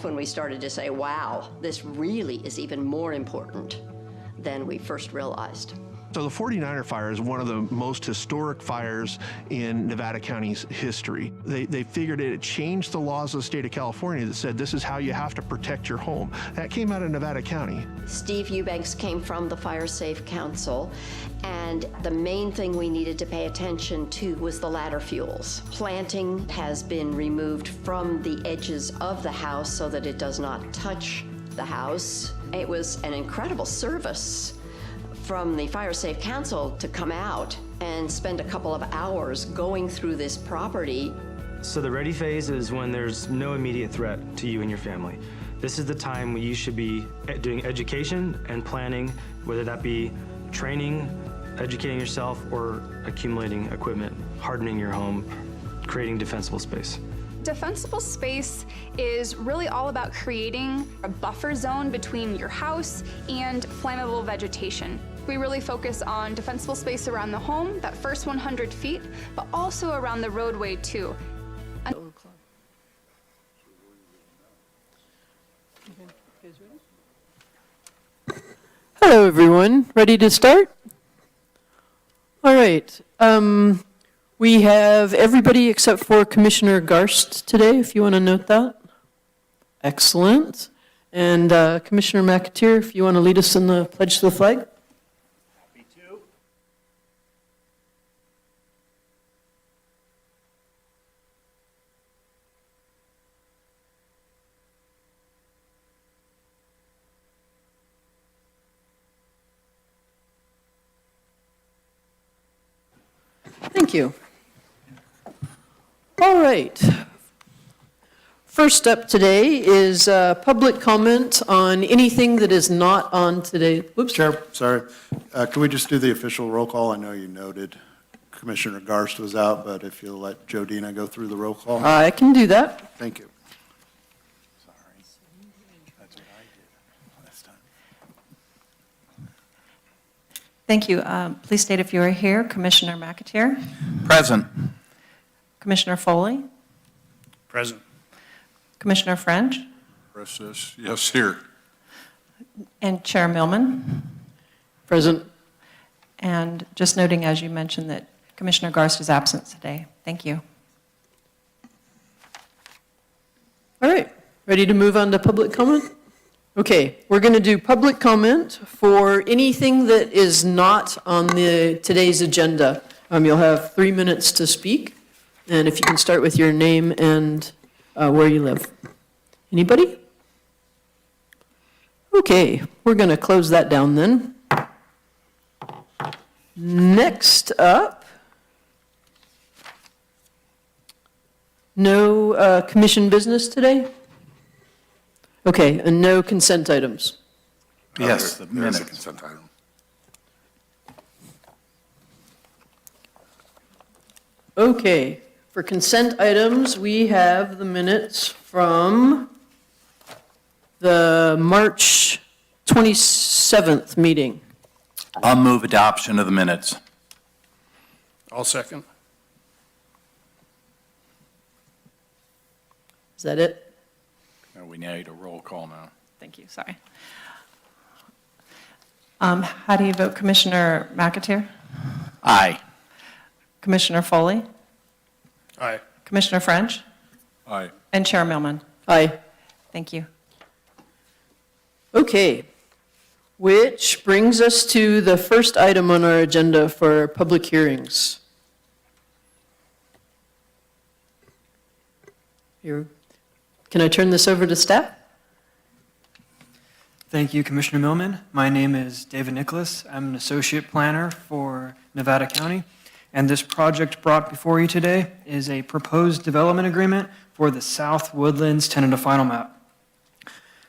When we started to say, wow, this really is even more important than we first realized. So the 49er fire is one of the most historic fires in Nevada County's history. They figured it changed the laws of the state of California that said this is how you have to protect your home. That came out of Nevada County. Steve Eubanks came from the Fire Safe Council, and the main thing we needed to pay attention to was the ladder fuels. Planting has been removed from the edges of the house so that it does not touch the house. It was an incredible service from the Fire Safe Council to come out and spend a couple of hours going through this property. So the ready phase is when there's no immediate threat to you and your family. This is the time when you should be doing education and planning, whether that be training, educating yourself, or accumulating equipment, hardening your home, creating defensible space. Defensible space is really all about creating a buffer zone between your house and flammable vegetation. We really focus on defensible space around the home, that first 100 feet, but also around the roadway too. Hello, everyone. Ready to start? All right. We have everybody except for Commissioner Garst today, if you want to note that. Excellent. And Commissioner McAteer, if you want to lead us in the pledge to the flag. Happy to. Thank you. All right. First up today is public comment on anything that is not on today. Whoops. Chair, sorry. Can we just do the official roll call? I know you noted Commissioner Garst was out, but if you'll let Jodina go through the roll call. I can do that. Thank you. Sorry. That's what I did last time. Thank you. Please state if you are here. Commissioner McAteer. Present. Commissioner Foley. Present. Commissioner French. Process, yes, here. And Chair Millman. Present. And just noting, as you mentioned, that Commissioner Garst is absent today. Thank you. All right. Ready to move on to public comment? Okay, we're going to do public comment for anything that is not on today's agenda. You'll have 3 minutes to speak, and if you can start with your name and where you live. Anybody? Okay, we're going to close that down then. Next up, no commission business today? Okay, and no consent items? Yes, the There is a minutes. consent item. Okay, for consent items, we have the minutes from the March 27th meeting. I'll move adoption of the minutes. I'll second. Is that it? We need a roll call now. Thank you. Sorry. How do you vote, Commissioner McAteer? Aye. Commissioner Foley? Aye. Commissioner French? Aye. And Chair Millman? Aye. Thank you. Okay, which brings us to the first item on our agenda for public hearings. Can I turn this over to staff? Thank you, Commissioner Millman. My name is David Nicholas. I'm an associate planner for Nevada County, and this project brought before you today is a proposed development agreement for the South Woodlands tentative final map.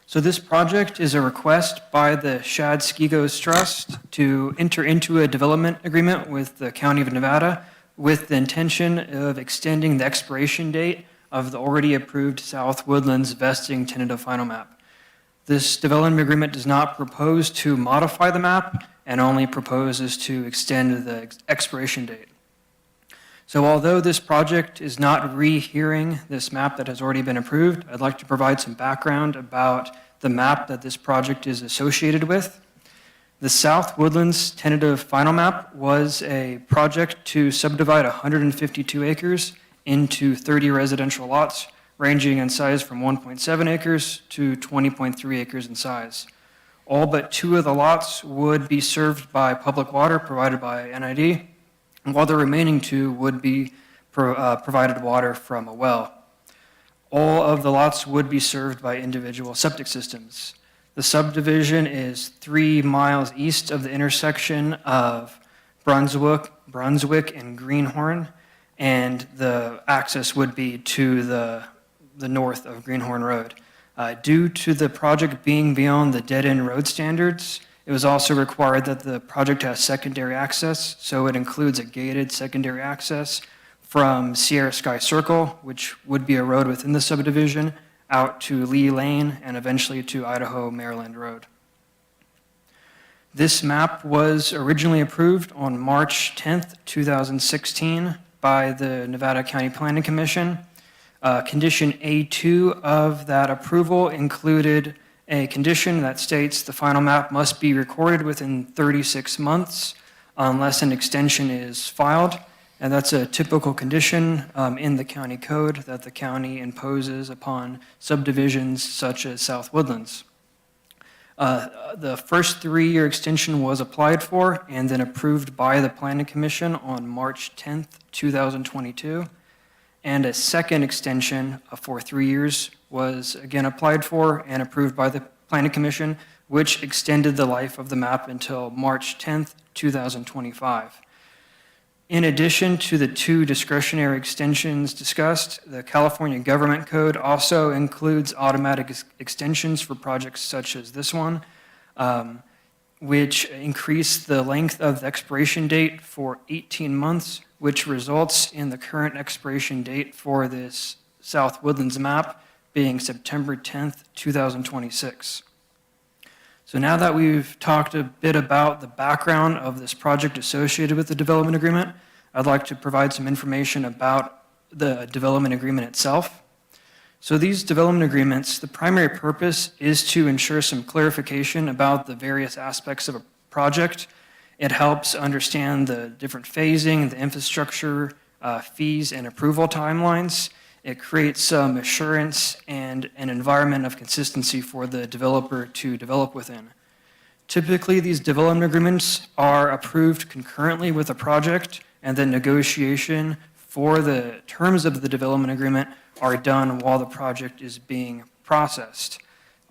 So this project is a request by the Shad Skigos Trust to enter into a development agreement with the County of Nevada with the intention of extending the expiration date of the already approved South Woodlands vesting tentative final map. This development agreement does not propose to modify the map and only proposes to extend the expiration date. So although this project is not rehearing this map that has already been approved, I'd like to provide some background about the map that this project is associated with. The South Woodlands tentative final map was a project to subdivide 152 acres into 30 residential lots, ranging in size from 1.7 acres to 20.3 acres in size. All but 2 of the lots would be served by public water provided by NID, while the remaining 2 would be provided water from a well. All of the lots would be served by individual septic systems. The subdivision is 3 miles east of the intersection of Brunswick and Greenhorn, and the access would be to the north of Greenhorn Road. Due to the project being beyond the dead-end road standards, it was also required that the project has secondary access, so it includes a gated secondary access from Sierra Sky Circle, which would be a road within the subdivision, out to Lee Lane, and eventually to Idaho Maryland Road. This map was originally approved on March 10th, 2016 by the Nevada County Planning Commission. Condition A2 of that approval included a condition that states the final map must be recorded within 36 months unless an extension is filed. And that's a typical condition in the county code that the county imposes upon subdivisions such as South Woodlands. The first 3-year extension was applied for and then approved by the Planning Commission on March 10th, 2022. And a second extension for 3 years was again applied for and approved by the Planning Commission, which extended the life of the map until March 10th, 2025. In addition to the 2 discretionary extensions discussed, the California Government Code also includes automatic extensions for projects such as this one, which increase the length of the expiration date for 18 months, which results in the current expiration date for this South Woodlands map being September 10th, 2026. So now that we've talked a bit about the background of this project associated with the development agreement, I'd like to provide some information about the development agreement itself. So these development agreements, the primary purpose is to ensure some clarification about the various aspects of a project. It helps understand the different phasing, the infrastructure, fees, and approval timelines. It creates some assurance and an environment of consistency for the developer to develop within. Typically, these development agreements are approved concurrently with a project, and then negotiation for the terms of the development agreement are done while the project is being processed.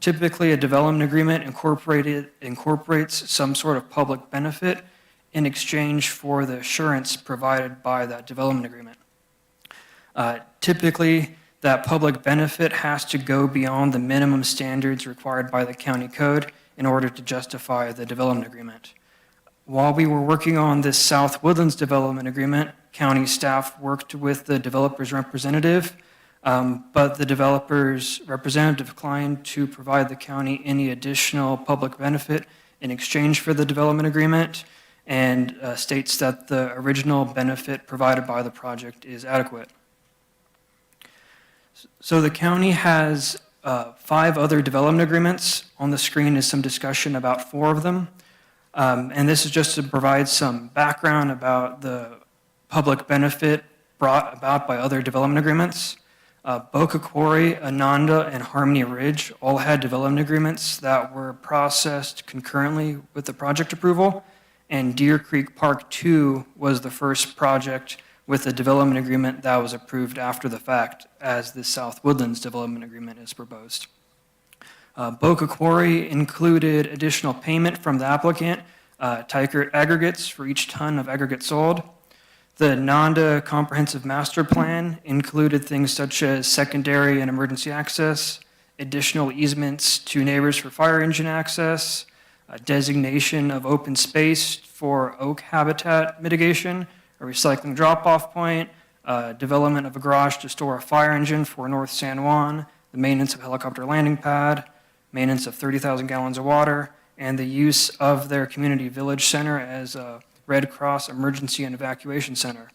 Typically, a development agreement incorporates some sort of public benefit in exchange for the assurance provided by that development agreement. Typically, that public benefit has to go beyond the minimum standards required by the county code in order to justify the development agreement. While we were working on this South Woodlands development agreement, county staff worked with the developer's representative, but the developer's representative declined to provide the county any additional public benefit in exchange for the development agreement, and states that the original benefit provided by the project is adequate. So the county has 5 other development agreements. On the screen is some discussion about 4 of them. And this is just to provide some background about the public benefit brought about by other development agreements. Boca Quarry, Ananda, and Harmony Ridge all had development agreements that were processed concurrently with the project approval. And Deer Creek Park 2 was the first project with a development agreement that was approved after the fact, as the South Woodlands development agreement is proposed. Boca Quarry included additional payment from the applicant, Tykert aggregates for each ton of aggregate sold. The Nanda Comprehensive Master Plan included things such as secondary and emergency access, additional easements to neighbors for fire engine access, a designation of open space for oak habitat mitigation, a recycling drop-off point, development of a garage to store a fire engine for North San Juan, the maintenance of a helicopter landing pad, maintenance of 30,000 gallons of water, and the use of their community village center as a Red Cross emergency and evacuation center.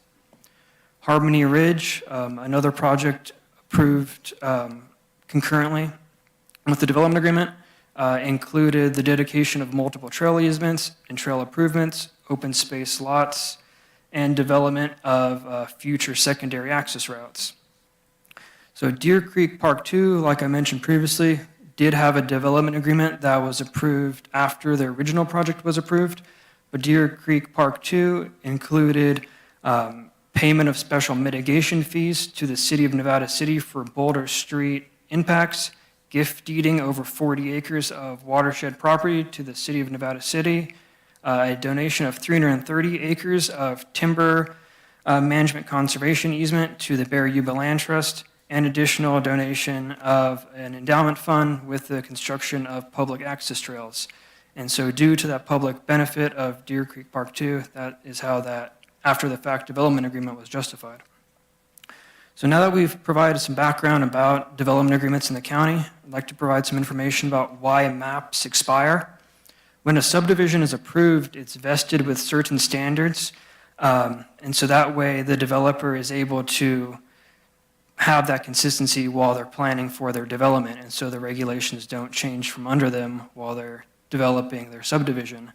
Harmony Ridge, another project approved concurrently with the development agreement, included the dedication of multiple trail easements and trail improvements, open space lots, and development of future secondary access routes. So Deer Creek Park 2, like I mentioned previously, did have a development agreement that was approved after the original project was approved, but Deer Creek Park 2 included payment of special mitigation fees to the City of Nevada City for Boulder Street impacts, gift deeding over 40 acres of watershed property to the City of Nevada City, a donation of 330 acres of timber management conservation easement to the Bear Yuba Land Trust, and additional donation of an endowment fund with the construction of public access trails. And so due to that public benefit of Deer Creek Park 2, that is how that after-the-fact development agreement was justified. So now that we've provided some background about development agreements in the county, I'd like to provide some information about why maps expire. When a subdivision is approved, it's vested with certain standards, and so that way the developer is able to have that consistency while they're planning for their development, and so the regulations don't change from under them while they're developing their subdivision.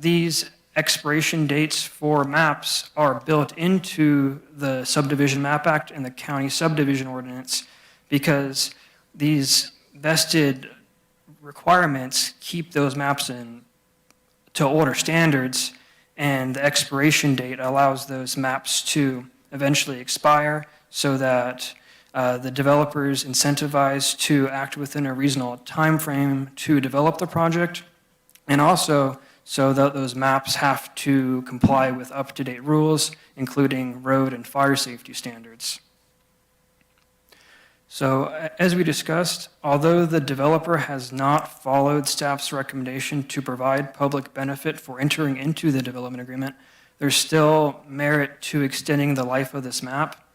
These expiration dates for maps are built into the Subdivision Map Act and the County Subdivision Ordinance because these vested requirements keep those maps to older standards, and the expiration date allows those maps to eventually expire so that the developer is incentivized to act within a reasonable time frame to develop the project, and also so that those maps have to comply with up-to-date rules, including road and fire safety standards. So as we discussed, although the developer has not followed staff's recommendation to provide public benefit for entering into the development agreement, there's still merit to extending the life of this map.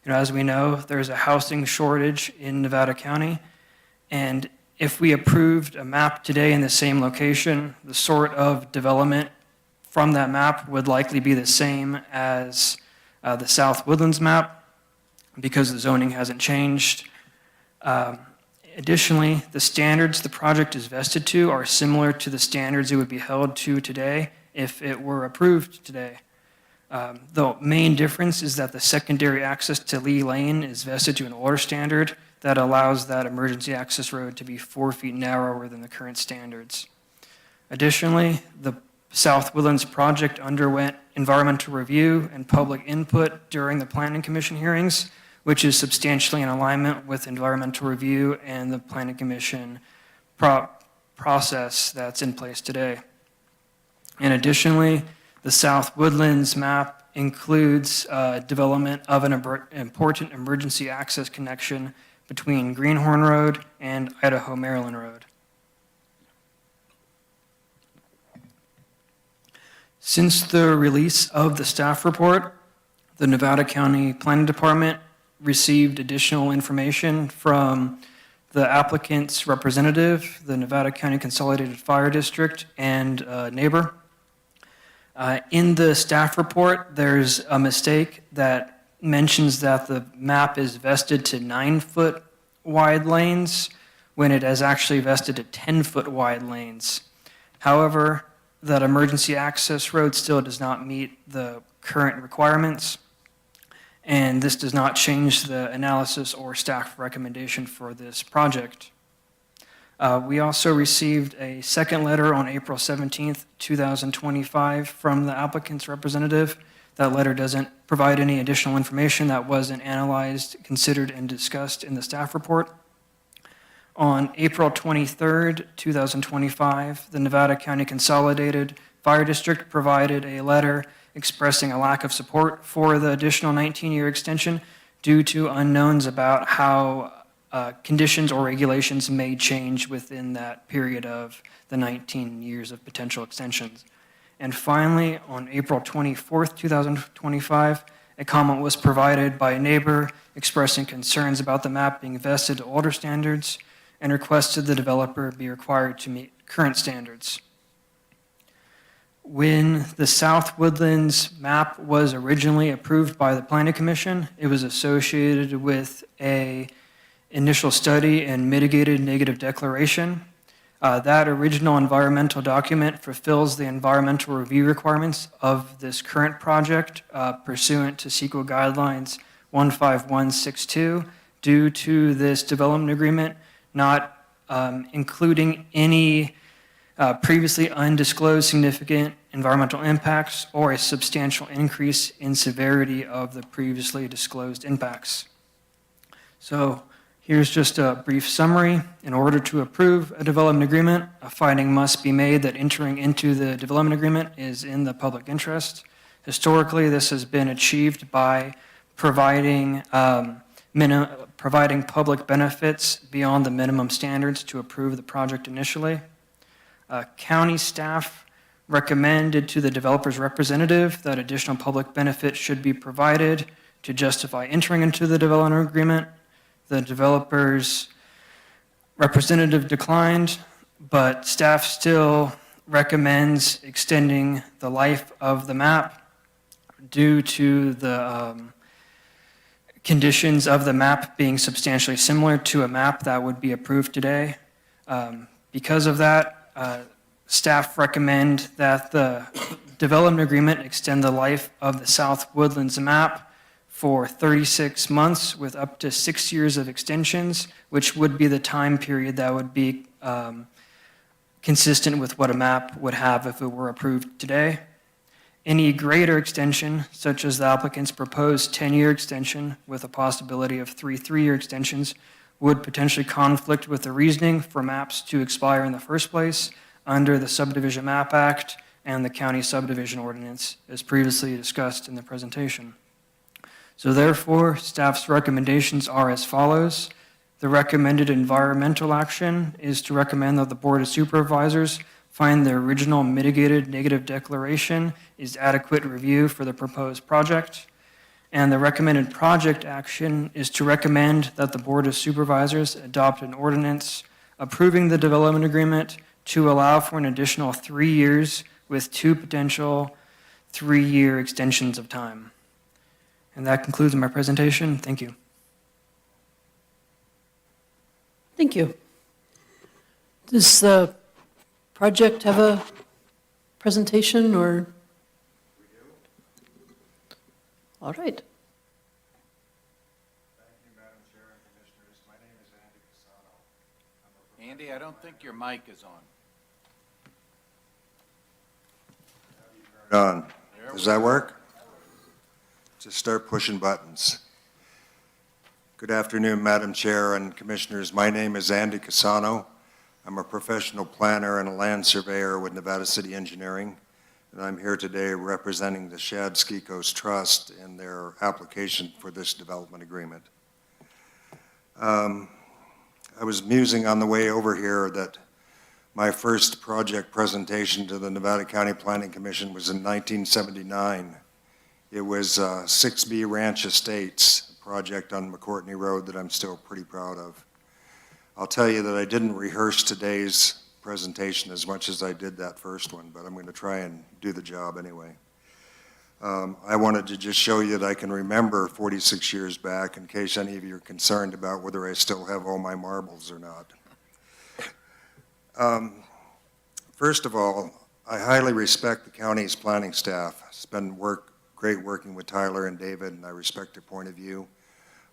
As we know, there's a housing shortage in Nevada County, and if we approved a map today in the same location, the sort of development from that map would likely be the same as the South Woodlands map because the zoning hasn't changed. Additionally, the standards the project is vested to are similar to the standards it would be held to today if it were approved today. The main difference is that the secondary access to Lee Lane is vested to an older standard that allows that emergency access road to be 4 feet narrower than the current standards. Additionally, the South Woodlands project underwent environmental review and public input during the Planning Commission hearings, which is substantially in alignment with environmental review and the Planning Commission process that's in place today. And additionally, the South Woodlands map includes development of an important emergency access connection between Greenhorn Road and Idaho Maryland Road. Since the release of the staff report, the Nevada County Planning Department received additional information from the applicant's representative, the Nevada County Consolidated Fire District, and neighbor. In the staff report, there's a mistake that mentions that the map is vested to 9-foot wide lanes when it is actually vested to 10-foot wide lanes. However, that emergency access road still does not meet the current requirements, and this does not change the analysis or staff recommendation for this project. We also received a second letter on April 17th, 2025 from the applicant's representative. That letter doesn't provide any additional information that wasn't analyzed, considered, and discussed in the staff report. On April 23rd, 2025, the Nevada County Consolidated Fire District provided a letter expressing a lack of support for the additional 19-year extension due to unknowns about how conditions or regulations may change within that period of the 19 years of potential extensions. And finally, on April 24th, 2025, a comment was provided by a neighbor expressing concerns about the map being vested to older standards and requested the developer be required to meet current standards. When the South Woodlands map was originally approved by the Planning Commission, it was associated with a initial study and mitigated negative declaration. That original environmental document fulfills the environmental review requirements of this current project pursuant to CEQA guidelines 15162 due to this development agreement not including any previously undisclosed significant environmental impacts or a substantial increase in severity of the previously disclosed impacts. So here's just a brief summary. In order to approve a development agreement, a finding must be made that entering into the development agreement is in the public interest. Historically, this has been achieved by providing public benefits beyond the minimum standards to approve the project initially. County staff recommended to the developer's representative that additional public benefits should be provided to justify entering into the development agreement. The developer's representative declined, but staff still recommends extending the life of the map due to the conditions of the map being substantially similar to a map that would be approved today. Because of that, staff recommend that the development agreement extend the life of the South Woodlands map for 36 months with up to 6 years of extensions, which would be the time period that would be consistent with what a map would have if it were approved today. Any greater extension, such as the applicant's proposed 10-year extension with a possibility of 3 3-year extensions, would potentially conflict with the reasoning for maps to expire in the first place under the Subdivision Map Act and the County Subdivision Ordinance, as previously discussed in the presentation. So therefore, staff's recommendations are as follows. The recommended environmental action is to recommend that the Board of Supervisors find the original mitigated negative declaration is adequate review for the proposed project. And the recommended project action is to recommend that the Board of Supervisors adopt an ordinance approving the development agreement to allow for an additional 3 years with 2 potential 3-year extensions of time. And that concludes my presentation. Thank you. Thank you. Does the project have a presentation or? We do. All right. Thank you, Madam Chair and Commissioners. My name is Andy Casano. Andy, I don't think your mic is on. On. Does that work? Just start pushing buttons. Good afternoon, Madam Chair and Commissioners. My name is Andy Casano. I'm a professional planner and a land surveyor with Nevada City Engineering, and I'm here today representing the Shad Ski Coast Trust in their application for this development agreement. I was musing on the way over here that my first project presentation to the Nevada County Planning Commission was in 1979. It was 6B Ranch Estates, a project on McCourtney Road that I'm still pretty proud of. I'll tell you that I didn't rehearse today's presentation as much as I did that first one, but I'm going to try and do the job anyway. I wanted to just show you that I can remember 46 years back in case any of you are concerned about whether I still have all my marbles or not. First of all, I highly respect the county's planning staff. It's been great working with Tyler and David, and I respect their point of view.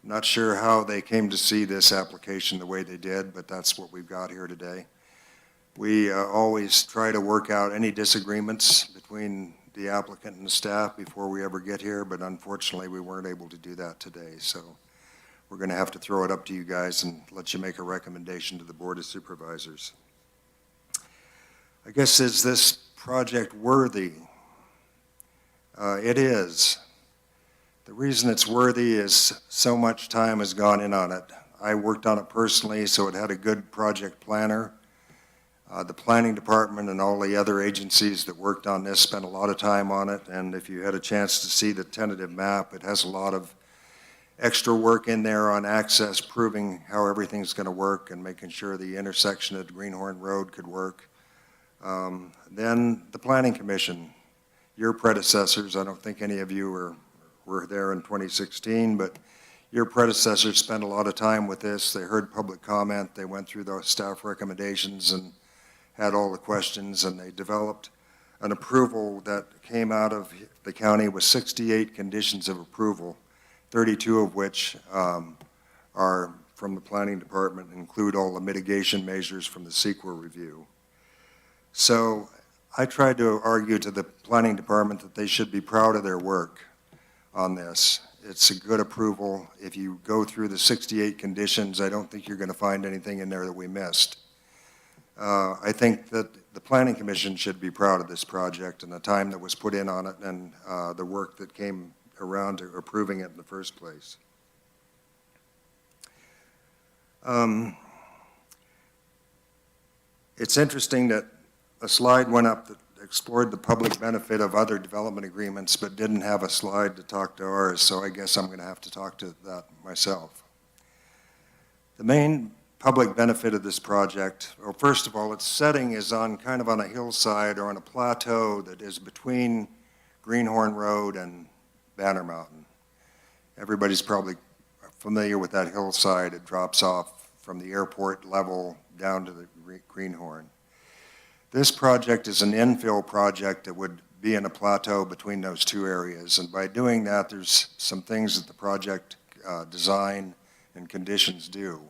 I'm not sure how they came to see this application the way they did, but that's what we've got here today. We always try to work out any disagreements between the applicant and the staff before we ever get here, but unfortunately we weren't able to do that today. So we're going to have to throw it up to you guys and let you make a recommendation to the Board of Supervisors. I guess, is this project worthy? It is. The reason it's worthy is so much time has gone in on it. I worked on it personally, so it had a good project planner. The planning department and all the other agencies that worked on this spent a lot of time on it, and if you had a chance to see the tentative map, it has a lot of extra work in there on access, proving how everything's going to work and making sure the intersection at Greenhorn Road could work. Then the Planning Commission, your predecessors, I don't think any of you were there in 2016, but your predecessors spent a lot of time with this. They heard public comment, they went through those staff recommendations and had all the questions, and they developed an approval that came out of the county with 68 conditions of approval, 32 of which are from the planning department, include all the mitigation measures from the CEQA review. So I tried to argue to the planning department that they should be proud of their work on this. It's a good approval. If you go through the 68 conditions, I don't think you're going to find anything in there that we missed. I think that the Planning Commission should be proud of this project and the time that was put in on it and the work that came around to approving it in the first place. It's interesting that a slide went up that explored the public benefit of other development agreements but didn't have a slide to talk to ours, so I guess I'm going to have to talk to that myself. The main public benefit of this project, well, first of all, its setting is kind of on a hillside or on a plateau that is between Greenhorn Road and Banner Mountain. Everybody's probably familiar with that hillside. It drops off from the airport level down to the Greenhorn. This project is an infill project that would be in a plateau between those two areas, and by doing that, there's some things that the project design and conditions do.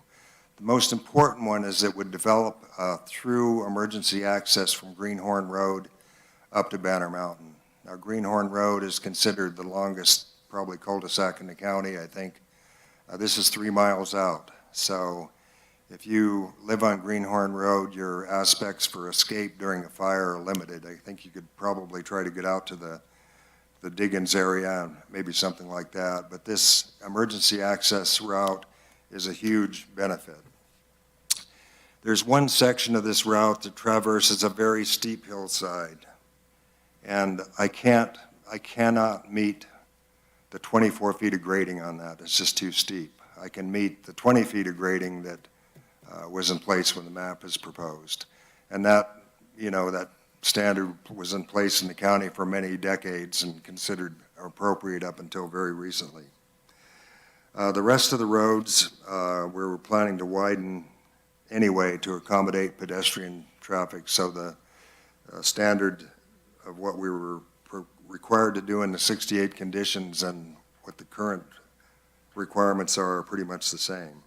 The most important one is it would develop through emergency access from Greenhorn Road up to Banner Mountain. Now, Greenhorn Road is considered the longest, probably cul-de-sac in the county, I think. This is 3 miles out, so if you live on Greenhorn Road, your aspects for escape during a fire are limited. I think you could probably try to get out to the Diggins area and maybe something like that, but this emergency access route is a huge benefit. There's one section of this route that traverses a very steep hillside, and I cannot meet the 24 feet of grading on that. It's just too steep. I can meet the 20 feet of grading that was in place when the map is proposed. And that, that standard was in place in the county for many decades and considered appropriate up until very recently. The rest of the roads, we're planning to widen anyway to accommodate pedestrian traffic, so the standard of what we were required to do in the 68 conditions and what the current requirements are pretty much the same.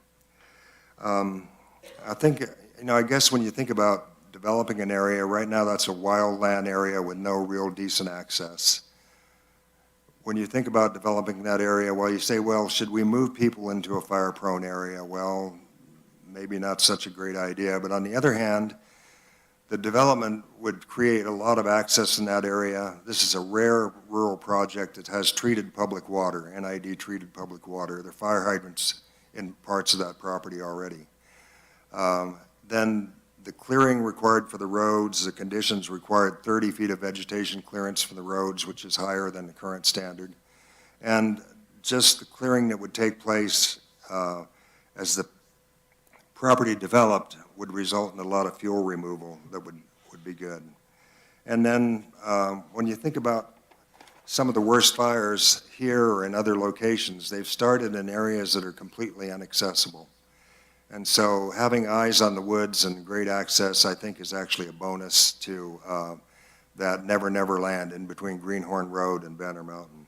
I think, I guess when you think about developing an area, right now that's a wild land area with no real decent access. When you think about developing that area, well, you say, well, should we move people into a fire-prone area? Well, maybe not such a great idea, but on the other hand, the development would create a lot of access in that area. This is a rare rural project that has treated public water, NID treated public water. There are fire hydrants in parts of that property already. Then the clearing required for the roads, the conditions required 30 feet of vegetation clearance for the roads, which is higher than the current standard. And just the clearing that would take place as the property developed would result in a lot of fuel removal that would be good. And then when you think about some of the worst fires here or in other locations, they've started in areas that are completely inaccessible. And so having eyes on the woods and great access, I think, is actually a bonus to that Never Land in between Greenhorn Road and Banner Mountain.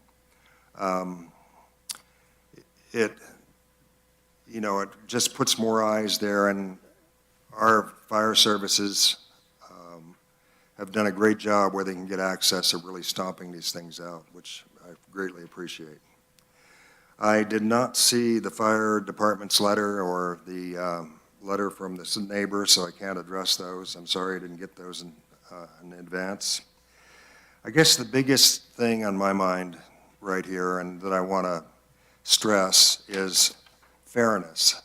It just puts more eyes there, and our fire services have done a great job where they can get access of really stomping these things out, which I greatly appreciate. I did not see the fire department's letter or the letter from the neighbor, so I can't address those. I'm sorry I didn't get those in advance. I guess the biggest thing on my mind right here and that I want to stress is fairness.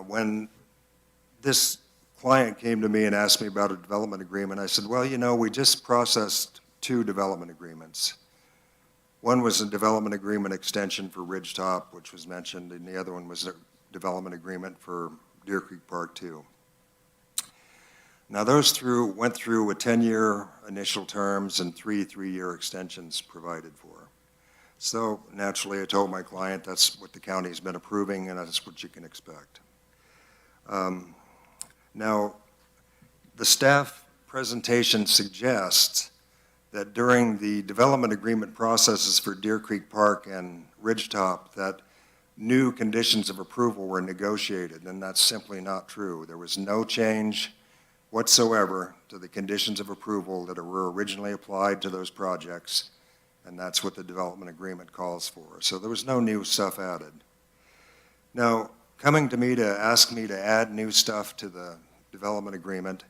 When this client came to me and asked me about a development agreement, I said, well, we just processed 2 development agreements. One was a development agreement extension for Ridgetop, which was mentioned, and the other one was a development agreement for Deer Creek Park 2. Now, those went through with 10-year initial terms and 3 3-year extensions provided for. So naturally, I told my client that's what the county's been approving, and that's what you can expect. Now, the staff presentation suggests that during the development agreement processes for Deer Creek Park and Ridgetop, that new conditions of approval were negotiated, and that's simply not true. There was no change whatsoever to the conditions of approval that were originally applied to those projects, and that's what the development agreement calls for. So there was no new stuff added. Now, coming to me to ask me to add new stuff to the development agreement,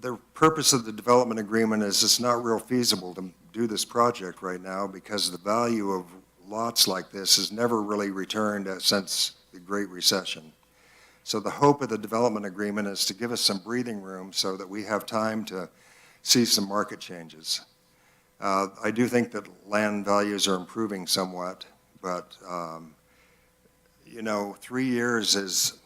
the purpose of the development agreement is it's not real feasible to do this project right now because the value of lots like this has never really returned since the Great Recession. So the hope of the development agreement is to give us some breathing room so that we have time to see some market changes. I do think that land values are improving somewhat, but 3 years is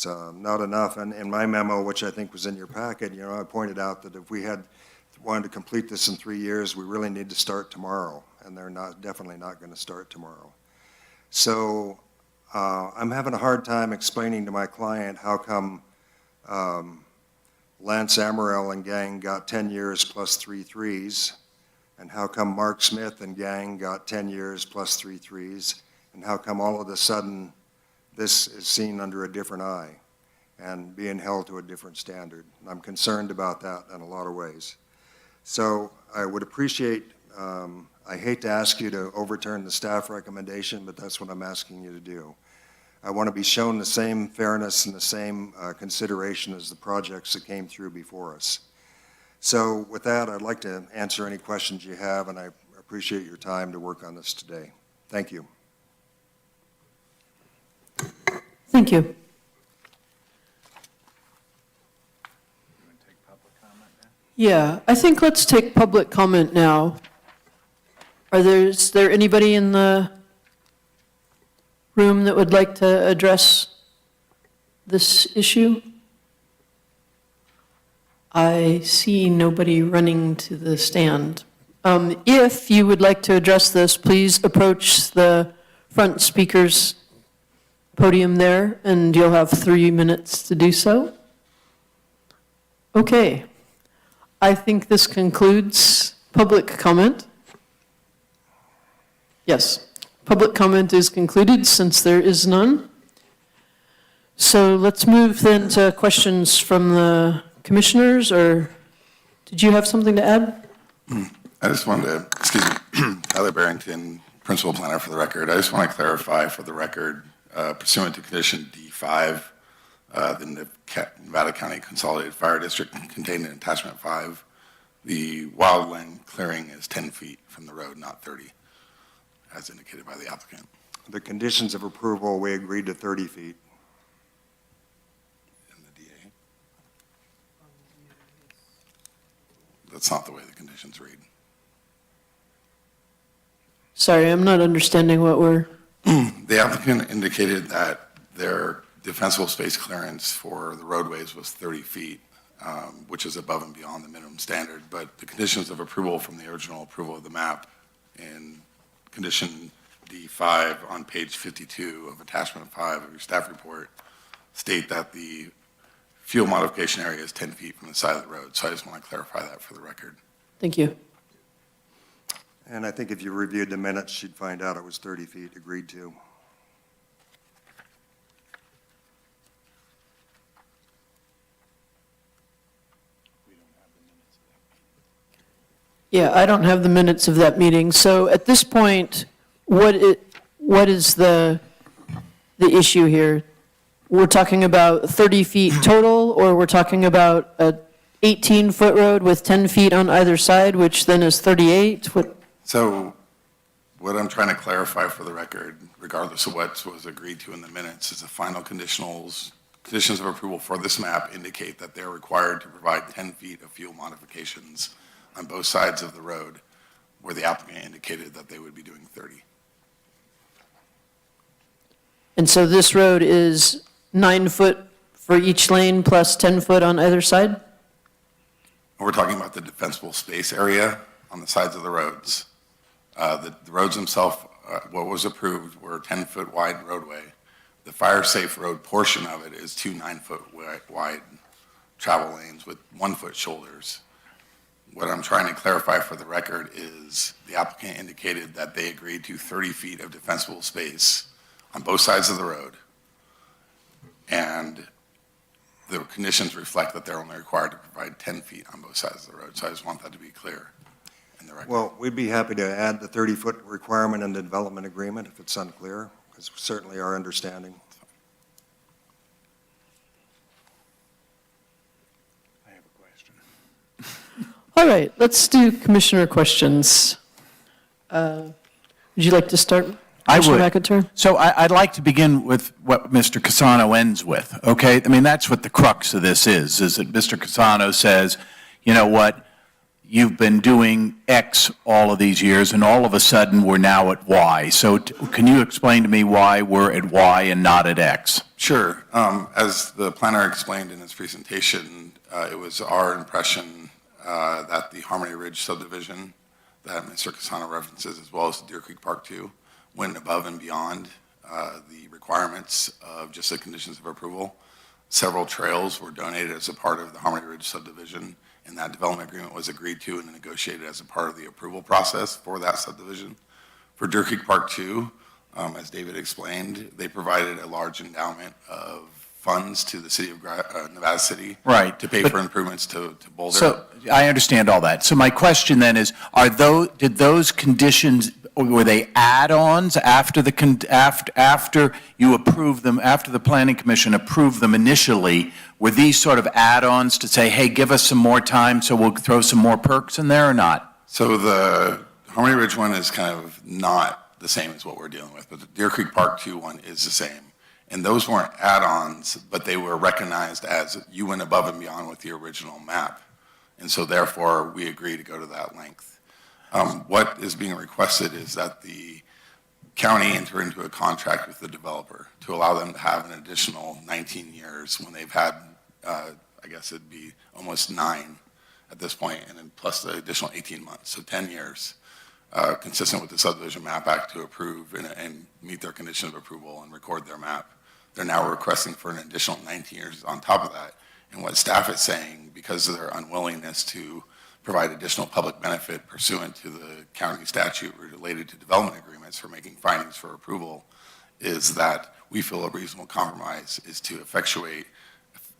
not enough. And in my memo, which I think was in your packet, I pointed out that if we had wanted to complete this in 3 years, we really need to start tomorrow, and they're definitely not going to start tomorrow. So I'm having a hard time explaining to my client how come Lance Amaral and gang got 10 years plus 3 3s, and how come Mark Smith and gang got 10 years plus 3 3s, and how come all of a sudden this is seen under a different eye and being held to a different standard. I'm concerned about that in a lot of ways. So I would appreciate, I hate to ask you to overturn the staff recommendation, but that's what I'm asking you to do. I want to be shown the same fairness and the same consideration as the projects that came through before us. So with that, I'd like to answer any questions you have, and I appreciate your time to work on this today. Thank you. Thank you. Yeah, I think let's take public comment now. Is there anybody in the room that would like to address this issue? I see nobody running to the stand. If you would like to address this, please approach the front speaker's podium there, and you'll have 3 minutes to do so. Okay. I think this concludes public comment. Yes, public comment is concluded since there is none. So let's move then to questions from the commissioners, or did you have something to add? I just wanted to, Tyler Barrington, Principal Planner for the record. I just want to clarify for the record, pursuant to condition D5, the Nevada County Consolidated Fire District contained in attachment 5, the wildland clearing is 10 feet from the road, not 30, as indicated by the applicant. The conditions of approval, we agreed to 30 feet. In the DA? That's not the way the conditions read. Sorry, I'm not understanding what we're... The applicant indicated that their defensible space clearance for the roadways was 30 feet, which is above and beyond the minimum standard, but the conditions of approval from the original approval of the map in condition D5 on page 52 of attachment 5 of your staff report state that the fuel modification area is 10 feet from the side of the road. So I just want to clarify that for the record. Thank you. And I think if you reviewed the minutes, you'd find out it was 30 feet agreed to. Yeah, I don't have the minutes of that meeting. So at this point, what is the issue here? We're talking about 30 feet total, or we're talking about a 18-foot road with 10 feet on either side, which then is 38? So what I'm trying to clarify for the record, regardless of what was agreed to in the minutes, is the final conditions of approval for this map indicate that they're required to provide 10 feet of fuel modifications on both sides of the road, where the applicant indicated that they would be doing 30. And so this road is 9 foot for each lane plus 10 foot on either side? We're talking about the defensible space area on the sides of the roads. The roads themselves, what was approved were 10-foot wide roadway. The fire-safe road portion of it is 2 9-foot wide travel lanes with 1-foot shoulders. What I'm trying to clarify for the record is the applicant indicated that they agreed to 30 feet of defensible space on both sides of the road. And the conditions reflect that they're only required to provide 10 feet on both sides of the road. So I just want that to be clear in the record. Well, we'd be happy to add the 30-foot requirement in the development agreement if it's unclear. It's certainly our understanding. I have a question. All right, let's do commissioner questions. Would you like to start? I Commissioner would. McIntyre? So I'd like to begin with what Mr. Casano ends with, okay? I mean, that's what the crux of this is that Mr. Casano says, you know what, you've been doing X all of these years, and all of a sudden, we're now at Y. So can you explain to me why we're at Y and not at X? Sure. As the planner explained in his presentation, it was our impression that the Harmony Ridge subdivision that Mr. Casano references, as well as the Deer Creek Park 2, went above and beyond the requirements of just the conditions of approval. Several trails were donated as a part of the Harmony Ridge subdivision, and that development agreement was agreed to and negotiated as a part of the approval process for that subdivision. For Deer Creek Park 2, as David explained, they provided a large endowment of funds to the city of Nevada City Right, to pay but- for improvements to Boulder. So I understand all that. So my question then is, did those conditions, were they add-ons after after you approved them, after the Planning Commission approved them initially? Were these sort of add-ons to say, hey, give us some more time so we'll throw some more perks in there or not? So the Harmony Ridge one is kind of not the same as what we're dealing with, but the Deer Creek Park 2 one is the same. And those weren't add-ons, but they were recognized as you went above and beyond with the original map. And so therefore, we agree to go to that length. What is being requested is that the county enter into a contract with the developer to allow them to have an additional 19 years when they've had, I guess it'd be almost 9 at this point, and then plus the additional 18 months, so 10 years, consistent with the Subdivision Map Act to approve and meet their condition of approval and record their map. They're now requesting for an additional 19 years on top of that. And what staff is saying, because of their unwillingness to provide additional public benefit pursuant to the county statute related to development agreements for making findings for approval, is that we feel a reasonable compromise is to effectuate,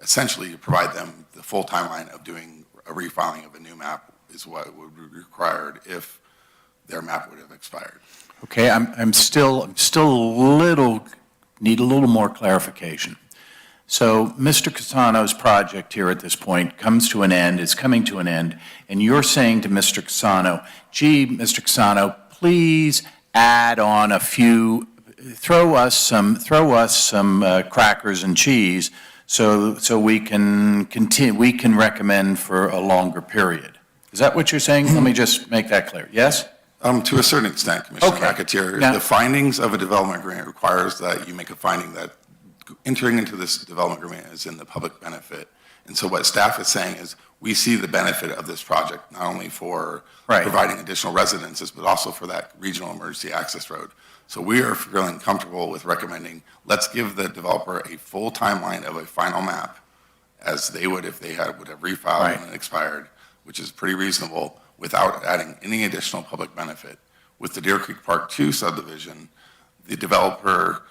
essentially to provide them the full timeline of doing a refiling of a new map is what would be required if their map would have expired. Okay, I'm still need a little more clarification. So Mr. Casano's project here at this point comes to an end, is coming to an end, and you're saying to Mr. Casano, gee, Mr. Casano, please add on a few, throw us some crackers and cheese so we can continue, we can recommend for a longer period. Is that what you're saying? Let me just make that clear. Yes? To a certain extent, Commissioner Okay. McAteer, Now- the findings of a development agreement requires that you make a finding that entering into this development agreement is in the public benefit. And so what staff is saying is, we see the benefit of this project, not only for Right. providing additional residences, but also for that regional emergency access road. So we are feeling comfortable with recommending, let's give the developer a full timeline of a final map, as they would if they would have refiled Right. when it expired, which is pretty reasonable, without adding any additional public benefit. With the Deer Creek Park 2 subdivision, the developer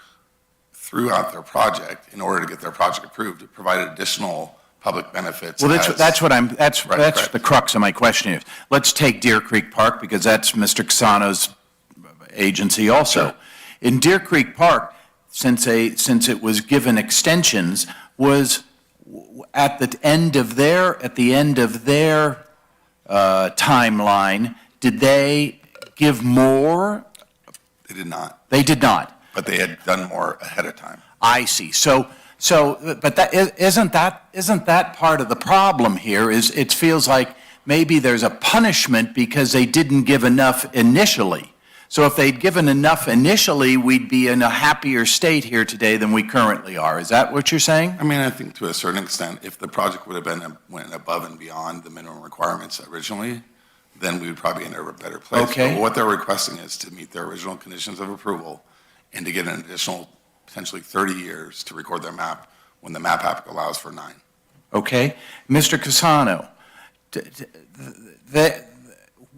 threw out their project in order to get their project approved. It provided additional public benefits. Well, as- that's correct. the crux of my question is, let's take Deer Creek Park, because that's Mr. Casano's agency also. In Deer Creek Park, since it was given extensions, was at the end of their timeline, did they give more? They did not, They did not. but they had done more ahead of time. I see. But that isn't that part of the problem here? Is it feels like maybe there's a punishment because they didn't give enough initially. So if they'd given enough initially, we'd be in a happier state here today than we currently are. Is that what you're saying? I mean, I think to a certain extent, if the project would have went above and beyond the minimum requirements originally, then we would probably be in a better place. Okay. But what they're requesting is to meet their original conditions of approval and to get an additional potentially 30 years to record their map when the map app allows for 9. Okay. Mr. Cassano,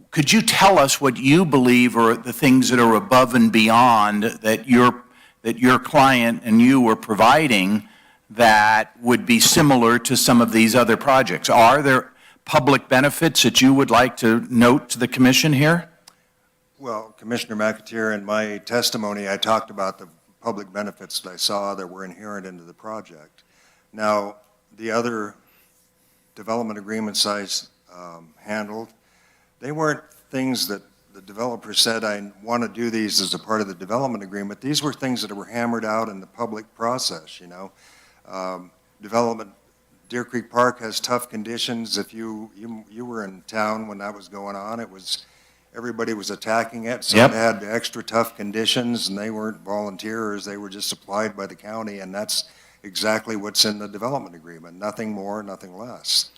could you tell us what you believe are the things that are above and beyond that your client and you were providing that would be similar to some of these other projects? Are there public benefits that you would like to note to the commission here? Well, Commissioner McAteer, in my testimony, I talked about the public benefits that I saw that were inherent into the project. Now, the other development agreements I handled, they weren't things that the developer said, I want to do these as a part of the development agreement. These were things that were hammered out in the public process, you know. Development, Deer Creek Park has tough conditions. If you were in town when that was going on, everybody was attacking it, so Yep. it had extra tough conditions, and they weren't volunteers, they were just supplied by the county, and that's exactly what's in the development agreement, nothing more, nothing less.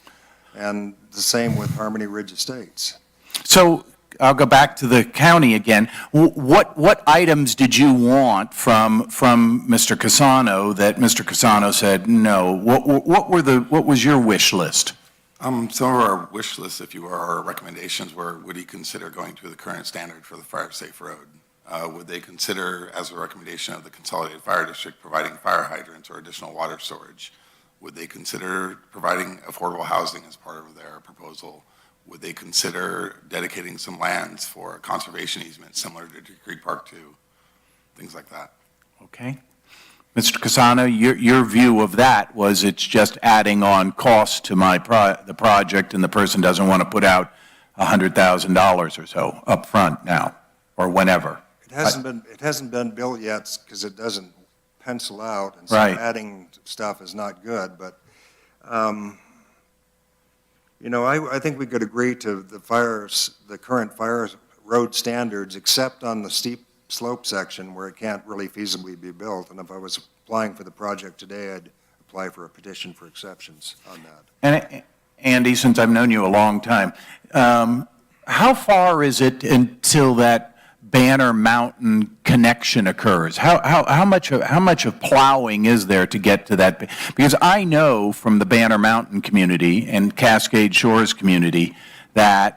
And the same with Harmony Ridge Estates. So I'll go back to the county again. What items did you want from Mr. Cassano that Mr. Cassano said no? What was your wish list? Some of our wish lists, if you will, our recommendations were, would he consider going to the current standard for the fire safe road? Would they consider, as a recommendation of the Consolidated Fire District, providing fire hydrants or additional water storage? Would they consider providing affordable housing as part of their proposal? Would they consider dedicating some lands for a conservation easement similar to Deer Creek Park 2? Things like that. Okay. Mr. Cassano, your view of that was it's just adding on cost to the project, and the person doesn't want to put out $100,000 or so up front now or whenever. It hasn't been built yet because it doesn't pencil out, and so Right. adding stuff is not good, but, you know, I think we could agree to the current fire road standards, except on the steep slope section where it can't really feasibly be built, and if I was applying for the project today, I'd apply for a petition for exceptions on that. And Andy, since I've known you a long time, how far is it until that Banner Mountain connection occurs? How much of plowing is there to get to that? Because I know from the Banner Mountain community and Cascade Shores community that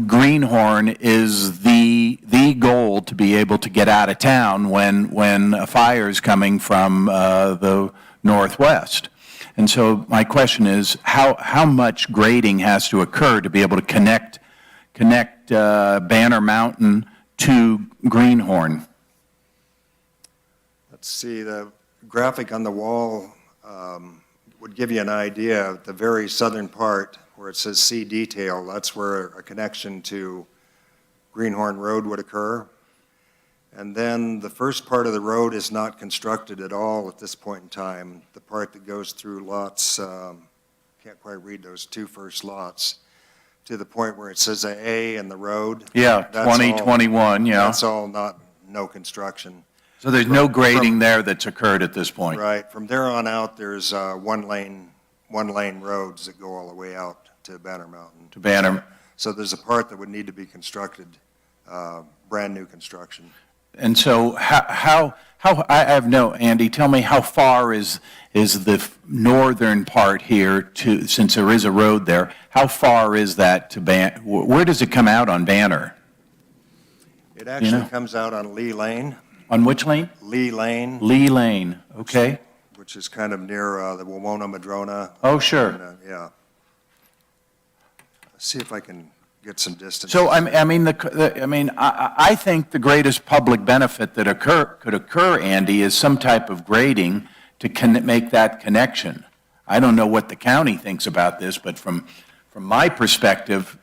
Greenhorn is the goal to be able to get out of town when a fire is coming from the northwest. And so my question is, how much grading has to occur to be able to connect Banner Mountain to Greenhorn? Let's see, the graphic on the wall would give you an idea. The very southern part where it says see detail, that's where a connection to Greenhorn Road would occur. And then the first part of the road is not constructed at all at this point in time. The part that goes through lots, can't quite read those two first lots, to the point where it says an A in the road. Yeah, 2021, yeah. That's all no construction. So there's no grading there that's occurred at this point? Right. From there on out, there's one-lane roads that go all the way out to Banner Mountain. To Banner. So there's a part that would need to be constructed, brand-new construction. And so Andy, tell me how far is the northern part here to, since there is a road there, how far is that to Banner? Where does it come out on Banner? It actually comes out on Lee Lane. On which lane? Lee Lane. Lee Lane, okay. Which is kind of near the Wawona Madrona. Oh, sure. And, yeah. Let's see if I can get some distance. So, I think the greatest public benefit that could occur, Andy, is some type of grading to make that connection. I don't know what the county thinks about this, but from my perspective,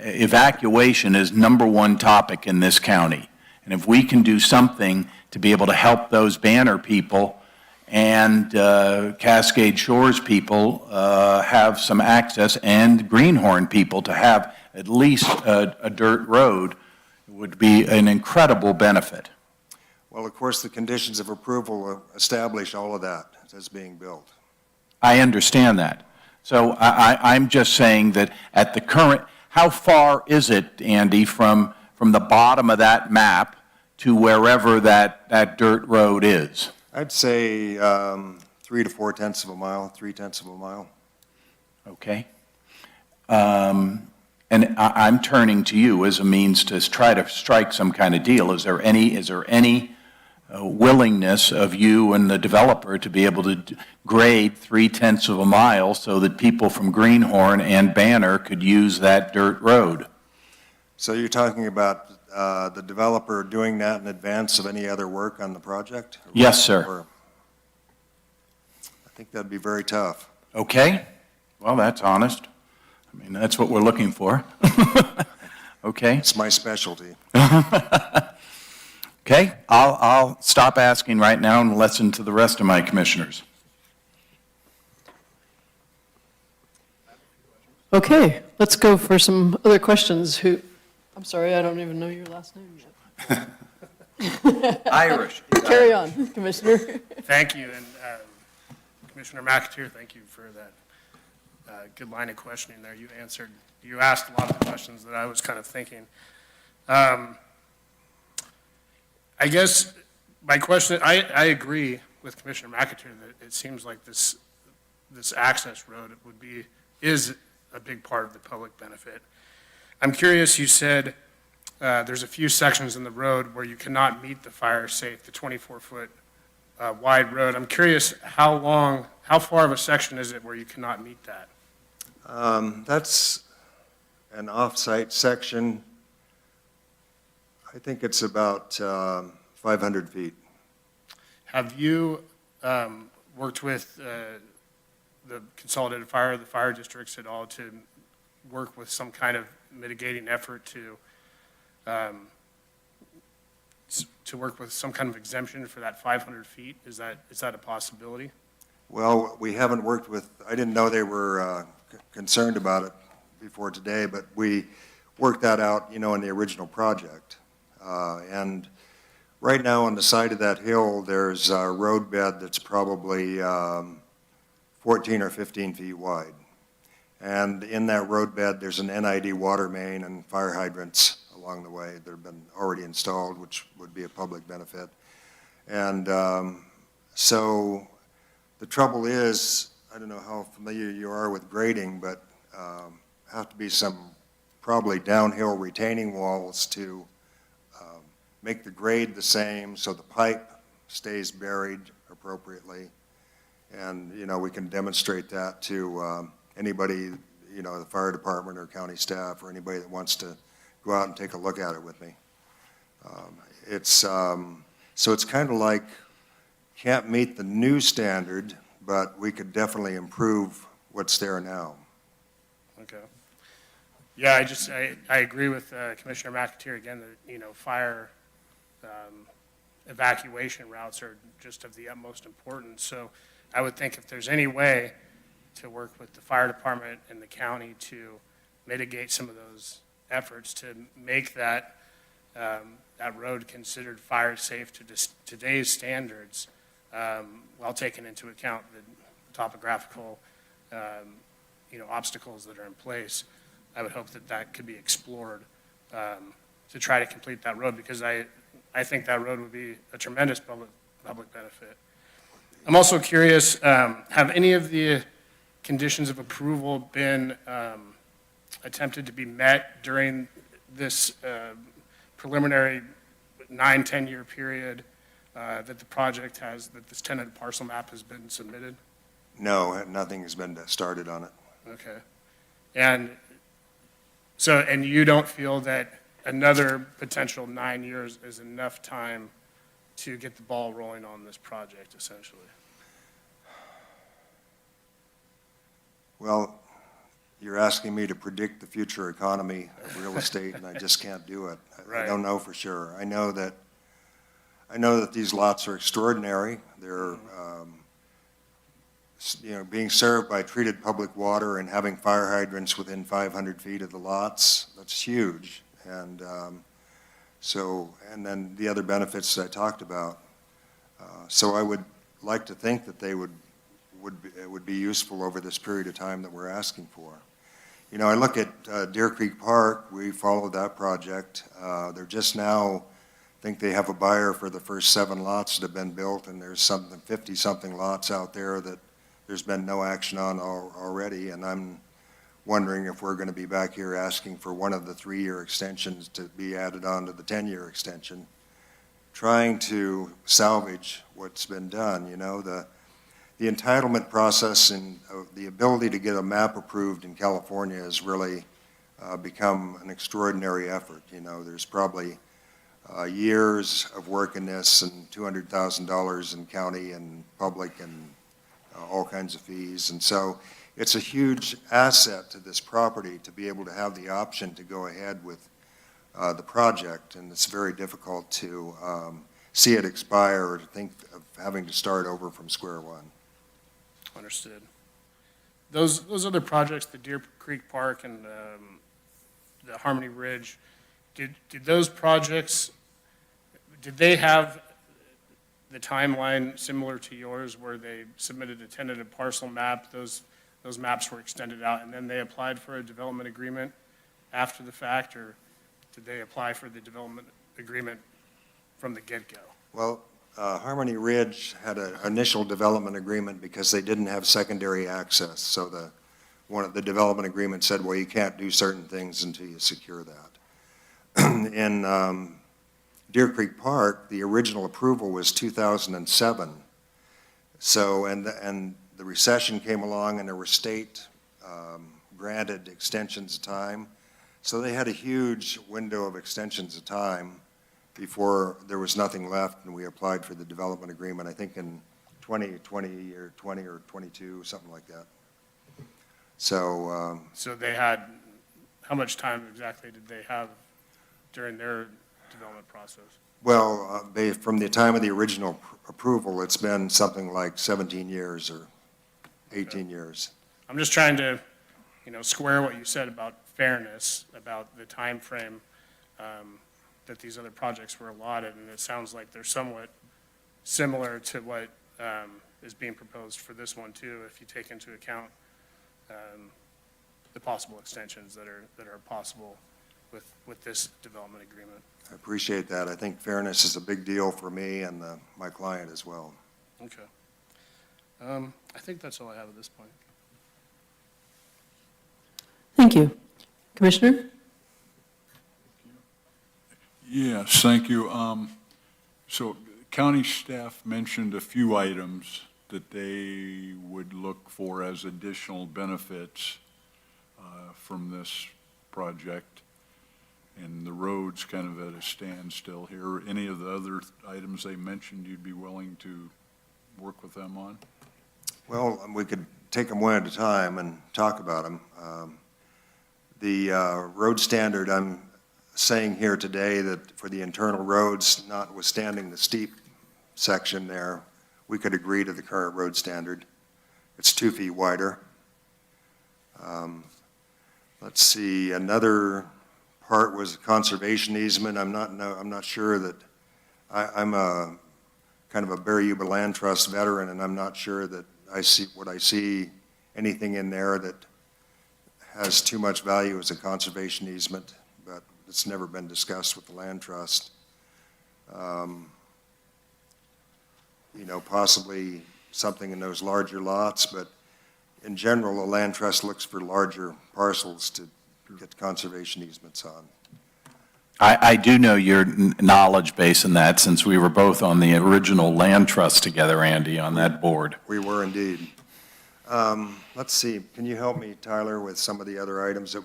evacuation is #1 topic in this county. And if we can do something to be able to help those Banner people and Cascade Shores people have some access, and Greenhorn people to have at least a dirt road, would be an incredible benefit. Well, of course, the conditions of approval establish all of that as being built. I understand that. So I'm just saying that at the current, how far is it, Andy, from the bottom of that map to wherever that dirt road is? I'd say 3 to 4/10 of a mile, 3/10 of a mile. Okay. And I'm turning to you as a means to try to strike some kind of deal. Is there any willingness of you and the developer to be able to grade 3/10 of a mile so that people from Greenhorn and Banner could use that dirt road? So you're talking about the developer doing that in advance of any other work on the project? Yes, sir. I think that'd be very tough. Okay. Well, that's honest. I mean, that's what we're looking for. Okay. It's my specialty. Okay, I'll stop asking right now and listen to the rest of my commissioners. Okay, let's go for some other questions. I'm sorry, I don't even know your last name yet. Irish. Carry on, Commissioner. Thank you, and Commissioner McAteer, thank you for that good line of questioning there. You asked a lot of the questions that I was kind of thinking. I guess my question, I agree with Commissioner McAteer that it seems like this access road is a big part of the public benefit. I'm curious, you said there's a few sections in the road where you cannot meet the fire safe, the 24-foot wide road. I'm curious how far of a section is it where you cannot meet that? That's an off-site section. I think it's about 500 feet. Have you worked with the Consolidated Fire, the fire districts at all to work with some kind of mitigating effort to work with some kind of exemption for that 500 feet? Is that a possibility? Well, we haven't worked with, I didn't know they were concerned about it before today, but we worked that out, in the original project. And right now on the side of that hill, there's a roadbed that's probably 14 or 15 feet wide. And in that roadbed, there's an NID water main and fire hydrants along the way that have been already installed, which would be a public benefit. And so the trouble is, I don't know how familiar you are with grading, but have to be some probably downhill retaining walls to make the grade the same so the pipe stays buried appropriately. And, we can demonstrate that to anybody, the fire department or county staff or anybody that wants to go out and take a look at it with me. So it's kind of like, can't meet the new standard, but we could definitely improve what's there now. Okay. Yeah, I agree with Commissioner McAteer again that, fire evacuation routes are just of the utmost importance. So I would think if there's any way to work with the fire department and the county to mitigate some of those efforts to make that road considered fire safe to today's standards, while taking into account the topographical obstacles that are in place, I would hope that could be explored to try to complete that road, because I think that road would be a tremendous public benefit. I'm also curious, have any of the conditions of approval been attempted to be met during this preliminary 9-10 year period that the project has, that this tenant parcel map has been submitted? No, nothing has been started on it. Okay. And you don't feel that another potential 9 years is enough time to get the ball rolling on this project, essentially? Well, you're asking me to predict the future economy of real estate, and I just can't do it. Right. I don't know for sure. I know that these lots are extraordinary. They're, being served by treated public water and having fire hydrants within 500 feet of the lots. That's huge. And So, and then the other benefits I talked about. So I would like to think that they would be useful over this period of time that we're asking for. You know, I look at Deer Creek Park, we followed that project. They're just now, I think they have a buyer for the first 7 lots that have been built, and there's 50-something lots out there that there's been no action on already, and I'm wondering if we're going to be back here asking for one of the 3-year extensions to be added on to the 10-year extension, trying to salvage what's been done. You know, the entitlement process and the ability to get a map approved in California has really become an extraordinary effort. You know, there's probably years of work in this and $200,000 in county and public and all kinds of fees. And so it's a huge asset to this property to be able to have the option to go ahead with the project, and it's very difficult to see it expire or to think of having to start over from square one. Understood. Those other projects, the Deer Creek Park and the Harmony Ridge, did those projects, did they have the timeline similar to yours where they submitted a tentative parcel map, those maps were extended out, and then they applied for a development agreement after the fact, or did they apply for the development agreement from the get-go? Well, Harmony Ridge had an initial development agreement because they didn't have secondary access. So the development agreement said, well, you can't do certain things until you secure that. In Deer Creek Park, the original approval was 2007. So, and the recession came along and there were state granted extensions of time. So they had a huge window of extensions of time before there was nothing left, and we applied for the development agreement, I think in 2020 or 20 or 22, something like that. So, So they had, how much time exactly did they have during their development process? well, from the time of the original approval, it's been something like 17 years or 18 years. I'm just trying to, square what you said about fairness, about the time frame that these other projects were allotted, and it sounds like they're somewhat similar to what is being proposed for this one too, if you take into account the possible extensions that are possible with this development agreement. I appreciate that. I think fairness is a big deal for me and my client as well. Okay. I think that's all I have at this point. Thank you. Commissioner? Yes, thank you. So county staff mentioned a few items that they would look for as additional benefits from this project. And the road's kind of at a standstill here. Any of the other items they mentioned you'd be willing to work with them on? Well, we could take them one at a time and talk about them. The road standard, I'm saying here today that for the internal roads, notwithstanding the steep section there, we could agree to the current road standard. It's 2 feet wider. Let's see, another part was conservation easement. I'm not sure that, I'm a kind of a Bear Yuba Land Trust veteran, and I'm not sure that I see anything in there that has too much value as a conservation easement, but it's never been discussed with the land trust. Possibly something in those larger lots, but in general, the land trust looks for larger parcels to get conservation easements on. I do know your knowledge base in that, since we were both on the original land trust together, Andy, on that board. We were indeed. Let's see, can you help me, Tyler, with some of the other items that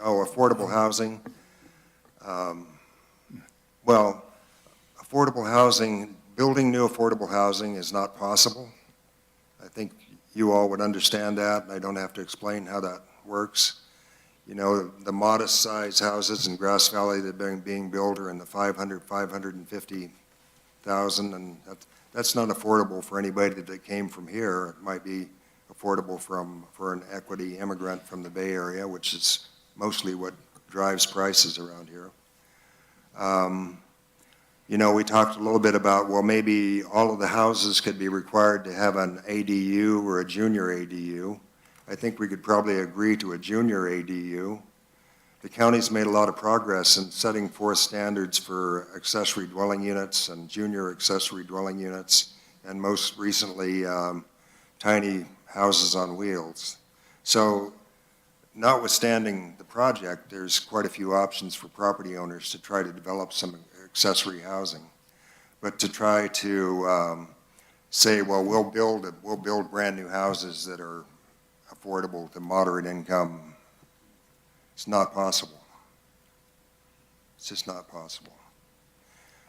affordable housing. Well, affordable housing, building new affordable housing is not possible. I think you all would understand that, and I don't have to explain how that works. The modest size houses in Grass Valley that are being built are in the 550,000, and that's not affordable for anybody that came from here. It might be affordable for an equity immigrant from the Bay Area, which is mostly what drives prices around here. You know, we talked a little bit about, well, maybe all of the houses could be required to have an ADU or a junior ADU. I think we could probably agree to a junior ADU. The county's made a lot of progress in setting forth standards for accessory dwelling units and junior accessory dwelling units, and most recently, tiny houses on wheels. So notwithstanding the project, there's quite a few options for property owners to try to develop some accessory housing. But to try to say, well, we'll build brand new houses that are affordable to moderate income, it's not possible. It's just not possible.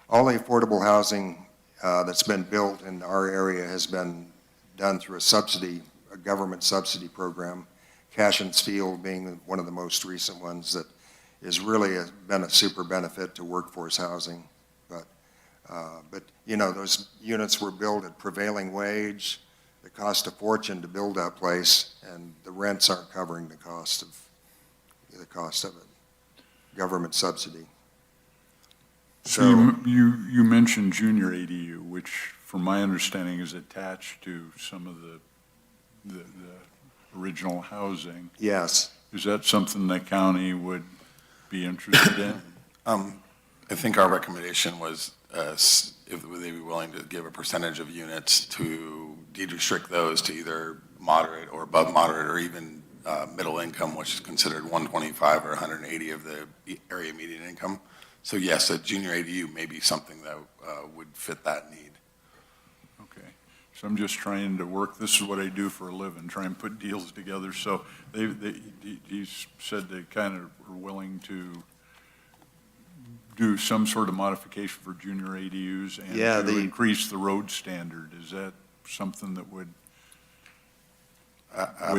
All the affordable housing that's been built in our area has been done through a government subsidy program, Cashin's Field being one of the most recent ones that is really been a super benefit to workforce housing. But you know, those units were built at prevailing wage. It cost a fortune to build that place, and the rents aren't covering the cost of it. Government subsidy. So you mentioned junior ADU, which from my understanding is attached to some of the original housing. Yes. Is that something the county would be interested in? I think our recommendation was if they'd be willing to give a percentage of units to de-restrict those to either moderate or above moderate or even middle income, which is considered 125 or 180 of the area median income. So yes, a junior ADU may be something that would fit that need. Okay. So I'm just trying to work, this is what I do for a living, try and put deals together. So he said they kind of are willing to do some sort of modification for junior ADUs and to increase the road standard. Is that something that would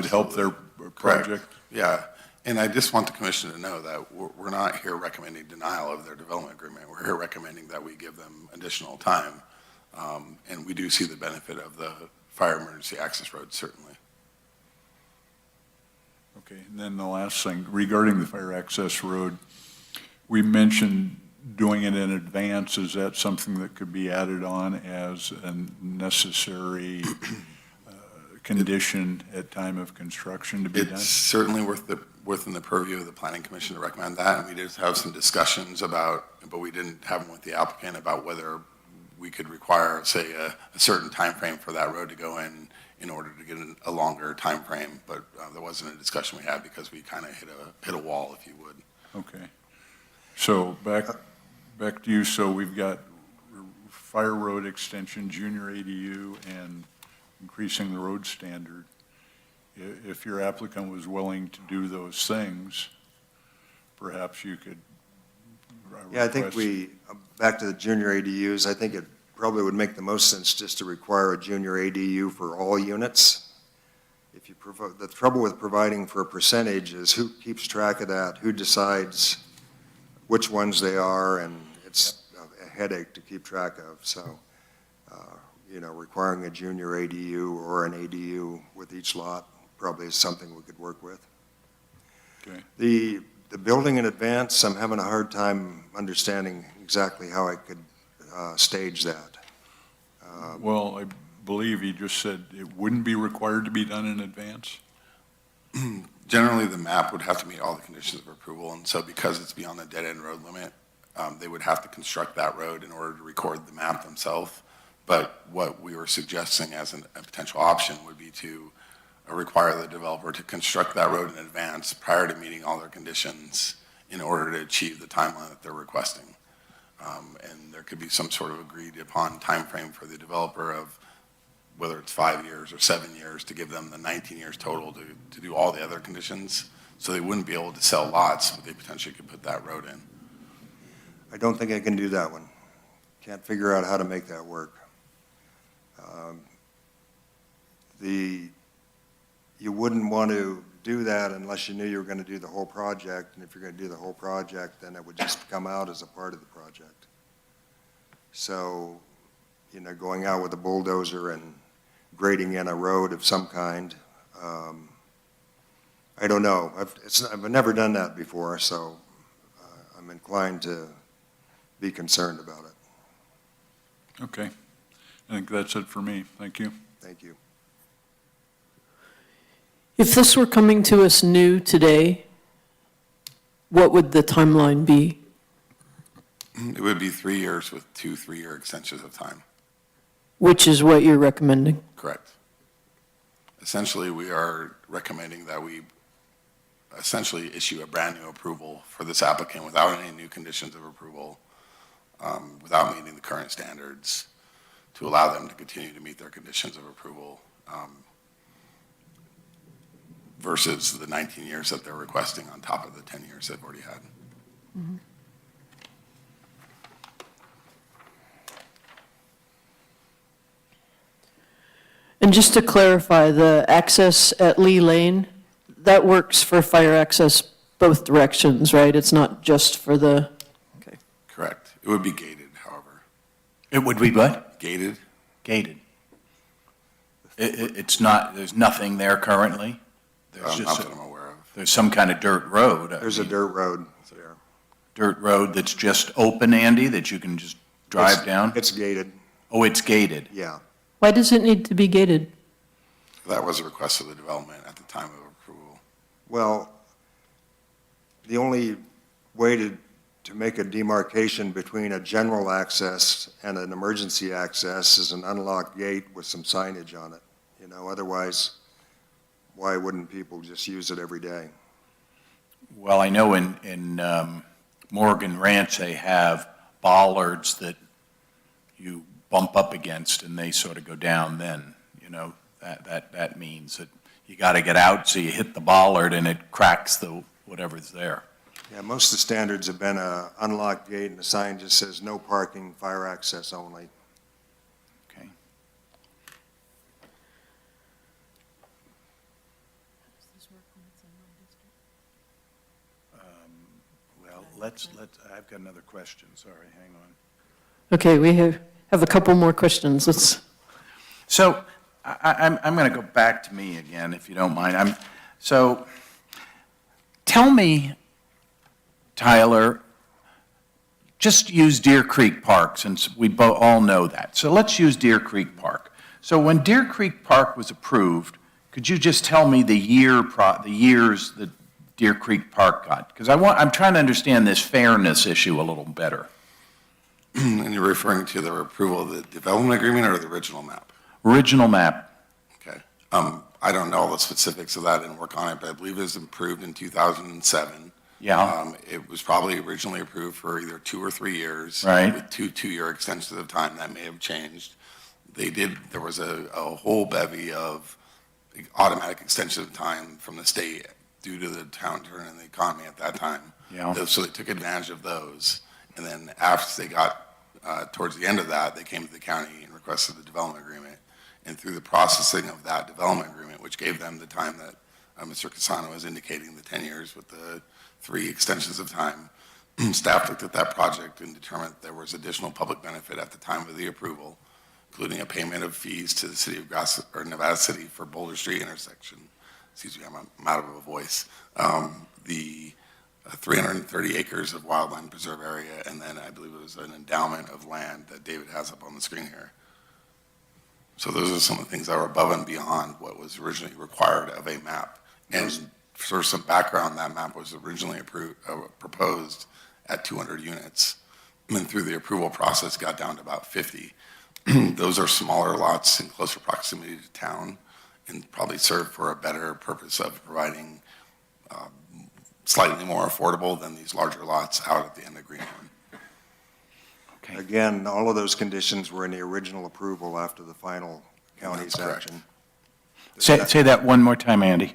help their project? Correct. Yeah. And I just want the commission to know that we're not here recommending denial of their development agreement. We're here recommending that we give them additional time. And we do see the benefit of the fire emergency access road, certainly. Okay, and then the last thing, regarding the fire access road, we mentioned doing it in advance. Is that something that could be added on as a necessary condition at time of construction to be done? It's certainly within the purview of the Planning Commission to recommend that. And we did have some discussions about, but we didn't have them with the applicant about whether we could require, say, a certain time frame for that road to go in order to get a longer time frame. But there wasn't a discussion we had because we kind of hit a wall, if you would. Okay. So back to you. So we've got fire road extension, junior ADU, and increasing the road standard. If your applicant was willing to do those things, perhaps you could Yeah, I think back to the junior ADUs, I think it probably would make the most sense just to require a junior ADU for all units. If you the trouble with providing for a percentage is who keeps track of that, who decides which ones they are, and it's a headache to keep track of. So, you know, requiring a junior ADU or an ADU with each lot probably is something we could work with. Okay. The building in advance, I'm having a hard time understanding exactly how I could stage that. Well, I believe he just said it wouldn't be required to be done in advance. Generally, the map would have to meet all the conditions of approval, and so because it's beyond the dead-end road limit, they would have to construct that road in order to record the map themselves. But what we were suggesting as a potential option would be to require the developer to construct that road in advance prior to meeting all their conditions in order to achieve the timeline that they're requesting. And there could be some sort of agreed upon timeframe for the developer of whether it's 5 years or 7 years to give them the 19 years total to do all the other conditions. So they wouldn't be able to sell lots, but they potentially could put that road in. I don't think I can do that one. Can't figure out how to make that work. You wouldn't want to do that unless you knew you were going to do the whole project, and if you're going to do the whole project, then it would just come out as a part of the project. So, you know, going out with a bulldozer and grading in a road of some kind, I don't know. I've never done that before, so I'm inclined to be concerned about it. Okay. I think that's it for me. Thank you. Thank you. If this were coming to us new today, what would the timeline be? It would be 3 years with 2 3-year extensions of time. Which is what you're recommending? Correct. Essentially, we are recommending that we essentially issue a brand-new approval for this applicant without any new conditions of approval, without meeting the current standards, to allow them to continue to meet their conditions of approval, versus the 19 years that they're requesting on top of the 10 years they've already had. Mm-hmm. And just to clarify, the access at Lee Lane, that works for fire access both directions, right? It's not just for the, okay. Correct. It would be gated, however. It would be what? Gated? Gated. It's not, there's nothing there currently? There's Not just, that I'm aware of. there's some kind of dirt road. There's a dirt road there. Dirt road that's just open, Andy, that you can just drive down? It's gated, Oh, it's gated. yeah. Why does it need to be gated? That was a request of the development at the time of approval. Well, the only way to make a demarcation between a general access and an emergency access is an unlocked gate with some signage on it. You know, otherwise, why wouldn't people just use it every day? Well, I know in Morgan Ranch, they have bollards that you bump up against and they sort of go down then, you know, that means that you got to get out, so you hit the bollard and it cracks the whatever's there. Yeah, most of the standards have been a unlocked gate and the sign just says no parking, fire access only. Okay. Well, I've got another question, sorry, hang on. Okay, we have a couple more questions. Let's, So I'm going to go back to me again, if you don't mind. So tell me, Tyler, just use Deer Creek Park, since we all know that. So let's use Deer Creek Park. So when Deer Creek Park was approved, could you just tell me the years that Deer Creek Park got? Because I'm trying to understand this fairness issue a little better. And you're referring to the approval of the development agreement or the original map? Original map. Okay. I don't know all the specifics of that, I didn't work on it, but I believe it was approved in 2007. Yeah. It was probably originally approved for either 2 or 3 years. Right. With 2-year extensions of time. That may have changed. There was a whole bevy of automatic extensions of time from the state due to the downturn in the economy at that time. Yeah. So they took advantage of those. And then after they got towards the end of that, they came to the county and requested the development agreement. And through the processing of that development agreement, which gave them the time that Mr. Casano was indicating, the 10 years with the 3 extensions of time, staff looked at that project and determined that there was additional public benefit at the time of the approval, including a payment of fees to the city of Nevada City for Boulder Street intersection. Excuse me, I'm out of a voice. The 330 acres of wildland preserve area, and then I believe it was an endowment of land that David has up on the screen here. So those are some of the things that are above and beyond what was originally required of a map. And for some background, that map was originally proposed at 200 units, and then through the approval process got down to about 50. Those are smaller lots in closer proximity to town and probably serve for a better purpose of providing slightly more affordable than these larger lots out at the end of Greenhorn. Okay. Again, all of those conditions were in the original approval after the final county's That's correct. action. Say that one more time, Andy.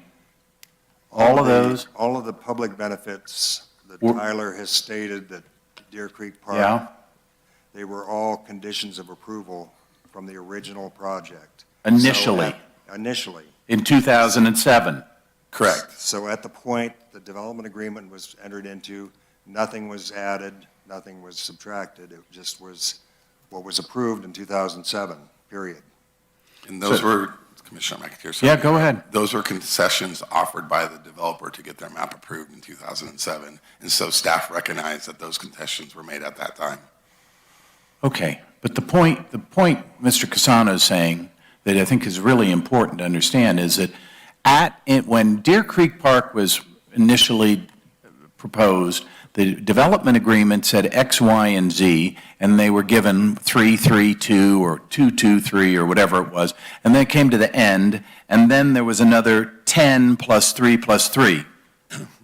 All of those? All of the public benefits that Were- Tyler has stated that Deer Creek Park, Yeah, they were all conditions of approval from the original project. initially, Initially. in 2007. Correct. So at the point the development agreement was entered into, nothing was added, nothing was subtracted. It just was what was approved in 2007, period. And those So- were, Commissioner McAteer. sorry. Yeah, go ahead. Those were concessions offered by the developer to get their map approved in 2007. And so staff recognized that those concessions were made at that time. Okay, but the point Mr. Casano is saying that I think is really important to understand is that when Deer Creek Park was initially proposed, the development agreement said X, Y, and Z, and they were given 3, 3, 2, or 2, 2, 3, or whatever it was, and then it came to the end, and then there was another 10 plus 3 plus 3.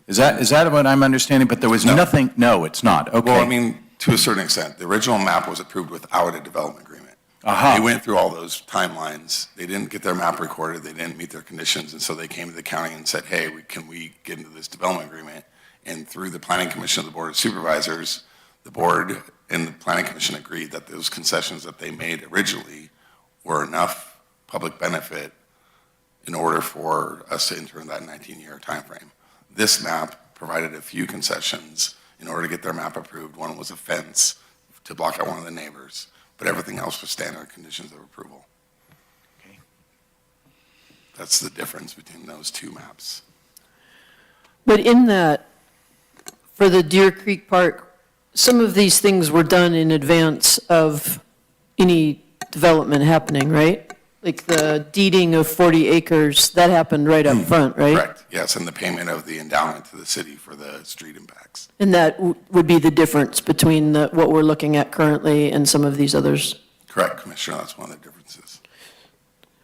Is that what I'm understanding? But there was nothing, no, it's not, okay. Well, I mean, to a certain extent, the original map was approved without a development agreement. Aha. They went through all those timelines. They didn't get their map recorded. They didn't meet their conditions. And so they came to the county and said, hey, can we get into this development agreement? And through the Planning Commission of the Board of Supervisors, the board and the Planning Commission agreed that those concessions that they made originally were enough public benefit in order for us to enter in that 19-year timeframe. This map provided a few concessions in order to get their map approved. One was a fence to block out one of the neighbors, but everything else was standard conditions of approval. Okay. That's the difference between those two maps. But in that, for the Deer Creek Park, some of these things were done in advance of any development happening, right? Like the deeding of 40 acres, that happened right up front, right? Correct, yes, and the payment of the endowment to the city for the street impacts. And that would be the difference between what we're looking at currently and some of these others? Correct, Commissioner, that's one of the differences.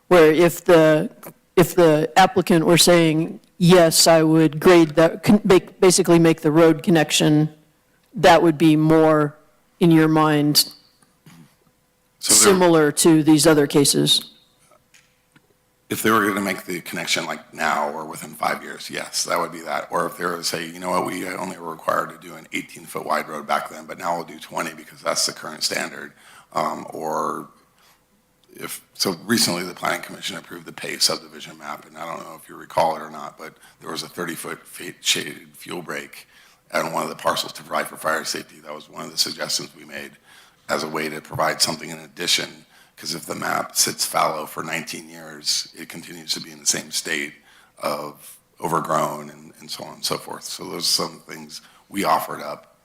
Where if the applicant were saying, yes, I would grade that, basically make the road connection, that would be more, in your mind, similar to these other cases? If they were going to make the connection like now or within 5 years, yes, that would be that. Or if they were to say, you know what, we only were required to do an 18-foot wide road back then, but now we'll do 20 because that's the current standard. So recently the Planning Commission approved the Pay subdivision map, and I don't know if you recall it or not, but there was a 30-foot shaded fuel break on one of the parcels to provide for fire safety. That was one of the suggestions we made as a way to provide something in addition, because if the map sits fallow for 19 years, it continues to be in the same state of overgrown and so on and so forth. So those are some things we offered up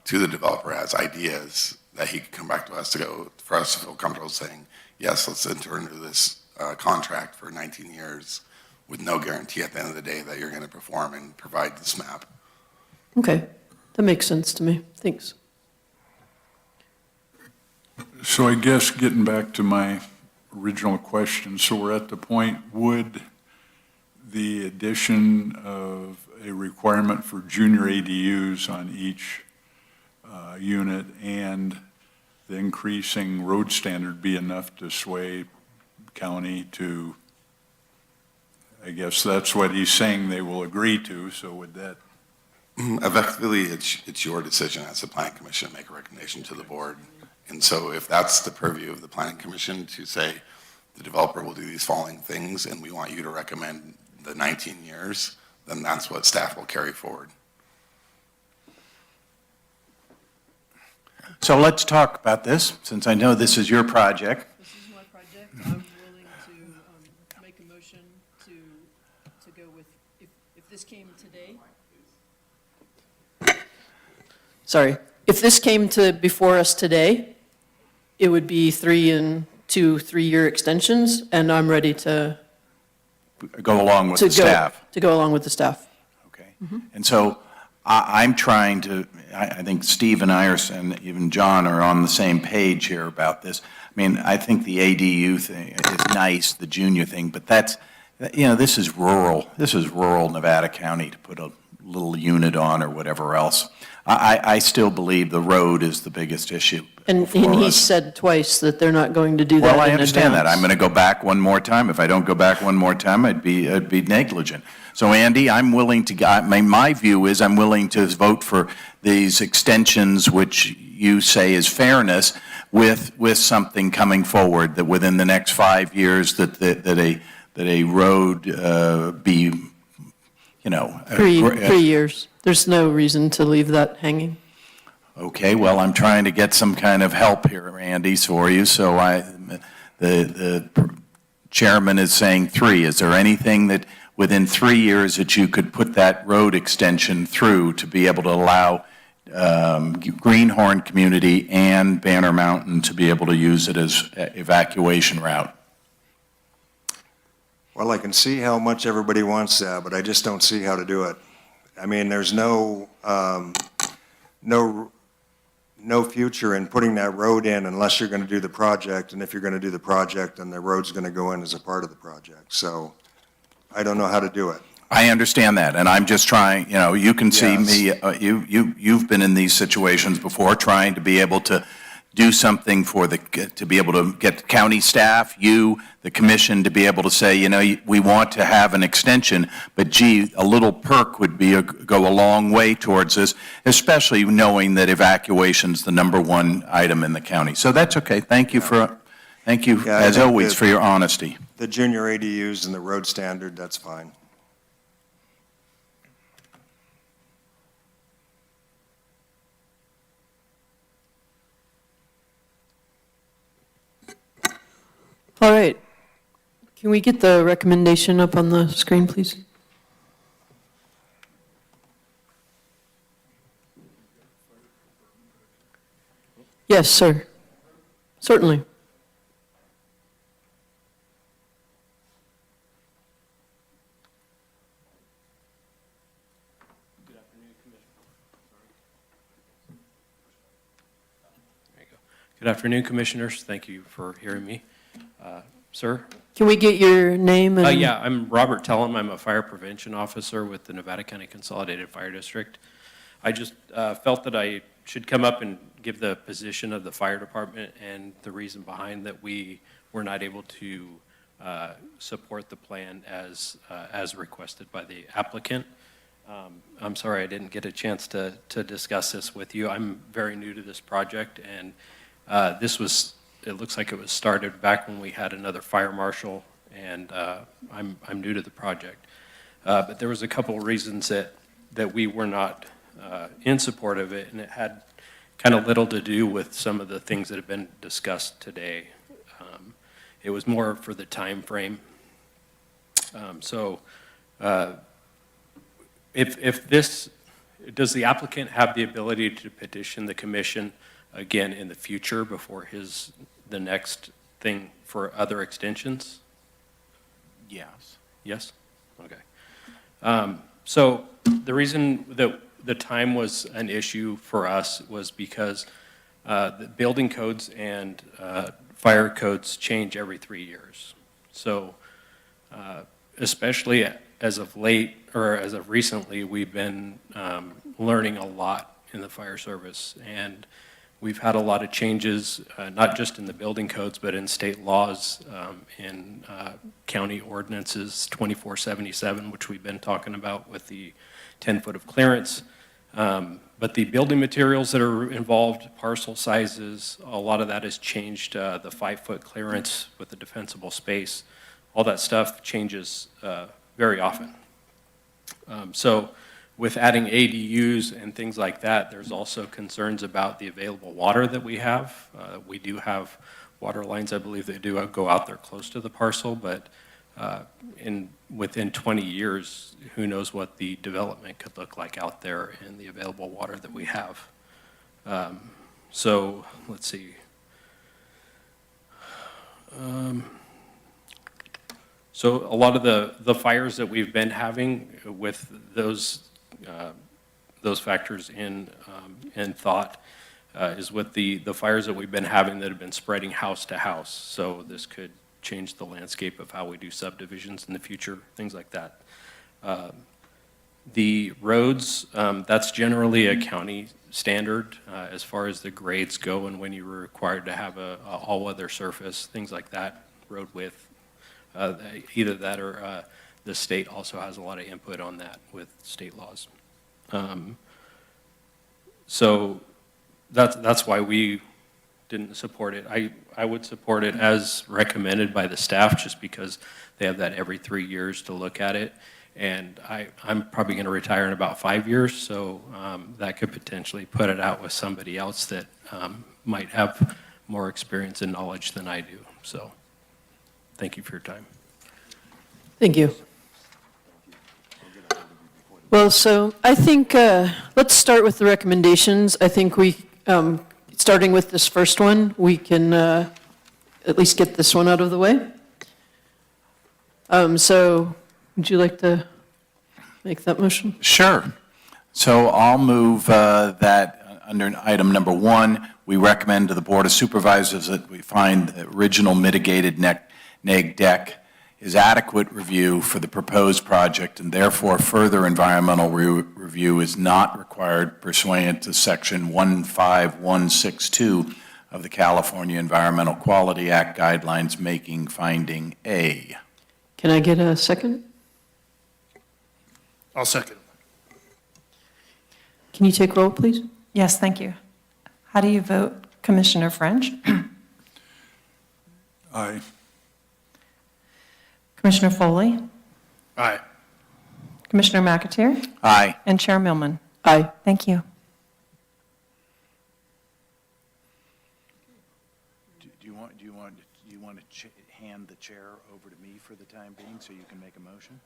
to the developer as ideas that he could come back to us for us to feel comfortable saying, yes, let's enter into this contract for 19 years with no guarantee at the end of the day that you're going to perform and provide this map. Okay, that makes sense to me. Thanks. So I guess getting back to my original question, so we're at the point, would the addition of a requirement for junior ADUs on each unit and the increasing road standard be enough to sway county to, I guess that's what he's saying they will agree to, so would that? Effectively, it's your decision as the Planning Commission to make a recommendation to the board. And so if that's the purview of the Planning Commission to say the developer will do these following things and we want you to recommend the 19 years, then that's what staff will carry forward. So let's talk about this, since I know this is your project. This is my project. I'm willing to make a motion to go with, if this came today. Sorry, if this came before us today, it would be 3 and 2 3-year extensions, and I'm ready to Go along with the staff. To go along with the staff. Okay. And so I'm trying to, I think Steve and Iris and even John are on the same page here about this. I mean, I think the ADU thing is nice, the junior thing, but that's, this is rural. This is rural Nevada County to put a little unit on or whatever else. I still believe the road is the biggest issue. And he said twice that they're not going to do that in Well, I understand that. advance. I'm going to go back one more time. If I don't go back one more time, I'd be negligent. So, Andy, I'm willing to, my view is I'm willing to vote for these extensions, which you say is fairness, with something coming forward that within the next 5 years that a road be, 3 years. There's no reason to leave that hanging. Okay, well, I'm trying to get some kind of help here, Andy, for you. So the chairman is saying 3. Is there anything that within 3 years that you could put that road extension through to be able to allow Greenhorn community and Banner Mountain to be able to use it as evacuation route? Well, I can see how much everybody wants that, but I just don't see how to do it. I mean, there's no future in putting that road in unless you're going to do the project, and if you're going to do the project, then the road's going to go in as a part of the project. So I don't know how to do it. I understand that, and I'm just trying, you can see Yes. me, you've been in these situations before, trying to be able to do something to be able to get county staff, the commission, to be able to say, we want to have an extension, but gee, a little perk would go a long way towards this, especially knowing that evacuation's the #1 item in the county. So that's okay. Thank you, Yeah, I as think always, that- for your honesty. The junior ADUs and the road standard, that's fine. All right. Can we get the recommendation up on the screen, please? Yes, sir. Certainly. Good afternoon, Commissioners. Thank you for hearing me. Sir? Can we get your name and? Yeah, I'm Robert Tellem. I'm a fire prevention officer with the Nevada County Consolidated Fire District. I just felt that I should come up and give the position of the fire department and the reason behind that we were not able to support the plan as requested by the applicant. I'm sorry I didn't get a chance to discuss this with you. I'm very new to this project, and it looks like it was started back when we had another fire marshal, and I'm new to the project. But there was a couple of reasons that we were not in support of it, and it had kind of little to do with some of the things that have been discussed today. It was more for the time frame. Does the applicant have the ability to petition the commission again in the future before the next thing for other extensions? Yes. Yes? Okay. So the reason that the time was an issue for us was because the building codes and fire codes change every 3 years. So especially as of late, or as of recently, we've been learning a lot in the fire service, and we've had a lot of changes, not just in the building codes, but in state laws, in county ordinances 2477, which we've been talking about with the 10-foot of clearance. But the building materials that are involved, parcel sizes, a lot of that has changed. The 5-foot clearance with the defensible space, all that stuff changes very often. So with adding ADUs and things like that, there's also concerns about the available water that we have. We do have water lines, I believe, that do go out there close to the parcel, but within 20 years, who knows what the development could look like out there and the available water that we have. So let's see. So a lot of the fires that we've been having with those factors in thought is with the fires that we've been having that have been spreading house to house. So this could change the landscape of how we do subdivisions in the future, things like that. The roads, that's generally a county standard as far as the grades go and when you were required to have a all-weather surface, things like that, road width. Either that or the state also has a lot of input on that with state laws. So that's why we didn't support it. I would support it as recommended by the staff just because they have that every 3 years to look at it. And I'm probably going to retire in about 5 years, so that could potentially put it out with somebody else that might have more experience and knowledge than I do. So thank you for your time. Thank you. Well, Well, so I think, let's start with the recommendations. I think starting with this first one, we can at least get this one out of the way. So would you like to make that motion? Sure. So I'll move that under item number 1, we recommend to the Board of Supervisors that we find the original mitigated neg deck is adequate review for the proposed project, and therefore further environmental review is not required pursuant to Section 15162 of the California Environmental Quality Act guidelines, making finding A. Can I get a second? I'll second. Can you take roll, please? Yes, thank you. How do you vote, Commissioner French? Aye. Commissioner Foley? Aye. Commissioner McAteer? Aye. And Chair Millman? Aye. Thank you. Do you want to hand the chair over to me for the time being so you can make a motion?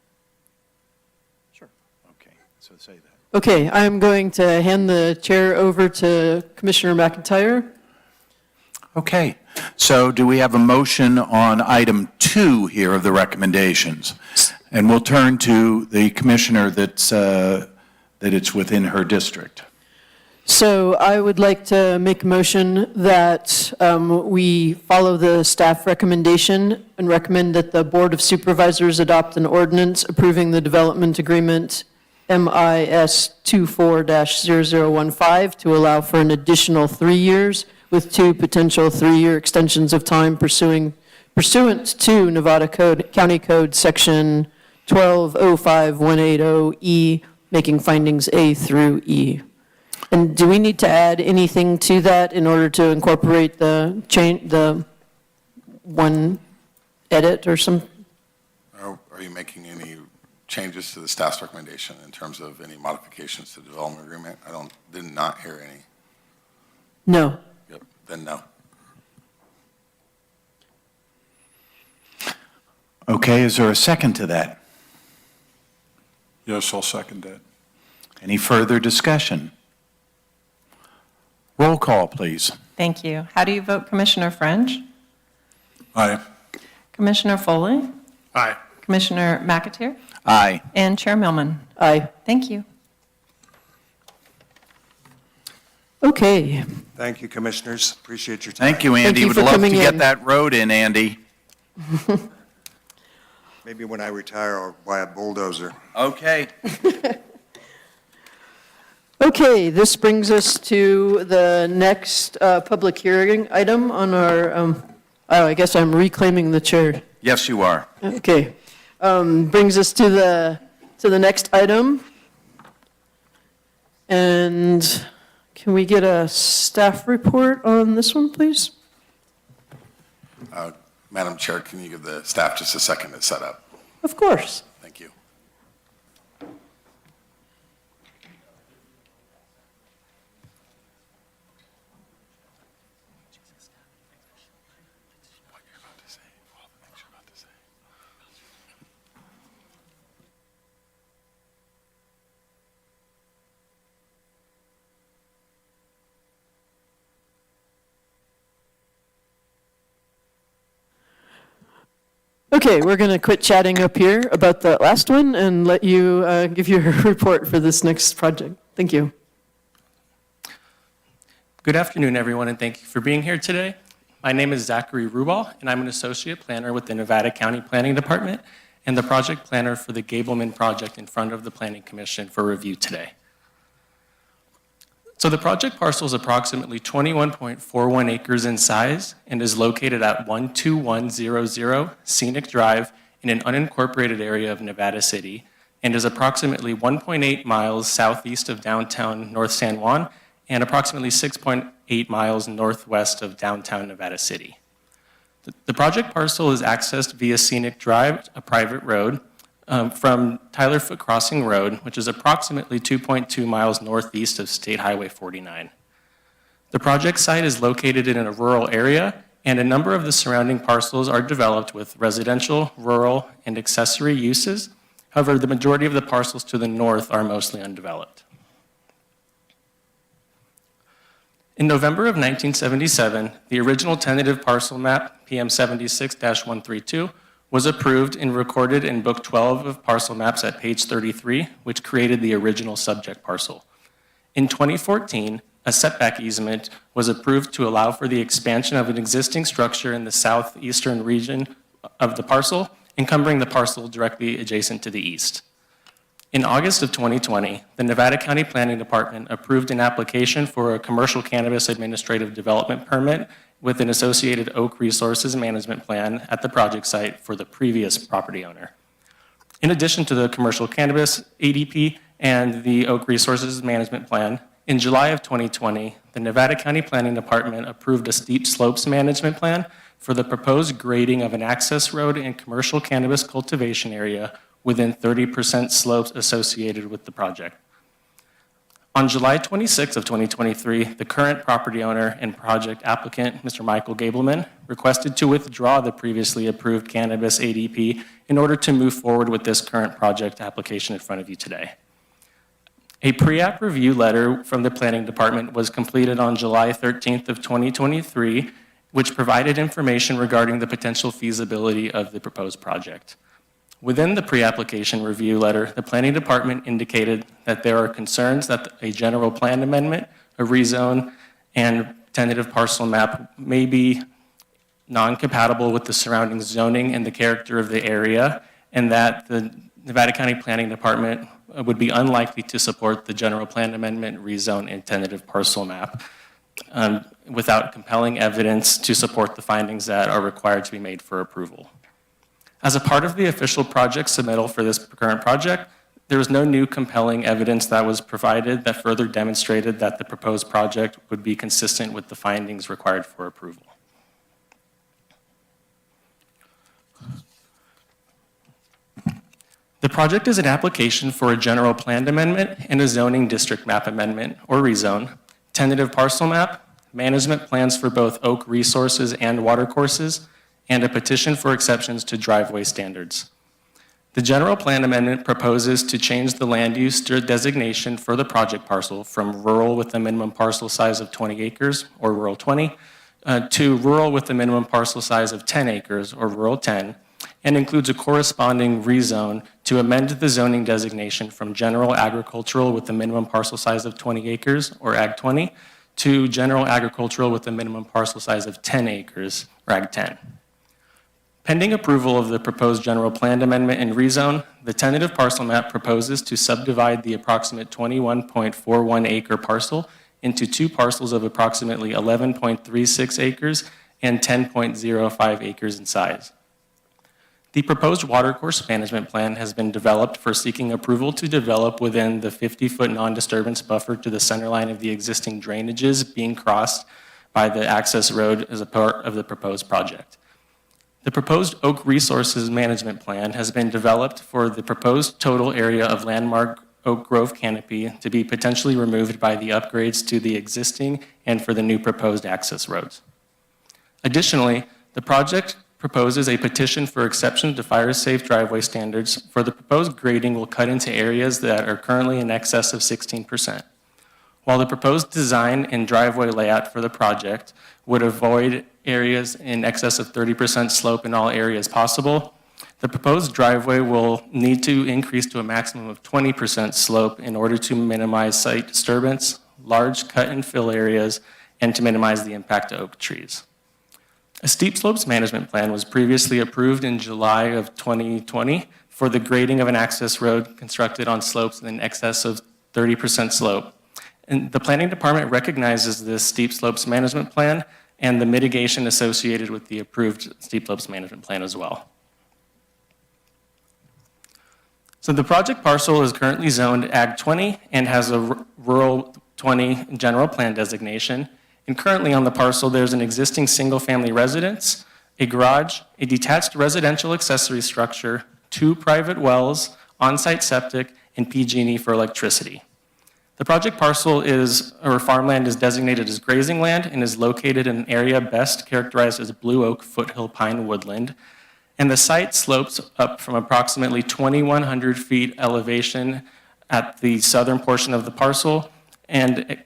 Sure. Okay, so say that. Okay, I'm going to hand the chair over to Commissioner McIntyre. Okay, so do we have a motion on item 2 here of the recommendations? And we'll turn to the commissioner that it's within her district. So I would like to make a motion that we follow the staff recommendation and recommend that the Board of Supervisors adopt an ordinance approving the development agreement MIS 24-0015 to allow for an additional 3 years with 2 potential 3-year extensions of time pursuant to Nevada County Code Section 1205180E, making findings A through E. And do we need to add anything to that in order to incorporate the one edit or some? Are you making any changes to the staff's recommendation in terms of any modifications to the development agreement? Did not hear any. No. Yep, then no. Okay, is there a second to that? Yes, I'll second that. Any further discussion? Roll call, please. Thank you. How do you vote, Commissioner French? Aye. Commissioner Foley? Aye. Commissioner McAteer? Aye. And Chair Millman? Aye. Thank you. Okay. Thank you, Commissioners. Appreciate your time. Thank you, Andy. you Would for love to coming get in. that road in, Andy. Maybe when I retire, I'll buy a bulldozer. Okay. Okay, this brings us to the next public hearing item on our, I guess I'm reclaiming the chair. Yes, you are. Okay. Brings us to the next item. And can we get a staff report on this one, please? Madam Chair, can you give the staff just a second to set up? Of course. Thank you. What you're about to say, all the things you're about to say. Okay, we're going to quit chatting up here about the last one and let you give your report for this next project. Thank you. Good afternoon, everyone, and thank you for being here today. My name is Zachary Rubal, and I'm an associate planner with the Nevada County Planning Department and the project planner for the Gableman project in front of the Planning Commission for review today. So the project parcel is approximately 21.41 acres in size and is located at 12100 Scenic Drive in an unincorporated area of Nevada City and is approximately 1.8 miles southeast of downtown North San Juan and approximately 6.8 miles northwest of downtown Nevada City. The project parcel is accessed via Scenic Drive, a private road, from Tyler Foot Crossing Road, which is approximately 2.2 miles northeast of State Highway 49. The project site is located in a rural area, and a number of the surrounding parcels are developed with residential, rural, and accessory uses. However, the majority of the parcels to the north are mostly undeveloped. In November of 1977, the original tentative parcel map, PM 76-132, was approved and recorded in Book 12 of parcel maps at page 33, which created the original subject parcel. In 2014, a setback easement was approved to allow for the expansion of an existing structure in the southeastern region of the parcel, encumbering the parcel directly adjacent to the east. In August of 2020, the Nevada County Planning Department approved an application for a commercial cannabis administrative development permit with an associated Oak Resources Management Plan at the project site for the previous property owner. In addition to the commercial cannabis ADP and the Oak Resources Management Plan, in July of 2020, the Nevada County Planning Department approved a steep slopes management plan for the proposed grading of an access road and commercial cannabis cultivation area within 30% slopes associated with the project. On July 26 of 2023, the current property owner and project applicant, Mr. Michael Gableman, requested to withdraw the previously approved cannabis ADP in order to move forward with this current project application in front of you today. A pre-app review letter from the Planning Department was completed on July 13th of 2023, which provided information regarding the potential feasibility of the proposed project. Within the pre-application review letter, the Planning Department indicated that there are concerns that a general plan amendment, a rezone, and tentative parcel map may be non-compatible with the surrounding zoning and the character of the area, and that the Nevada County Planning Department would be unlikely to support the general plan amendment, rezone, and tentative parcel map without compelling evidence to support the findings that are required to be made for approval. As a part of the official project submittal for this current project, there was no new compelling evidence that was provided that further demonstrated that the proposed project would be consistent with the findings required for approval. The project is an application for a general plan amendment and a zoning district map amendment, or rezone, tentative parcel map, management plans for both Oak Resources and watercourses, and a petition for exceptions to driveway standards. The general plan amendment proposes to change the land use designation for the project parcel from rural with a minimum parcel size of 20 acres, or rural 20, to rural with a minimum parcel size of 10 acres, or rural 10, and includes a corresponding rezone to amend the zoning designation from general agricultural with a minimum parcel size of 20 acres, or Ag 20, to general agricultural with a minimum parcel size of 10 acres, or Ag 10. Pending approval of the proposed general plan amendment and rezone, the tentative parcel map proposes to subdivide the approximate 21.41 acre parcel into two parcels of approximately 11.36 acres and 10.05 acres in size. The proposed watercourse management plan has been developed for seeking approval to develop within the 50-foot non-disturbance buffer to the center line of the existing drainages being crossed by the access road as a part of the proposed project. The proposed Oak Resources Management Plan has been developed for the proposed total area of landmark oak grove canopy to be potentially removed by the upgrades to the existing and for the new proposed access roads. Additionally, the project proposes a petition for exception to fire-safe driveway standards for the proposed grading will cut into areas that are currently in excess of 16%. While the proposed design and driveway layout for the project would avoid areas in excess of 30% slope in all areas possible, the proposed driveway will need to increase to a maximum of 20% slope in order to minimize site disturbance, large cut and fill areas, and to minimize the impact to oak trees. A steep slopes management plan was previously approved in July of 2020 for the grading of an access road constructed on slopes in excess of 30% slope. And the Planning Department recognizes this steep slopes management plan and the mitigation associated with the approved steep slopes management plan as well. So the project parcel is currently zoned Ag 20 and has a rural 20 general plan designation. And currently on the parcel, there's an existing single-family residence, a garage, a detached residential accessory structure, 2 private wells, on-site septic, and PG&E for electricity. The project parcel or farmland is designated as grazing land and is located in an area best characterized as blue oak foothill pine woodland. and the site slopes up from approximately 2,100 feet elevation at the southern portion of the parcel and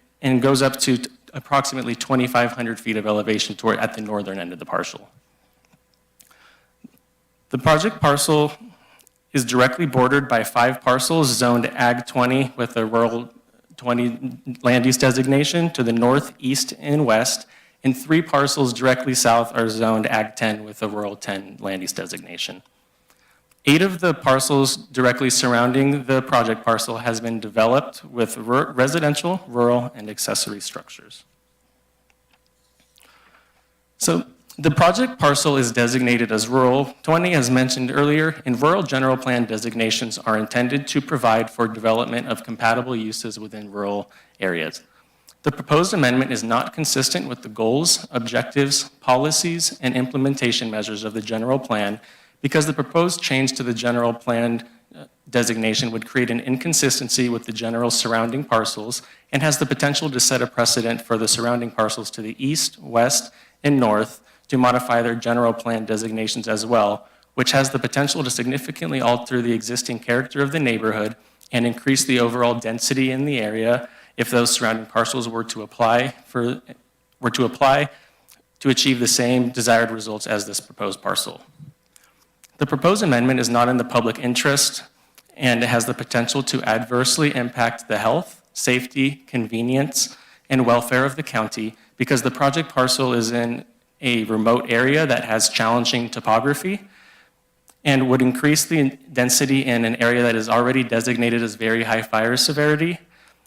goes up to approximately 2,500 feet of elevation at the northern end of the parcel. The project parcel is directly bordered by 5 parcels zoned Ag 20 with a Rural 20 land use designation to the north, east, and west, and 3 parcels directly south are zoned Ag 10 with a Rural 10 land use designation. 8 of the parcels directly surrounding the project parcel has been developed with residential, rural, and accessory structures. So the project parcel is designated as rural 20, as mentioned earlier, and rural general plan designations are intended to provide for development of compatible uses within rural areas. The proposed amendment is not consistent with the goals, objectives, policies, and implementation measures of the general plan because the proposed change to the general plan designation would create an inconsistency with the general surrounding parcels and has the potential to set a precedent for the surrounding parcels to the east, west, and north to modify their general plan designations as well, which has the potential to significantly alter the existing character of the neighborhood and increase the overall density in the area if those surrounding parcels were to apply to achieve the same desired results as this proposed parcel. The proposed amendment is not in the public interest and has the potential to adversely impact the health, safety, convenience, and welfare of the county because the project parcel is in a remote area that has challenging topography and would increase the density in an area that is already designated as very high fire severity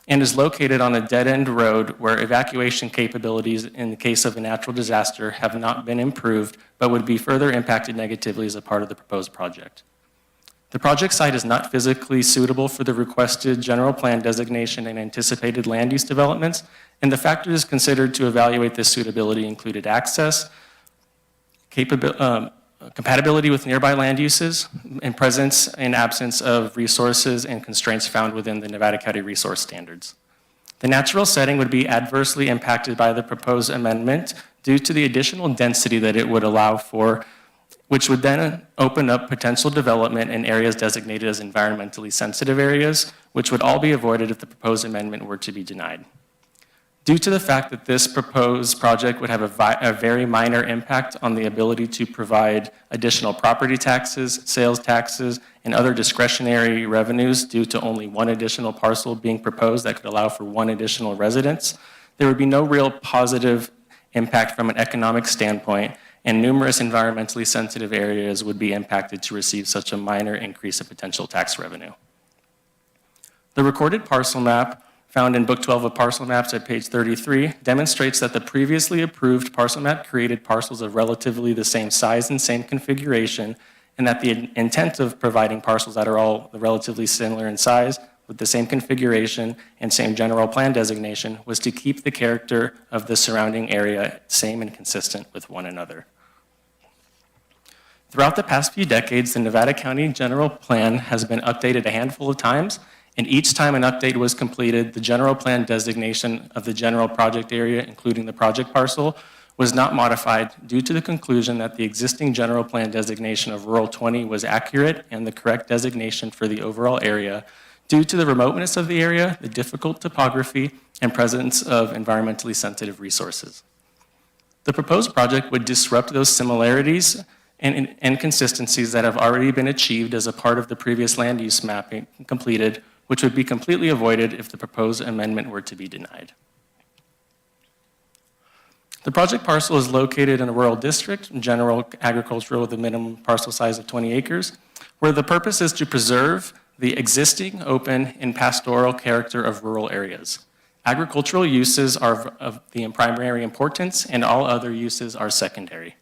and is located on a dead-end road where evacuation capabilities in the case of a natural disaster have not been improved but would be further impacted negatively as a part of the proposed project. The project site is not physically suitable for the requested general plan designation and anticipated land use developments, and the factors considered to evaluate this suitability included access, compatibility with nearby land uses, and presence and absence of resources and constraints found within the Nevada County Resource Standards. The natural setting would be adversely impacted by the proposed amendment due to the additional density that it would allow for, which would then open up potential development in areas designated as environmentally sensitive areas, which would all be avoided if the proposed amendment were to be denied. Due to the fact that this proposed project would have a very minor impact on the ability to provide additional property taxes, sales taxes, and other discretionary revenues due to only one additional parcel being proposed that could allow for one additional residence, there would be no real positive impact from an economic standpoint, and numerous environmentally sensitive areas would be impacted to receive such a minor increase of potential tax revenue. The recorded parcel map found in Book 12 of Parcel Maps at page 33 demonstrates that the previously approved parcel map created parcels of relatively the same size and same configuration, and that the intent of providing parcels that are all relatively similar in size with the same configuration and same general plan designation was to keep the character of the surrounding area same and consistent with one another. Throughout the past few decades, the Nevada County General Plan has been updated a handful of times, and each time an update was completed, the general plan designation of the general project area, including the project parcel, was not modified due to the conclusion that the existing general plan designation of Rural 20 was accurate and the correct designation for the overall area due to the remoteness of the area, the difficult topography, and presence of environmentally sensitive resources. The proposed project would disrupt those similarities and inconsistencies that have already been achieved as a part of the previous land use mapping completed, which would be completely avoided if the proposed amendment were to be denied. The project parcel is located in a rural district, general agricultural with a minimum parcel size of 20 acres, where the purpose is to preserve the existing open and pastoral character of rural areas. Agricultural uses are of the primary importance, and all other uses are secondary.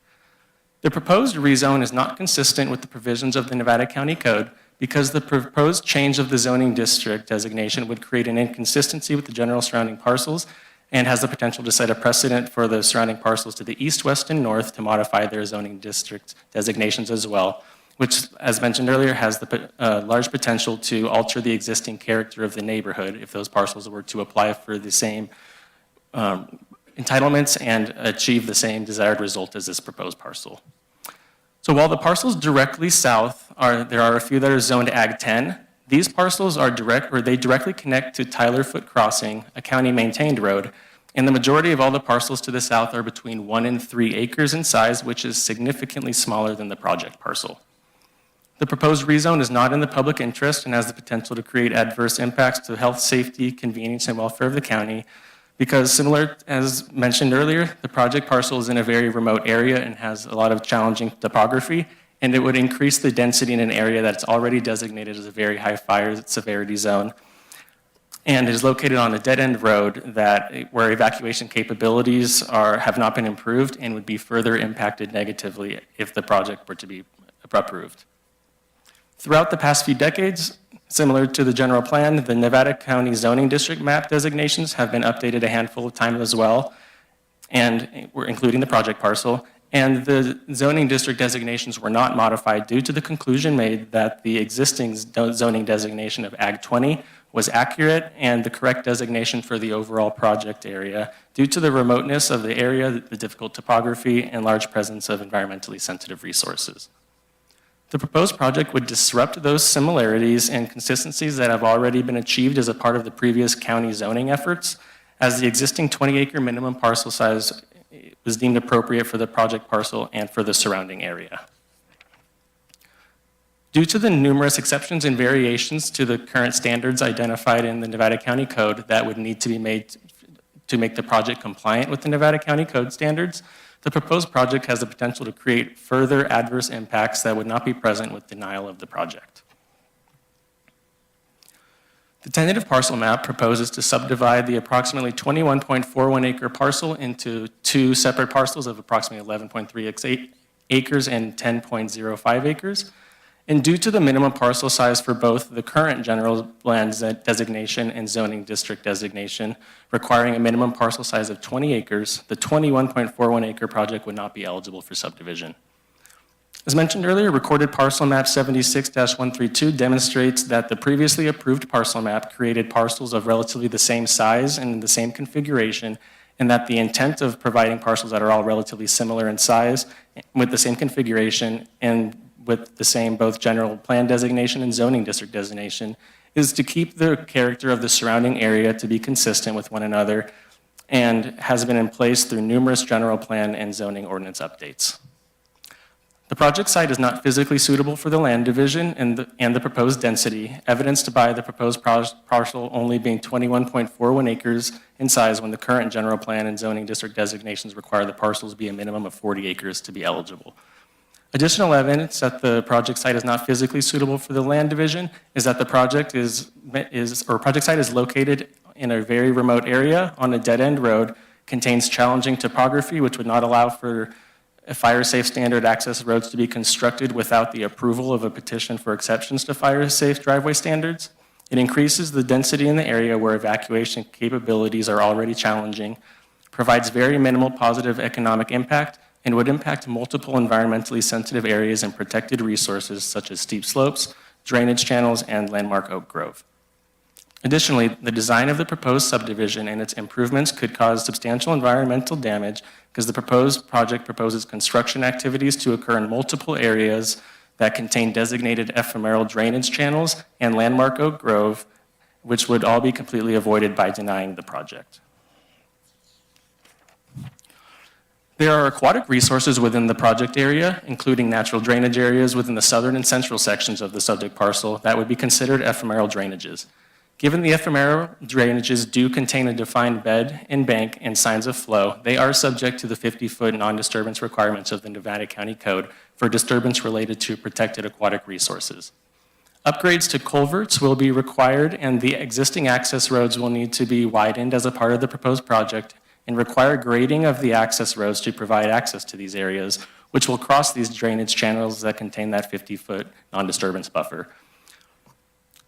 The proposed rezone is not consistent with the provisions of the Nevada County Code because the proposed change of the zoning district designation would create an inconsistency with the general surrounding parcels and has the potential to set a precedent for the surrounding parcels to the east, west, and north to modify their zoning district designations as well, which, as mentioned earlier, has the large potential to alter the existing character of the neighborhood if those parcels were to apply for the same entitlements and achieve the same desired result as this proposed parcel. So while the parcels directly south there are a few that are zoned Ag 10, these parcels are they directly connect to Tylerfoot Crossing, a county-maintained road, and the majority of all the parcels to the south are between 1 and 3 acres in size, which is significantly smaller than the project parcel. The proposed rezone is not in the public interest and has the potential to create adverse impacts to health, safety, convenience, and welfare of the county, because similar as mentioned earlier, the project parcel is in a very remote area and has a lot of challenging topography, and it would increase the density in an area that's already designated as a very high fire severity zone, and is located on a dead-end road where evacuation capabilities have not been improved and would be further impacted negatively if the project were to be approved. Throughout the past few decades, similar to the general plan, the Nevada County zoning district map designations have been updated a handful of times as well, and we're including the project parcel. And the zoning district designations were not modified due to the conclusion made that the existing zoning designation of Ag 20 was accurate and the correct designation for the overall project area due to the remoteness of the area, the difficult topography, and large presence of environmentally sensitive resources. The proposed project would disrupt those similarities and consistencies that have already been achieved as a part of the previous county zoning efforts, as the existing 20-acre minimum parcel size was deemed appropriate for the project parcel and for the surrounding area. Due to the numerous exceptions and variations to the current standards identified in the Nevada County Code that would need to be made to make the project compliant with the Nevada County Code standards, the proposed project has the potential to create further adverse impacts that would not be present with denial of the project. The tentative parcel map proposes to subdivide the approximately 21.41 acre parcel into 2 separate parcels of approximately 11.38 acres and 10.05 acres. And due to the minimum parcel size for both the current general land designation and zoning district designation, requiring a minimum parcel size of 20 acres, the 21.41 acre project would not be eligible for subdivision. As mentioned earlier, recorded parcel map 76-132 demonstrates that the previously approved parcel map created parcels of relatively the same size and the same configuration, and that the intent of providing parcels that are all relatively similar in size with the same configuration and with the same both general plan designation and zoning district designation is to keep the character of the surrounding area to be consistent with one another, and has been in place through numerous general plan and zoning ordinance updates. The project site is not physically suitable for the land division and the proposed density, evidenced by the proposed parcel only being 21.41 acres in size when the current general plan and zoning district designations require the parcels be a minimum of 40 acres to be eligible. Additional evidence that the project site is not physically suitable for the land division is that the project project site is located in a very remote area on a dead-end road, contains challenging topography, which would not allow for fire-safe standard access roads to be constructed without the approval of a petition for exceptions to fire-safe driveway standards. It increases the density in the area where evacuation capabilities are already challenging, provides very minimal positive economic impact, and would impact multiple environmentally sensitive areas and protected resources such as steep slopes, drainage channels, and landmark oak grove. Additionally, the design of the proposed subdivision and its improvements could cause substantial environmental damage because the proposed project proposes construction activities to occur in multiple areas that contain designated ephemeral drainage channels and landmark oak grove, which would all be completely avoided by denying the project. There are aquatic resources within the project area, including natural drainage areas within the southern and central sections of the subject parcel that would be considered ephemeral drainages. Given the ephemeral drainages do contain a defined bed and bank and signs of flow, they are subject to the 50-foot non-disturbance requirements of the Nevada County Code for disturbance related to protected aquatic resources. Upgrades to culverts will be required, and the existing access roads will need to be widened as a part of the proposed project and require grading of the access roads to provide access to these areas, which will cross these drainage channels that contain that 50-foot non-disturbance buffer.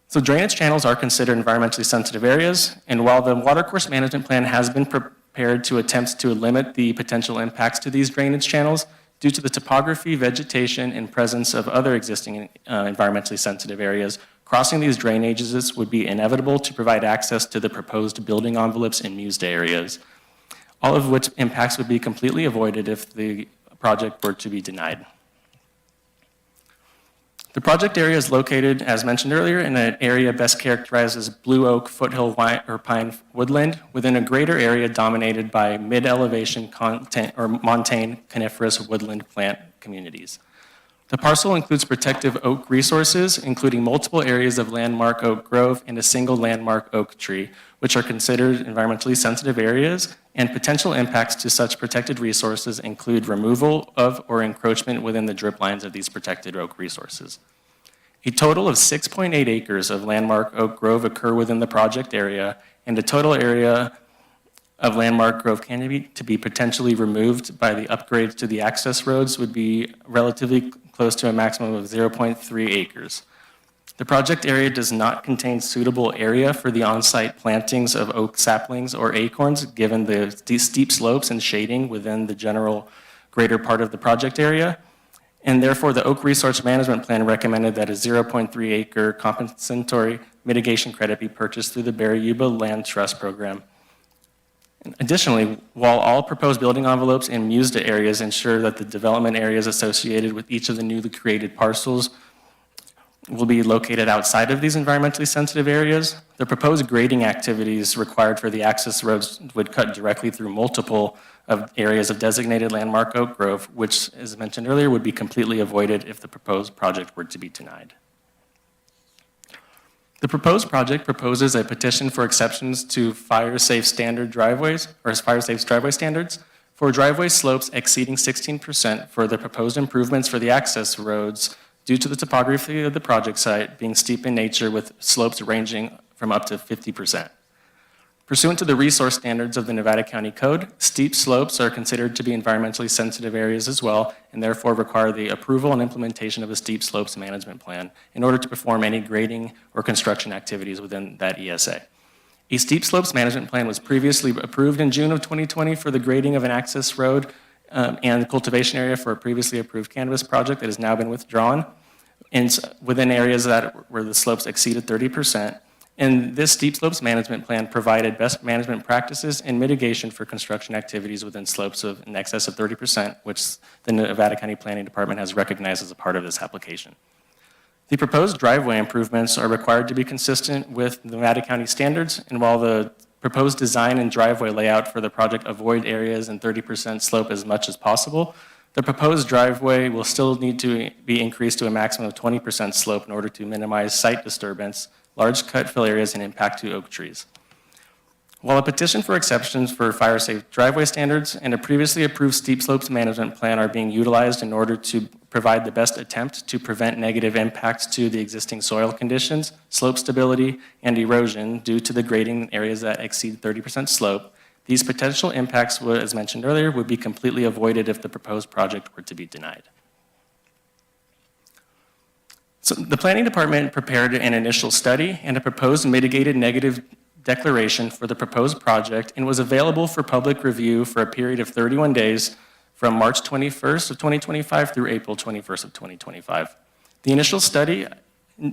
So drainage channels are considered environmentally sensitive areas, and while the watercourse management plan has been prepared to attempt to limit the potential impacts to these drainage channels, due to the topography, vegetation, and presence of other existing environmentally sensitive areas, crossing these drainages would be inevitable to provide access to the proposed building envelopes in mused areas, all of which impacts would be completely avoided if the project were to be denied. The project area is located, as mentioned earlier, in an area best characterized as blue oak, foothill, or pine woodland within a greater area dominated by mid-elevation montane coniferous woodland plant communities. The parcel includes protective oak resources, including multiple areas of landmark oak grove and a single landmark oak tree, which are considered environmentally sensitive areas, and potential impacts to such protected resources include removal of or encroachment within the drip lines of these protected oak resources. A total of 6.8 acres of landmark oak grove occur within the project area, and the total area of landmark grove canopy to be potentially removed by the upgrades to the access roads would be relatively close to a maximum of 0.3 acres. The project area does not contain suitable area for the on-site plantings of oak saplings or acorns, given the steep slopes and shading within the general greater part of the project area. And therefore, the Oak Resource Management Plan recommended that a 0.3 acre compensatory mitigation credit be purchased through the Barry Yuba Land Trust Program. Additionally, while all proposed building envelopes and MUSDA areas ensure that the development areas associated with each of the newly created parcels will be located outside of these environmentally sensitive areas, the proposed grading activities required for the access roads would cut directly through multiple of areas of designated landmark oak grove, which, as mentioned earlier, would be completely avoided if the proposed project were to be denied. The proposed project proposes a petition for exceptions to fire-safe standard driveways, or fire-safe driveway standards, for driveway slopes exceeding 16% for the proposed improvements for the access roads due to the topography of the project site being steep in nature with slopes ranging from up to 50%. Pursuant to the resource standards of the Nevada County Code, steep slopes are considered to be environmentally sensitive areas as well, and therefore require the approval and implementation of a steep slopes management plan in order to perform any grading or construction activities within that ESA. A steep slopes management plan was previously approved in June of 2020 for the grading of an access road and the cultivation area for a previously approved cannabis project that has now been withdrawn within areas where the slopes exceeded 30%. And this steep slopes management plan provided best management practices and mitigation for construction activities within slopes of in excess of 30%, which the Nevada County Planning Department has recognized as a part of this application. The proposed driveway improvements are required to be consistent with Nevada County standards, and while the proposed design and driveway layout for the project avoid areas in 30% slope as much as possible, the proposed driveway will still need to be increased to a maximum of 20% slope in order to minimize site disturbance, large cut fill areas, and impact to oak trees. While a petition for exceptions for fire-safe driveway standards and a previously approved steep slopes management plan are being utilized in order to provide the best attempt to prevent negative impacts to the existing soil conditions, slope stability, and erosion due to the grading areas that exceed 30% slope, these potential impacts, as mentioned earlier, would be completely avoided if the proposed project were to be denied. So the Planning Department prepared an initial study and a proposed mitigated negative declaration for the proposed project and was available for public review for a period of 31 days from March 21st of 2025 through April 21st of 2025. The initial study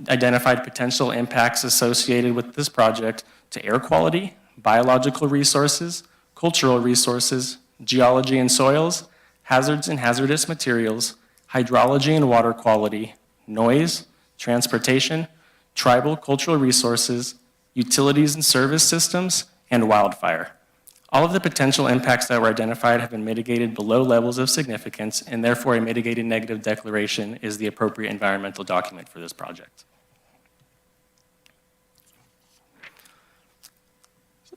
identified potential impacts associated with this project to air quality, biological resources, cultural resources, geology and soils, hazards and hazardous materials, hydrology and water quality, noise, transportation, tribal cultural resources, utilities and service systems, and wildfire. All of the potential impacts that were identified have been mitigated below levels of significance, and therefore a mitigated negative declaration is the appropriate environmental document for this project.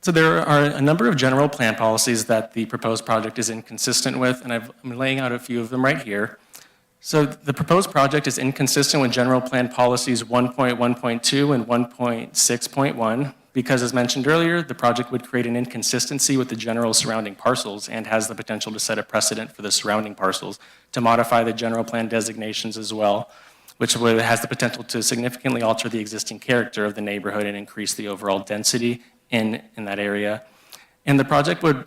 So there are a number of general plan policies that the proposed project is inconsistent with, and I'm laying out a few of them right here. So the proposed project is inconsistent with General Plan Policies 1.1.2 and 1.6.1 because, as mentioned earlier, the project would create an inconsistency with the general surrounding parcels and has the potential to set a precedent for the surrounding parcels to modify the general plan designations as well, which has the potential to significantly alter the existing character of the neighborhood and increase the overall density in that area. And the project would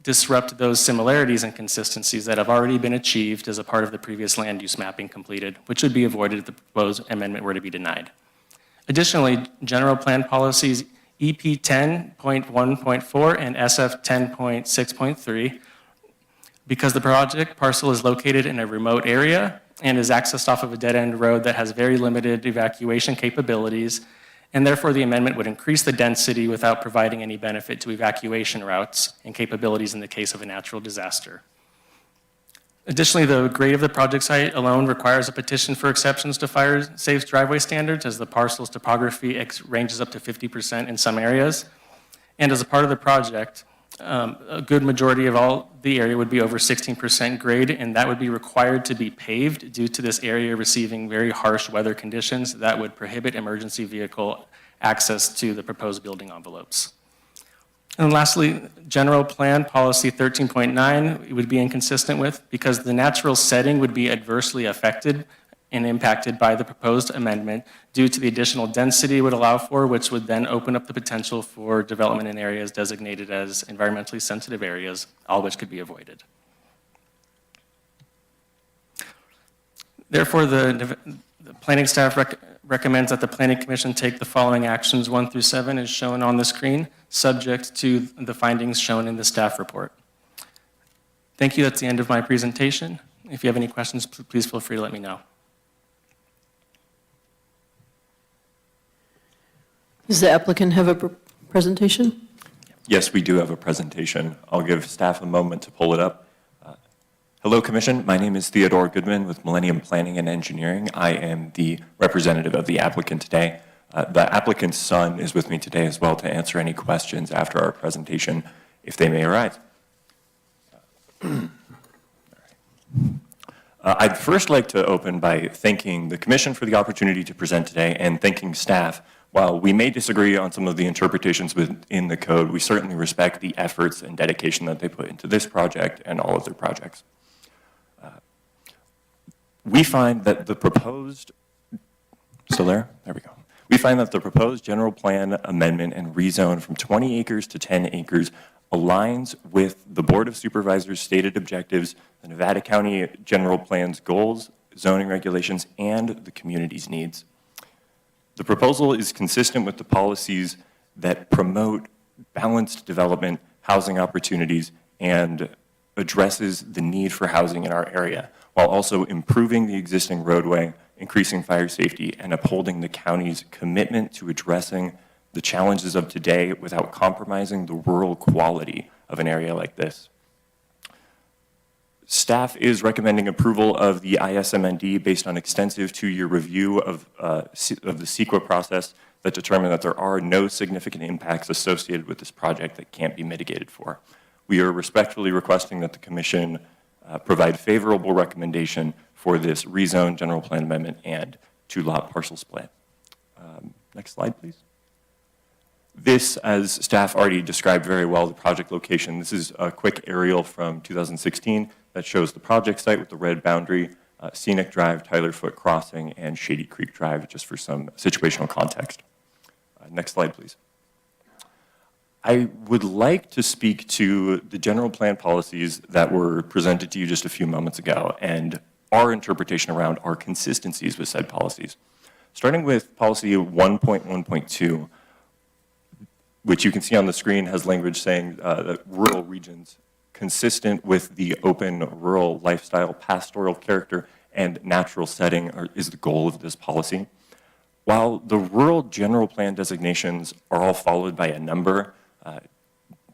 disrupt those similarities and consistencies that have already been achieved as a part of the previous land use mapping completed, which would be avoided if the proposed amendment were to be denied. Additionally, General Plan Policies EP 10.1.4 and SF 10.6.3, because the project parcel is located in a remote area and is accessed off of a dead-end road that has very limited evacuation capabilities, and therefore the amendment would increase the density without providing any benefit to evacuation routes and capabilities in the case of a natural disaster. Additionally, the grade of the project site alone requires a petition for exceptions to fire-safe driveway standards, as the parcel's topography ranges up to 50% in some areas. And as a part of the project, a good majority of all the area would be over 16% grade, and that would be required to be paved due to this area receiving very harsh weather conditions that would prohibit emergency vehicle access to the proposed building envelopes. And lastly, general plan policy 13.9 would be inconsistent with, because the natural setting would be adversely affected and impacted by the proposed amendment due to the additional density it would allow for, which would then open up the potential for development in areas designated as environmentally sensitive areas, all which could be avoided. Therefore, the planning staff recommends that the Planning Commission take the following actions 1 through 7 as shown on the screen, subject to the findings shown in the staff report. Thank you. That's the end of my presentation. If you have any questions, please feel free to let me know. Does the applicant have a presentation? Yes, we do have a presentation. I'll give staff a moment to pull it up. Hello, Commission. My name is Theodore Goodman with Millennium Planning and Engineering. I am the representative of the applicant today. The applicant's son is with me today as well to answer any questions after our presentation, if they may arise. I'd first like to open by thanking the Commission for the opportunity to present today and thanking staff. While we may disagree on some of the interpretations within the code, we certainly respect the efforts and dedication that they put into this project and all of their projects. We find that the proposed, still there? There we go. We find that the proposed general plan amendment and rezone from 20 acres to 10 acres aligns with the Board of Supervisors' stated objectives, the Nevada County General Plan's goals, zoning regulations, and the community's needs. The proposal is consistent with the policies that promote balanced development, housing opportunities, and addresses the need for housing in our area, while also improving the existing roadway, increasing fire safety, and upholding the county's commitment to addressing the challenges of today without compromising the rural quality of an area like this. Staff is recommending approval of the ISMND based on extensive 2-year review of the CEQA process that determined that there are no significant impacts associated with this project that can't be mitigated for. We are respectfully requesting that the Commission provide favorable recommendation for this rezone general plan amendment and 2-lot parcel split. Next slide, please. This, as staff already described very well, the project location. This is a quick aerial from 2016 that shows the project site with the red boundary, Scenic Drive, Tyler Foot Crossing, and Shady Creek Drive, just for some situational context. Next slide, please. I would like to speak to the general plan policies that were presented to you just a few moments ago and our interpretation around our consistencies with said policies. Starting with policy 1.1.2, which you can see on the screen has language saying that rural regions consistent with the open rural lifestyle, pastoral character, and natural setting is the goal of this policy. While the rural general plan designations are all followed by a number,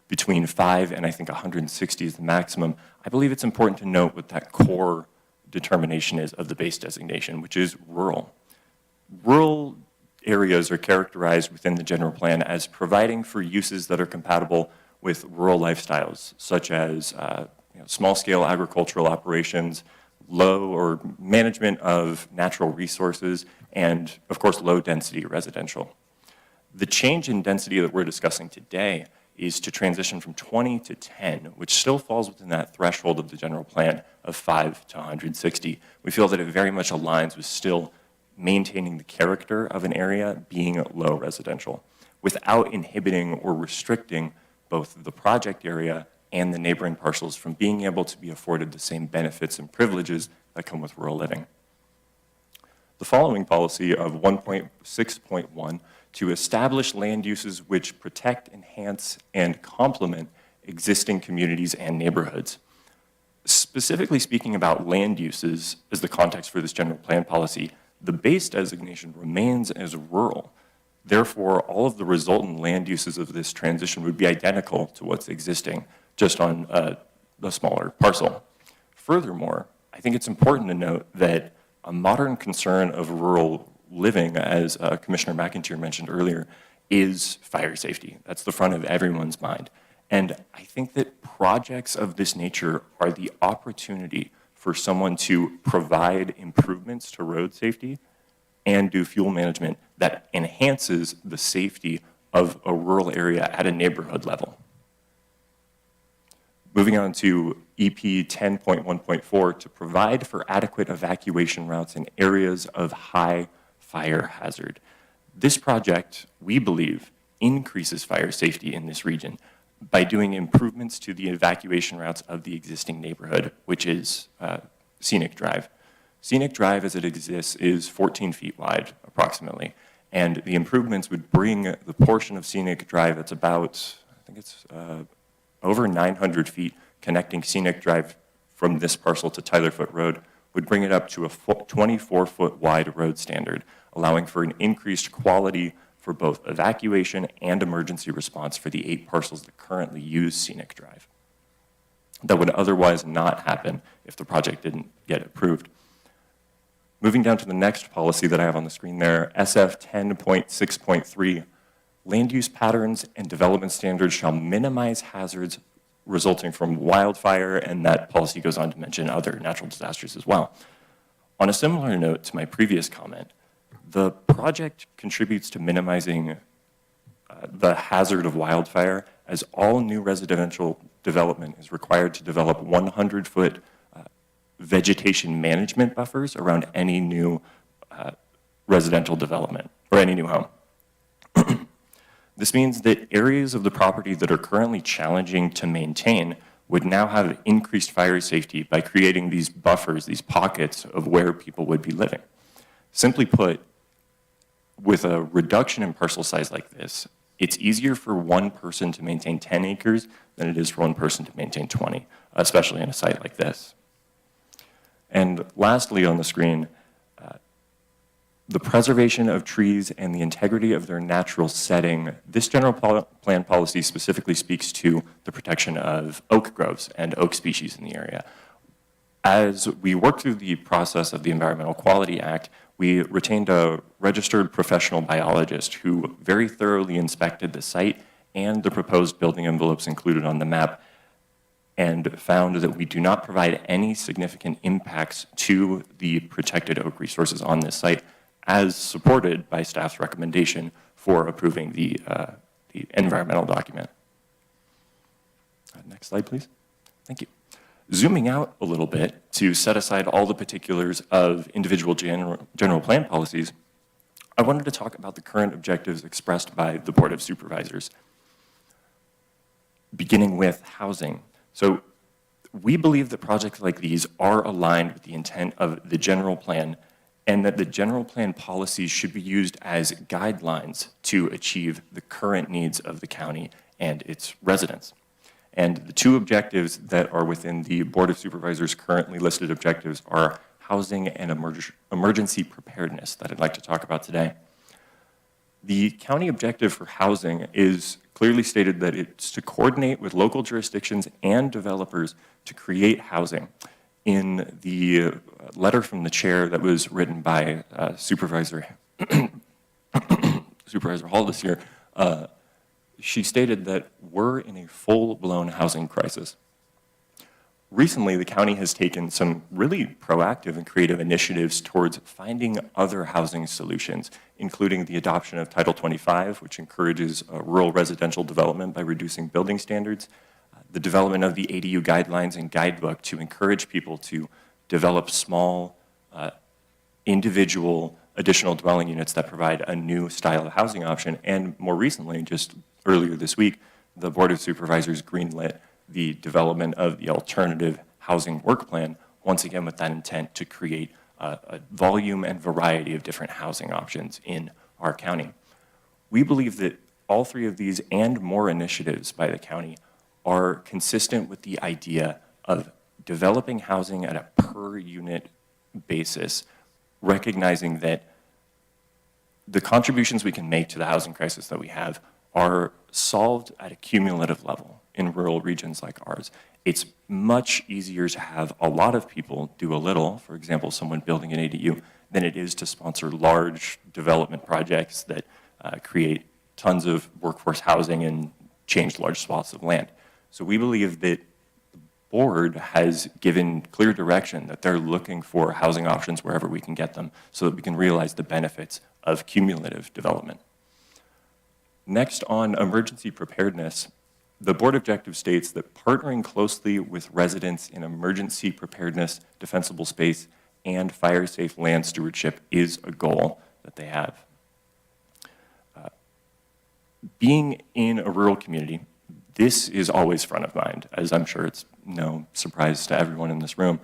between 5 and I think 160 is the maximum, I believe it's important to note what that core determination is of the base designation, which is rural. Rural areas are characterized within the general plan as providing for uses that are compatible with rural lifestyles, such as small-scale agricultural operations, low or management of natural resources, and of course low-density residential. The change in density that we're discussing today is to transition from 20 to 10, which still falls within that threshold of the general plan of 5 to 160. We feel that it very much aligns with still maintaining the character of an area being low residential without inhibiting or restricting both the project area and the neighboring parcels from being able to be afforded the same benefits and privileges that come with rural living. The following policy of 1.6.1 to establish land uses which protect, enhance, and complement existing communities and neighborhoods Specifically speaking about land uses as the context for this general plan policy, the base designation remains as rural. Therefore, all of the resultant land uses of this transition would be identical to what's existing, just on a smaller parcel. Furthermore, I think it's important to note that a modern concern of rural living, as Commissioner McIntyre mentioned earlier, is fire safety. That's the front of everyone's mind. And I think that projects of this nature are the opportunity for someone to provide improvements to road safety and do fuel management that enhances the safety of a rural area at a neighborhood level. Moving on to EP 10.1.4, to provide for adequate evacuation routes in areas of high fire hazard. This project, we believe, increases fire safety in this region by doing improvements to the evacuation routes of the existing neighborhood, which is Scenic Drive. Scenic Drive as it exists is 14 feet wide, approximately, and the improvements would bring the portion of Scenic Drive that's about, I think it's over 900 feet connecting Scenic Drive from this parcel to Tylerfoot Road, would bring it up to a 24-foot wide road standard, allowing for an increased quality for both evacuation and emergency response for the 8 parcels that currently use Scenic Drive. That would otherwise not happen if the project didn't get approved. Moving down to the next policy that I have on the screen there, SF 10.6.3, land use patterns and development standards shall minimize hazards resulting from wildfire, and that policy goes on to mention other natural disasters as well. On a similar note to my previous comment, the project contributes to minimizing the hazard of wildfire, as all new residential development is required to develop 100-foot vegetation management buffers around any new residential development or any new home. This means that areas of the property that are currently challenging to maintain would now have increased fire safety by creating these buffers, these pockets of where people would be living. Simply put, with a reduction in parcel size like this, it's easier for one person to maintain 10 acres than it is for one person to maintain 20, especially in a site like this. And lastly on the screen, the preservation of trees and the integrity of their natural setting. This general plan policy specifically speaks to the protection of oak groves and oak species in the area. As we worked through the process of the Environmental Quality Act, we retained a registered professional biologist who very thoroughly inspected the site and the proposed building envelopes included on the map, and found that we do not provide any significant impacts to the protected oak resources on this site, as supported by staff's recommendation for approving the environmental document. Next slide, please. Thank you. Zooming out a little bit to set aside all the particulars of individual general plan policies, I wanted to talk about the current objectives expressed by the Board of Supervisors, beginning with housing. So we believe that projects like these are aligned with the intent of the general plan, and that the general plan policies should be used as guidelines to achieve the current needs of the county and its residents. And the two objectives that are within the Board of Supervisors' currently listed objectives are housing and emergency preparedness that I'd like to talk about today. The county objective for housing is clearly stated that it's to coordinate with local jurisdictions and developers to create housing. In the letter from the chair that was written by Supervisor Hall this year, she stated that we're in a full-blown housing crisis. Recently, the county has taken some really proactive and creative initiatives towards finding other housing solutions, including the adoption of Title 25, which encourages rural residential development by reducing building standards, the development of the ADU guidelines and guidebook to encourage people to develop small, individual additional dwelling units that provide a new style of housing option. And more recently, just earlier this week, the Board of Supervisors greenlit the development of the alternative housing work plan, once again with that intent to create a volume and variety of different housing options in our county. We believe that all three of these and more initiatives by the county are consistent with the idea of developing housing at a per unit basis, recognizing that the contributions we can make to the housing crisis that we have are solved at a cumulative level in rural regions like ours. It's much easier to have a lot of people do a little, for example, someone building an ADU, than it is to sponsor large development projects that create tons of workforce housing and change large swaths of land. So we believe that the board has given clear direction that they're looking for housing options wherever we can get them so that we can realize the benefits of cumulative development. Next, on emergency preparedness, the board objective states that partnering closely with residents in emergency preparedness, defensible space, and fire-safe land stewardship is a goal that they have. Being in a rural community, this is always front of mind, as I'm sure it's no surprise to everyone in this room.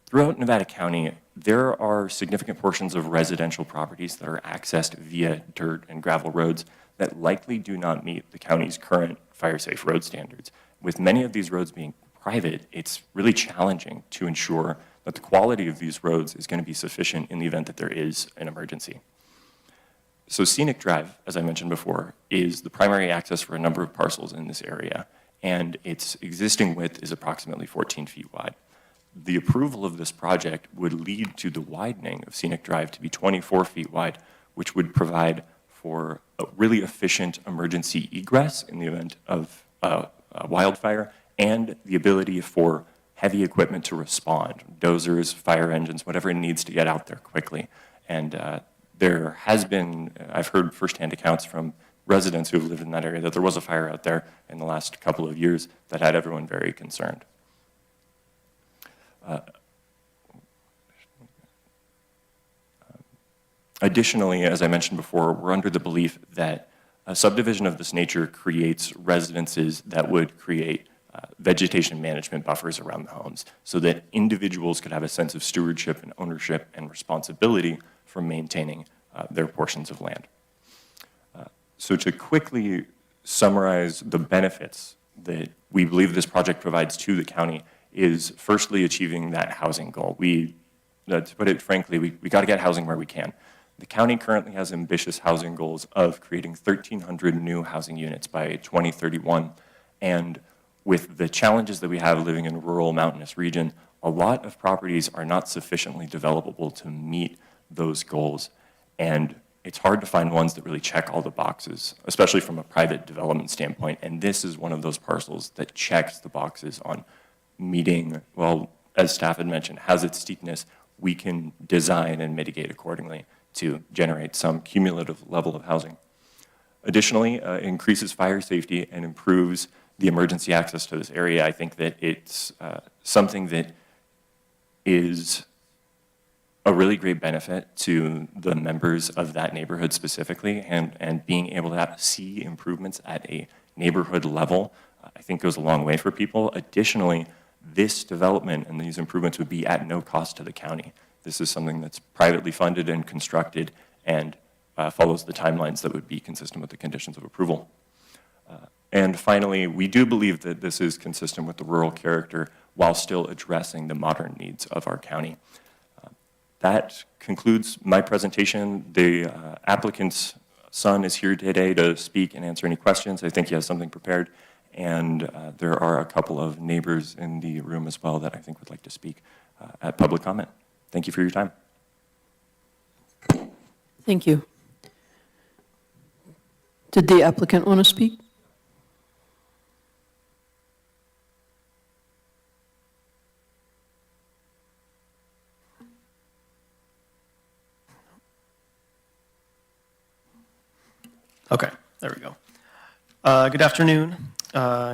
Throughout Nevada County, there are significant portions of residential properties that are accessed via dirt and gravel roads that likely do not meet the county's current fire-safe road standards. With many of these roads being private, it's really challenging to ensure that the quality of these roads is going to be sufficient in the event that there is an emergency. So Scenic Drive, as I mentioned before, is the primary access for a number of parcels in this area, and its existing width is approximately 14 feet wide. The approval of this project would lead to the widening of Scenic Drive to be 24 feet wide, which would provide for a really efficient emergency egress in the event of a wildfire, and the ability for heavy equipment to respond, dozers, fire engines, whatever it needs to get out there quickly. And there has been, I've heard firsthand accounts from residents who have lived in that area that there was a fire out there in the last couple of years that had everyone very concerned. Additionally, as I mentioned before, we're under the belief that a subdivision of this nature creates residences that would create vegetation management buffers around the homes so that individuals could have a sense of stewardship and ownership and responsibility for maintaining their portions of land. So to quickly summarize the benefits that we believe this project provides to the county is firstly achieving that housing goal. To put it frankly, we got to get housing where we can. The county currently has ambitious housing goals of creating 1,300 new housing units by 2031. And with the challenges that we have living in a rural mountainous region, a lot of properties are not sufficiently developable to meet those goals. And it's hard to find ones that really check all the boxes, especially from a private development standpoint. And this is one of those parcels that checks the boxes on meeting, well, as staff had mentioned, has its steepness. We can design and mitigate accordingly to generate some cumulative level of housing. Additionally, increases fire safety and improves the emergency access to this area. I think that it's something that is a really great benefit to the members of that neighborhood specifically, and being able to see improvements at a neighborhood level, I think goes a long way for people. Additionally, this development and these improvements would be at no cost to the county. This is something that's privately funded and constructed and follows the timelines that would be consistent with the conditions of approval. And finally, we do believe that this is consistent with the rural character while still addressing the modern needs of our county. That concludes my presentation. The applicant's son is here today to speak and answer any questions. I think he has something prepared. And there are a couple of neighbors in the room as well that I think would like to speak at public comment. Thank you for your time. Thank you. Did the applicant want to speak? Okay, there we go. Good afternoon,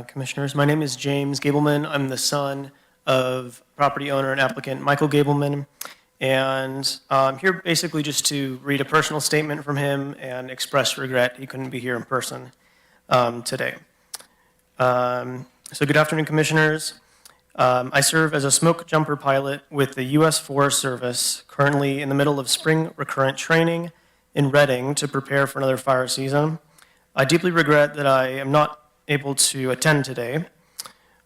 commissioners. My name is James Gableman. I'm the son of property owner and applicant Michael Gableman, and I'm here basically just to read a personal statement from him and express regret he couldn't be here in person today. So good afternoon, commissioners. I serve as a smoke jumper pilot with the U.S. Forest Service, currently in the middle of spring recurrent training in Redding to prepare for another fire season. I deeply regret that I am not able to attend today.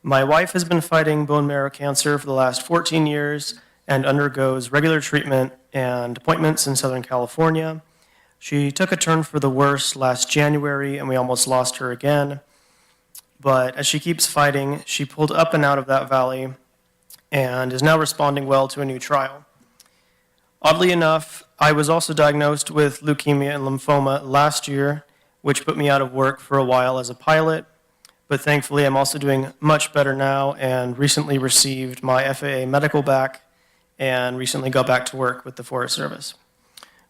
My wife has been fighting bone marrow cancer for the last 14 years and undergoes regular treatment and appointments in Southern California. She took a turn for the worse last January, and we almost lost her again. But as she keeps fighting, she pulled up and out of that valley and is now responding well to a new trial. Oddly enough, I was also diagnosed with leukemia and lymphoma last year, which put me out of work for a while as a pilot. But thankfully, I'm also doing much better now and recently received my FAA medical back and recently got back to work with the Forest Service.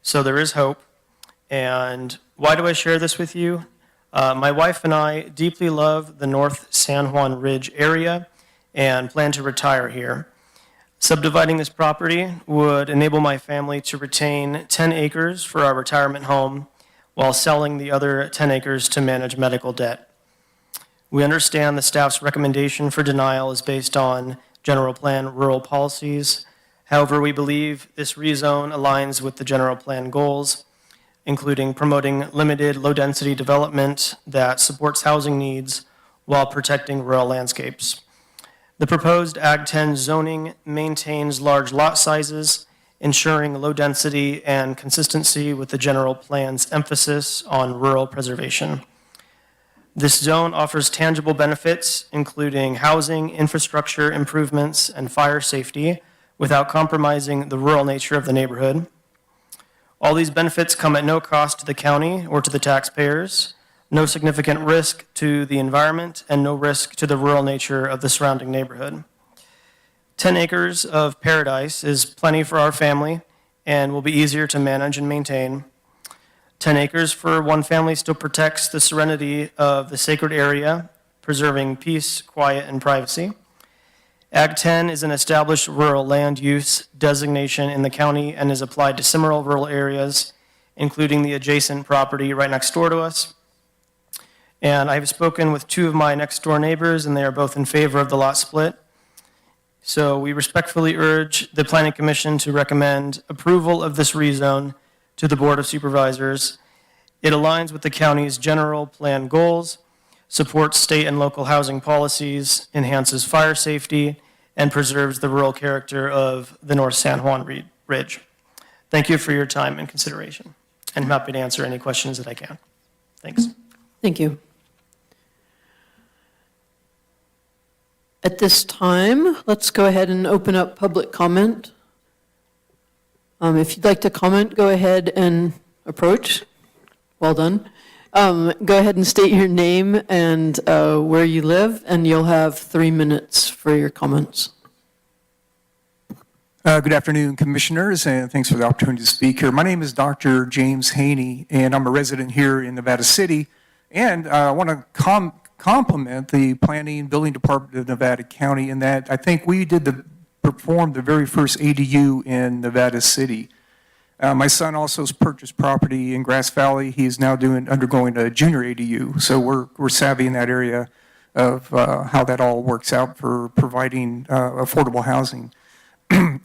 So there is hope. And why do I share this with you? My wife and I deeply love the North San Juan Ridge area and plan to retire here. Subdividing this property would enable my family to retain 10 acres for our retirement home while selling the other 10 acres to manage medical debt. We understand the staff's recommendation for denial is based on general plan rural policies. However, we believe this rezone aligns with the general plan goals, including promoting limited low-density development that supports housing needs while protecting rural landscapes. The proposed Ag 10 zoning maintains large lot sizes, ensuring low density and consistency with the general plan's emphasis on rural preservation. This zone offers tangible benefits, including housing, infrastructure improvements, and fire safety, without compromising the rural nature of the neighborhood. All these benefits come at no cost to the county or to the taxpayers, no significant risk to the environment, and no risk to the rural nature of the surrounding neighborhood. 10 acres of paradise is plenty for our family and will be easier to manage and maintain. 10 acres for one family still protects the serenity of the sacred area, preserving peace, quiet, and privacy. Ag 10 is an established rural land use designation in the county and is applied to similar rural areas, including the adjacent property right next door to us. And I've spoken with two of my next door neighbors, and they are both in favor of the lot split. So we respectfully urge the Planning Commission to recommend approval of this rezone to the Board of Supervisors. It aligns with the county's general plan goals, supports state and local housing policies, enhances fire safety, and preserves the rural character of the North San Juan Ridge. Thank you for your time and consideration, and I'm happy to answer any questions that I can. Thanks. Thank you. At this time, let's go ahead and open up public comment. If you'd like to comment, go ahead and approach. Well done. Go ahead and state your name and where you live, and you'll have 3 minutes for your comments. Good afternoon, Commissioners, and thanks for the opportunity to speak here. My name is Dr. James Haney, and I'm a resident here in Nevada City. And I want to compliment the Planning and Building Department of Nevada County in that I think we performed the very first ADU in Nevada City. My son also has purchased property in Grass Valley. He is now undergoing a junior ADU, so we're savvy in that area of how that all works out for providing affordable housing.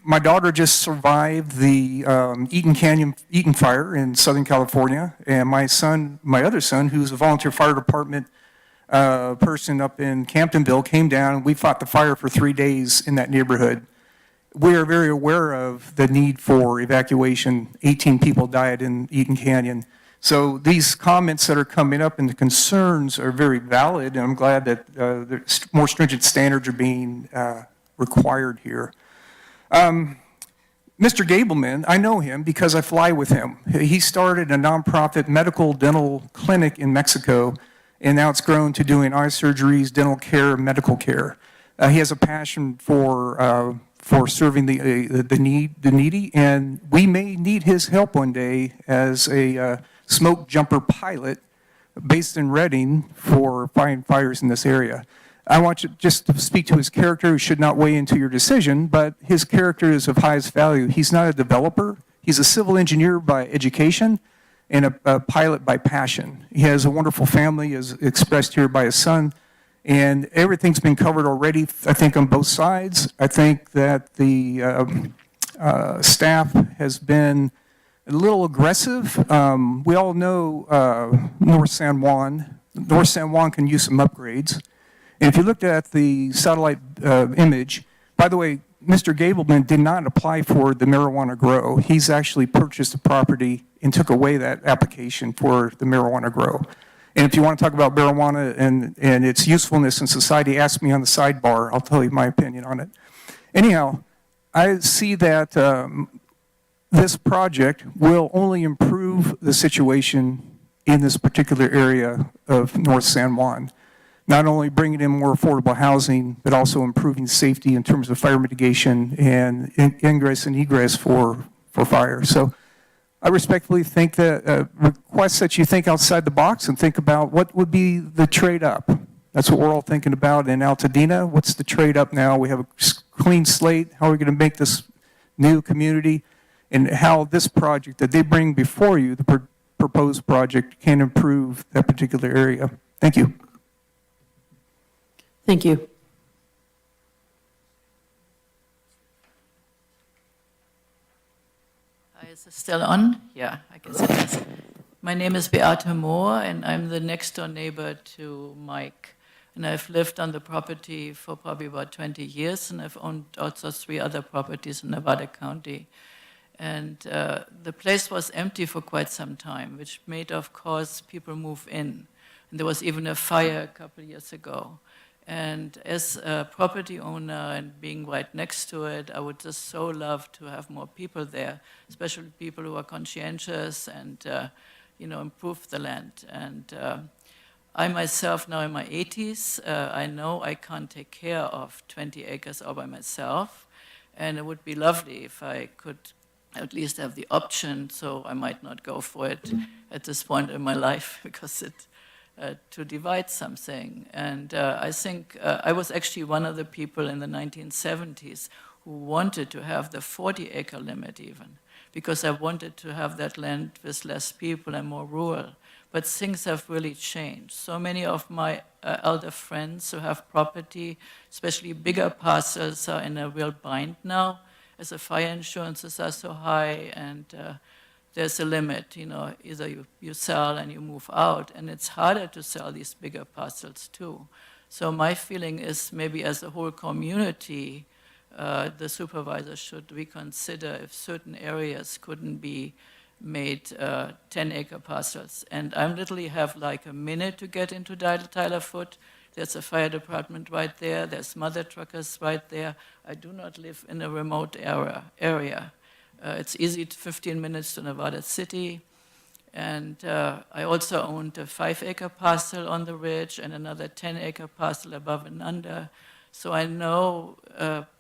My daughter just survived the Eaton fire in Southern California, and my other son, who's a volunteer fire department person up in Camptonville, came down. We fought the fire for 3 days in that neighborhood. We are very aware of the need for evacuation. 18 people died in Eaton Canyon. So these comments that are coming up and the concerns are very valid, and I'm glad that more stringent standards are being required here. Mr. Gableman, I know him because I fly with him. He started a nonprofit medical dental clinic in Mexico, and now it's grown to doing eye surgeries, dental care, medical care. He has a passion for serving the needy, and we may need his help one day as a smoke jumper pilot based in Redding for fighting fires in this area. I want you just to speak to his character. He should not weigh into your decision, but his character is of highest value. He's not a developer. He's a civil engineer by education and a pilot by passion. He has a wonderful family, as expressed here by his son, and everything's been covered already, I think, on both sides. I think that the staff has been a little aggressive. We all know North San Juan. North San Juan can use some upgrades. And if you looked at the satellite image, by the way, Mr. Gableman did not apply for the marijuana grow. He's actually purchased the property and took away that application for the marijuana grow. And if you want to talk about marijuana and its usefulness in society, ask me on the sidebar. I'll tell you my opinion on it. Anyhow, I see that this project will only improve the situation in this particular area of North San Juan. Not only bringing in more affordable housing, but also improving safety in terms of fire mitigation and ingress and egress for fire. So I respectfully think that request that you think outside the box and think about what would be the trade-up. That's what we're all thinking about in Altadena. What's the trade-up now? We have a clean slate. How are we going to make this new community? And how this project that they bring before you, the proposed project, can improve that particular area. Thank you. Thank you. Is it still on? Yeah, I guess it is. My name is Beate Mohr, and I'm the next door neighbor to Mike. And I've lived on the property for probably about 20 years, and I've owned also 3 other properties in Nevada County. And the place was empty for quite some time, which made, of course, people move in. And there was even a fire a couple of years ago. And as a property owner and being right next to it, I would just so love to have more people there, especially people who are conscientious and, improve the land. And I myself, now in my 80s, I know I can't take care of 20 acres all by myself. And it would be lovely if I could at least have the option, so I might not go for it at this point in my life because to divide something. And I think I was actually one of the people in the 1970s who wanted to have the 40-acre limit even, because I wanted to have that land with less people and more rural. But things have really changed. So many of my elder friends who have property, especially bigger parcels, are in a real bind now, as the fire insurances are so high and there's a limit, either you sell and you move out, and it's harder to sell these bigger parcels too. So my feeling is maybe as a whole community, the supervisor should reconsider if certain areas couldn't be made 10-acre parcels. And I literally have like a minute to get into Tyler Foot. There's a fire department right there. There's mother truckers right there. I do not live in a remote area. It's easy, 15 minutes to Nevada City. And I also owned a 5-acre parcel on the ridge and another 10-acre parcel above and under. So I know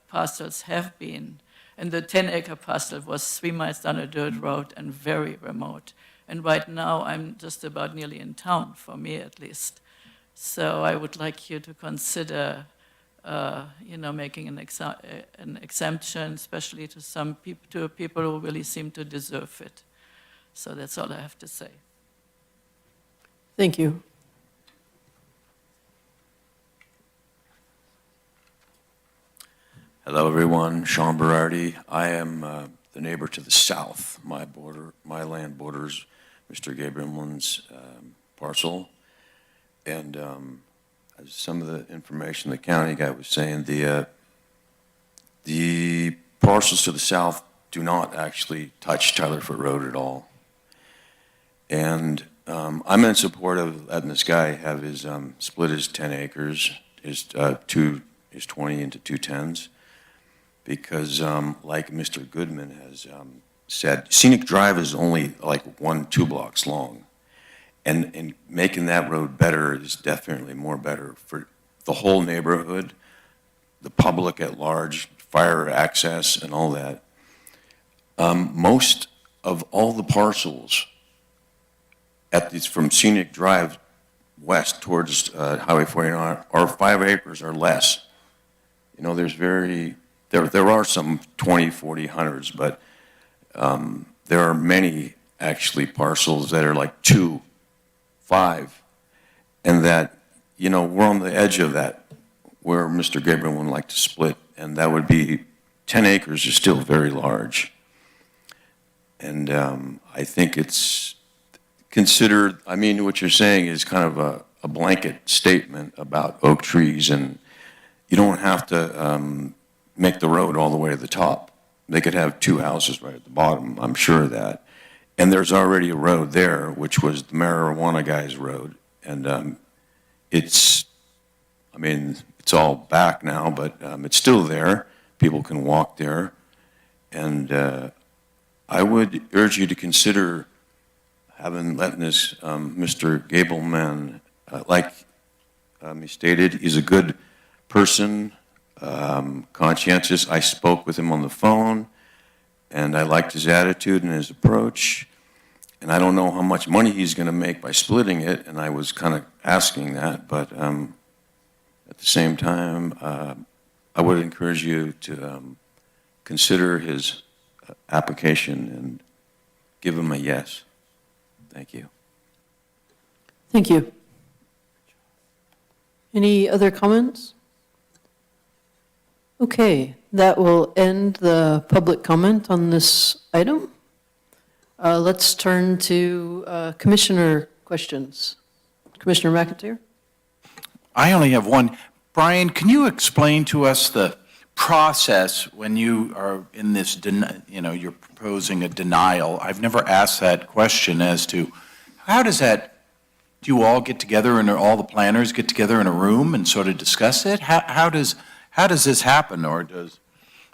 parcels have been. And the 10-acre parcel was 3 miles down a dirt road and very remote. And right now I'm just about nearly in town, for me at least. So I would like you to consider making an exemption, especially to some people who really seem to deserve it. So that's all I have to say. Thank you. Hello, everyone. Sean Berardi. I am the neighbor to the south. My land borders Mr. Gableman's parcel. And as some of the information the county guy was saying, the parcels to the south do not actually touch Tyler Foot Road at all. And I'm in support of letting this guy have his split his 10 acres, his 20 into 2 10s, because like Mr. Goodman has said, Scenic Drive is only like 1-2 blocks long. And making that road better is definitely more better for the whole neighborhood, the public at large, fire access and all that. Most of all the parcels from Scenic Drive west towards Highway 49 are 5 acres or less. There are some 20, 40, hundreds, but there are many actually parcels that are like 2, 5, and that, we're on the edge of that, where Mr. Gabriel would like to split, and that would be 10 acres is still very large. And I think it's considered, what you're saying is kind of a blanket statement about oak trees, and you don't have to make the road all the way to the top. They could have 2 houses right at the bottom, I'm sure of that. And there's already a road there, which was the marijuana guy's road. And it's all back now, but it's still there. People can walk there. And I would urge you to consider letting this Mr. Gableman, like he stated, he's a good person, conscientious. I spoke with him on the phone, and I liked his attitude and his approach. And I don't know how much money he's going to make by splitting it, and I was kind of asking that, but at the same time, I would encourage you to consider his application and give him a yes. Thank you. Thank you. Any other comments? Okay, that will end the public comment on this item. Let's turn to commissioner questions. Commissioner McIntyre? I only have one. Brian, can you explain to us the process when you are in this, you're proposing a denial? I've never asked that question as to how does that, do you all get together and all the planners get together in a room and sort of discuss it? How does this happen? Or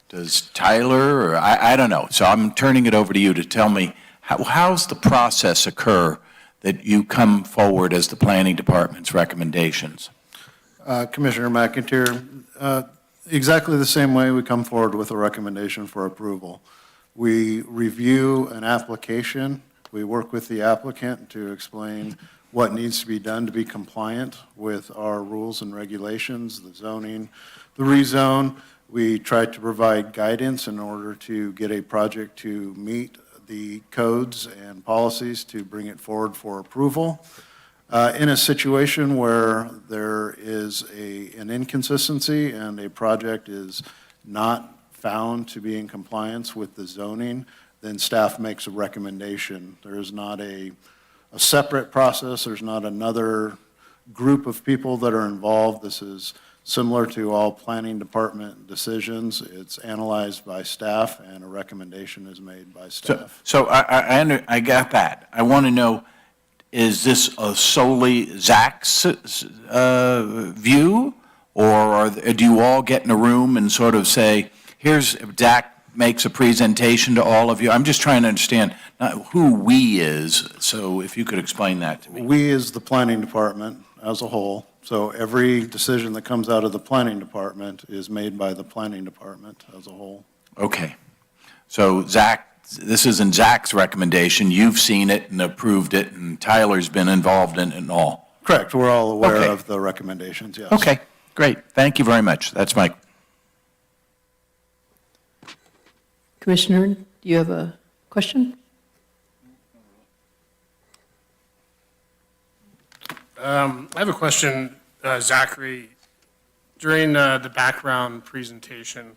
does Tyler, or I don't know. So I'm turning it over to you to tell me how's the process occur that you come forward as the planning department's recommendations? Commissioner McIntyre, exactly the same way we come forward with a recommendation for approval. We review an application. We work with the applicant to explain what needs to be done to be compliant with our rules and regulations, the zoning, the rezone. We try to provide guidance in order to get a project to meet the codes and policies to bring it forward for approval. In a situation where there is an inconsistency and a project is not found to be in compliance with the zoning, then staff makes a recommendation. There is not a separate process. There's not another group of people that are involved. This is similar to all planning department decisions. It's analyzed by staff, and a recommendation is made by staff. So I got that. I want to know, is this solely Zach's view, or do you all get in a room and sort of say, here's, Zach makes a presentation to all of you? I'm just trying to understand who we is, so if you could explain that to me. We is the planning department as a whole. So every decision that comes out of the planning department is made by the planning department as a whole. Okay. So Zach, this isn't Zach's recommendation. You've seen it and approved it, and Tyler's been involved in it and all. Correct. We're all aware of the recommendations, yes. Okay, great. Thank you very much. That's my... Commissioner, do you have a question? I have a question, Zachary. During the background presentation,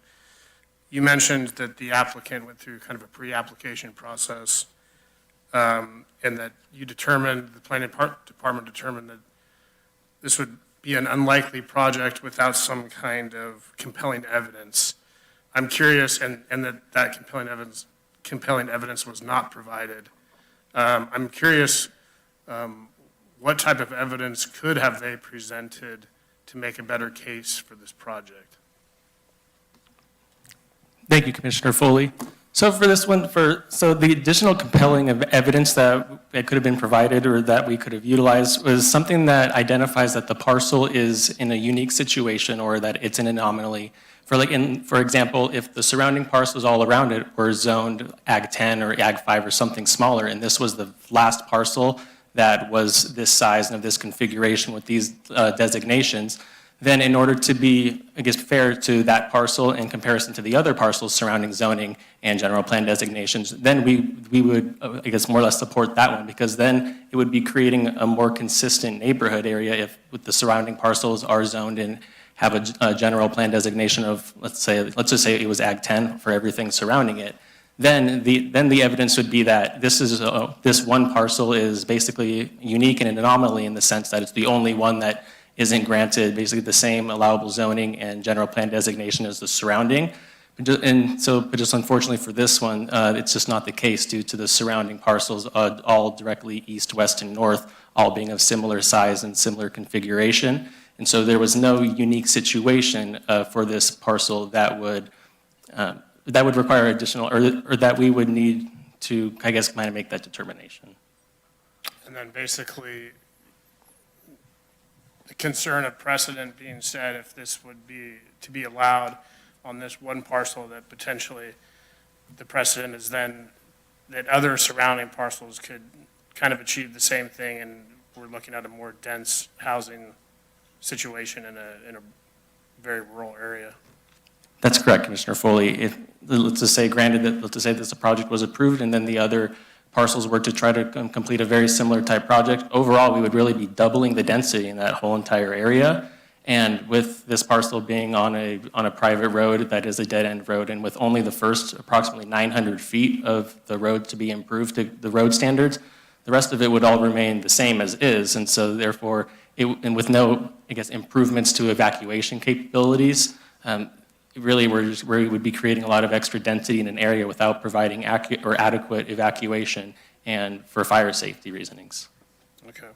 you mentioned that the applicant went through kind of a pre-application process, and that you determined, the planning department determined that this would be an unlikely project without some kind of compelling evidence. I'm curious, and that compelling evidence was not provided. I'm curious, what type of evidence could have they presented to make a better case for this project? Thank you, Commissioner Foley. So for this one, so the additional compelling evidence that could have been provided or that we could have utilized was something that identifies that the parcel is in a unique situation or that it's an anomaly. For example, if the surrounding parcels all around it were zoned Ag 10 or Ag 5 or something smaller, and this was the last parcel that was this size and of this configuration with these designations, then in order to be, I guess, fair to that parcel in comparison to the other parcels surrounding zoning and general plan designations, then we would, I guess, more or less support that one, because then it would be creating a more consistent neighborhood area if the surrounding parcels are zoned and have a general plan designation of, let's just say it was Ag 10 for everything surrounding it. then the evidence would be that this one parcel is basically unique and an anomaly in the sense that it's the only one that isn't granted basically the same allowable zoning and general plan designation as the surrounding. But just unfortunately for this one, it's just not the case due to the surrounding parcels, all directly east, west, and north, all being of similar size and similar configuration. And so there was no unique situation for this parcel that would require additional, or that we would need to, I guess, kind of make that determination. And then basically, the concern of precedent being set, if this would be to be allowed on this one parcel, that potentially the precedent is then that other surrounding parcels could kind of achieve the same thing, and we're looking at a more dense housing situation in a very rural area. That's correct, Commissioner Foley. Let's just say this project was approved and then the other parcels were to try to complete a very similar type project, overall we would really be doubling the density in that whole entire area. And with this parcel being on a private road that is a dead-end road, and with only the first approximately 900 feet of the road to be improved to the road standards, the rest of it would all remain the same as is. And so therefore, and with no, I guess, improvements to evacuation capabilities, really we would be creating a lot of extra density in an area without providing adequate evacuation and for fire safety reasonings. Okay.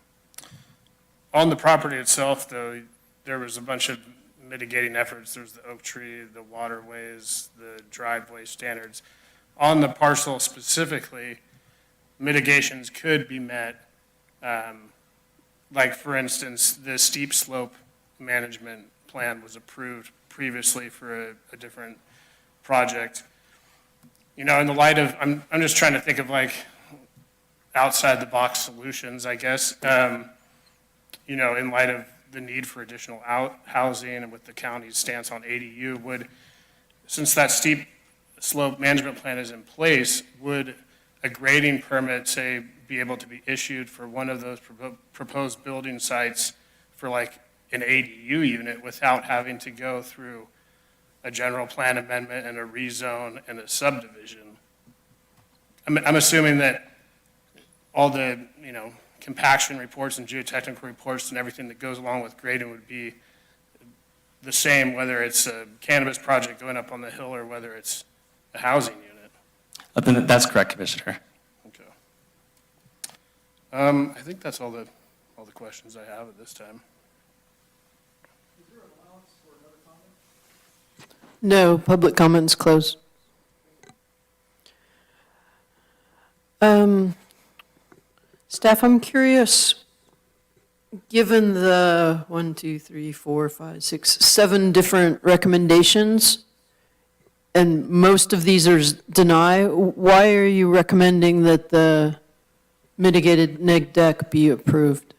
On the property itself, though, there was a bunch of mitigating efforts. There's the oak tree, the waterways, the driveway standards. On the parcel specifically, mitigations could be met. Like, for instance, the steep slope management plan was approved previously for a different project. You know, in the light of, I'm just trying to think of like outside the box solutions, I guess. You know, in light of the need for additional housing and with the county's stance on ADU, since that steep slope management plan is in place, would a grading permit, say, be able to be issued for one of those proposed building sites for like an ADU unit without having to go through a general plan amendment and a rezone and a subdivision? I'm assuming that all the, you know, compaction reports and geotechnical reports and everything that goes along with grading would be the same, whether it's a cannabis project going up on the hill or whether it's a housing unit. That's correct, Commissioner. Okay. I think that's all the questions I have at this time. No, public comments closed. Staff, I'm curious, given the 7 different recommendations, and most of these are deny, why are you recommending that the mitigated neg deck be approved?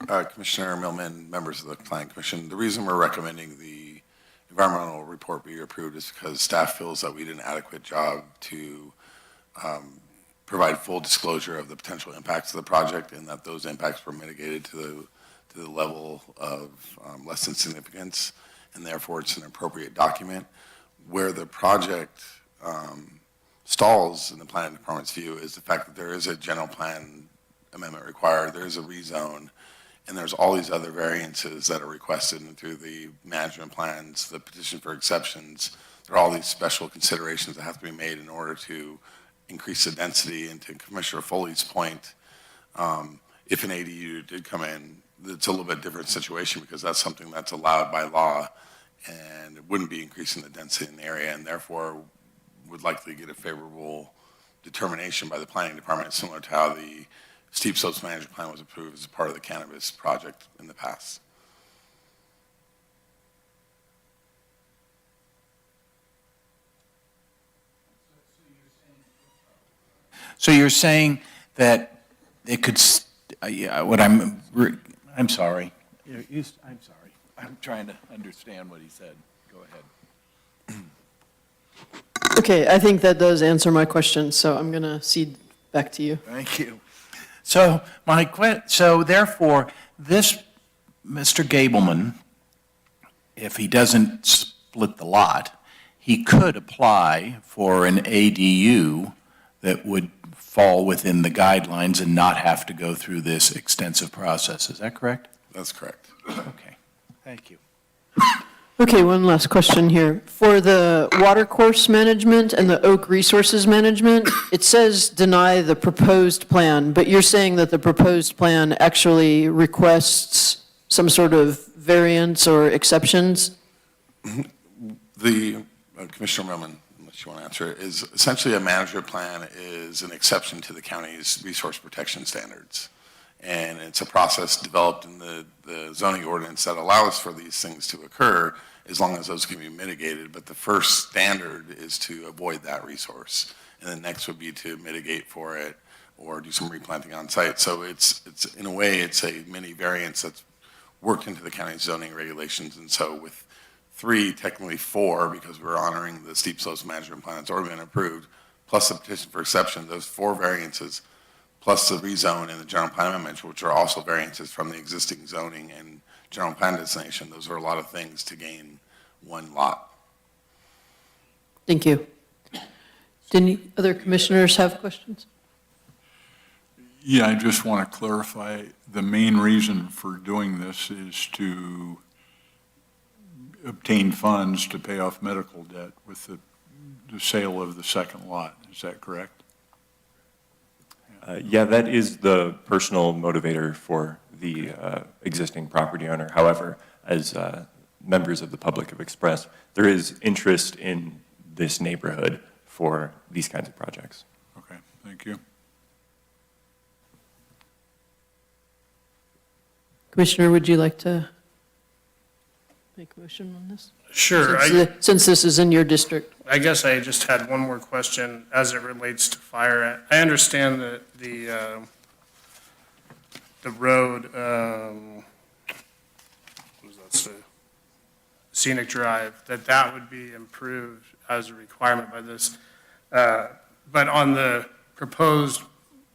Commissioner Millman, members of the Planning Commission, the reason we're recommending the environmental report be approved is because staff feels that we did an adequate job to provide full disclosure of the potential impacts of the project, and that those impacts were mitigated to the level of less than significance, and therefore it's an appropriate document. Where the project stalls in the planning department's view is the fact that there is a general plan amendment required, there is a rezone, and there's all these other variances that are requested through the management plans, the petition for exceptions. There are all these special considerations that have to be made in order to increase the density. And to Commissioner Foley's point, if an ADU did come in, it's a little bit different situation because that's something that's allowed by law, and it wouldn't be increasing the density in the area, and therefore would likely get a favorable determination by the planning department, similar to how the steep slopes management plan was approved as a part of the cannabis project in the past. So you're saying that it could, I'm sorry. I'm sorry. I'm trying to understand what he said. Go ahead. Okay, I think that does answer my question, so I'm going to cede back to you. Thank you. So therefore, this Mr. Gableman, if he doesn't split the lot, he could apply for an ADU that would fall within the guidelines and not have to go through this extensive process. Is that correct? That's correct. Okay, thank you. Okay, one last question here. For the watercourse management and the oak resources management, it says deny the proposed plan, but you're saying that the proposed plan actually requests some sort of variance or exceptions? The, Commissioner Millman, unless you want to answer it, is essentially a management plan is an exception to the county's resource protection standards. And it's a process developed in the zoning ordinance that allows for these things to occur as long as those can be mitigated. But the first standard is to avoid that resource. And the next would be to mitigate for it or do some replanting on site. So it's in a way, it's a mini variance that's worked into the county's zoning regulations. And so with 3, technically 4, because we're honoring the steep slopes management plan that's already been approved, plus the petition for exception, those 4 variances plus the rezone and the general plan amendments, which are also variances from the existing zoning and general plan designation. Those are a lot of things to gain one lot. Thank you. Do any other commissioners have questions? Yeah, I just want to clarify, the main reason for doing this is to obtain funds to pay off medical debt with the sale of the second lot. Is that correct? Yeah, that is the personal motivator for the existing property owner. However, as members of the public have expressed, there is interest in this neighborhood for these kinds of projects. Okay, thank you. Commissioner, would you like to make a motion on this? Sure. Since this is in your district. I guess I just had one more question as it relates to fire. I understand that the road, what does that say? Scenic Drive, that would be improved as a requirement by this. But on the proposed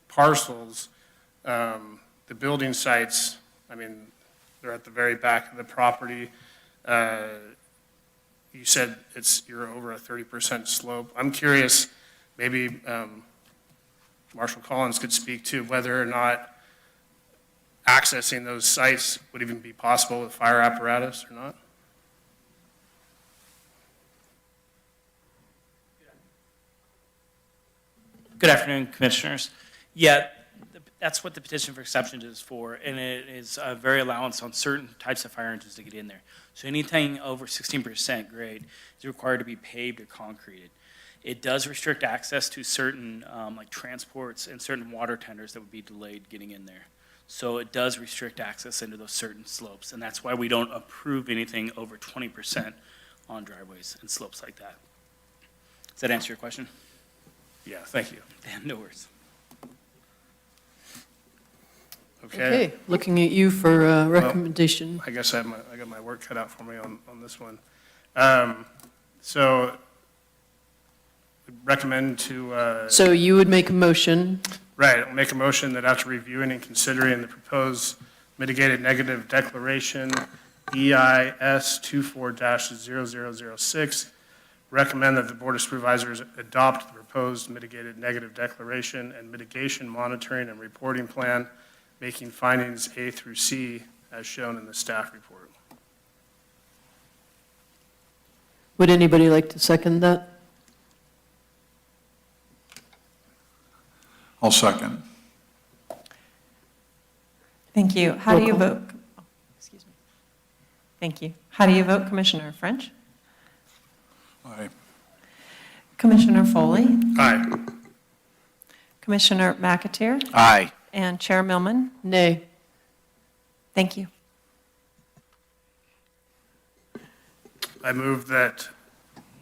parcels, the building sites, I mean, they're at the very back of the property. You said you're over a 30% slope. I'm curious, maybe Marshall Collins could speak to whether or not accessing those sites would even be possible with fire apparatus or not. Good afternoon, Commissioners. Yeah, that's what the petition for exception is for, and it is a very allowance on certain types of fire engines to get in there. So anything over 16% grade is required to be paved or concreted. It does restrict access to certain like transports and certain water tenders that would be delayed getting in there. So it does restrict access into those certain slopes, and that's why we don't approve anything over 20% on driveways and slopes like that. Does that answer your question? Yeah, thank you. No worries. Okay, looking at you for a recommendation. Well, I guess I got my work cut out for me on this one. So recommend to... So you would make a motion. Right, I'll make a motion that after reviewing and considering the proposed mitigated negative declaration, EIS 24-0006, recommend that the Board of Supervisors adopt the proposed mitigated negative declaration and mitigation monitoring and reporting plan, making findings A through C as shown in the staff report. Would anybody like to second that? I'll second. Thank you. How do you vote? Oh, excuse me. Thank you. How do you vote, Commissioner French? Aye. Commissioner Foley? Aye. Commissioner McAteer? Aye. And Chair Millman? Nay. Thank you. I move that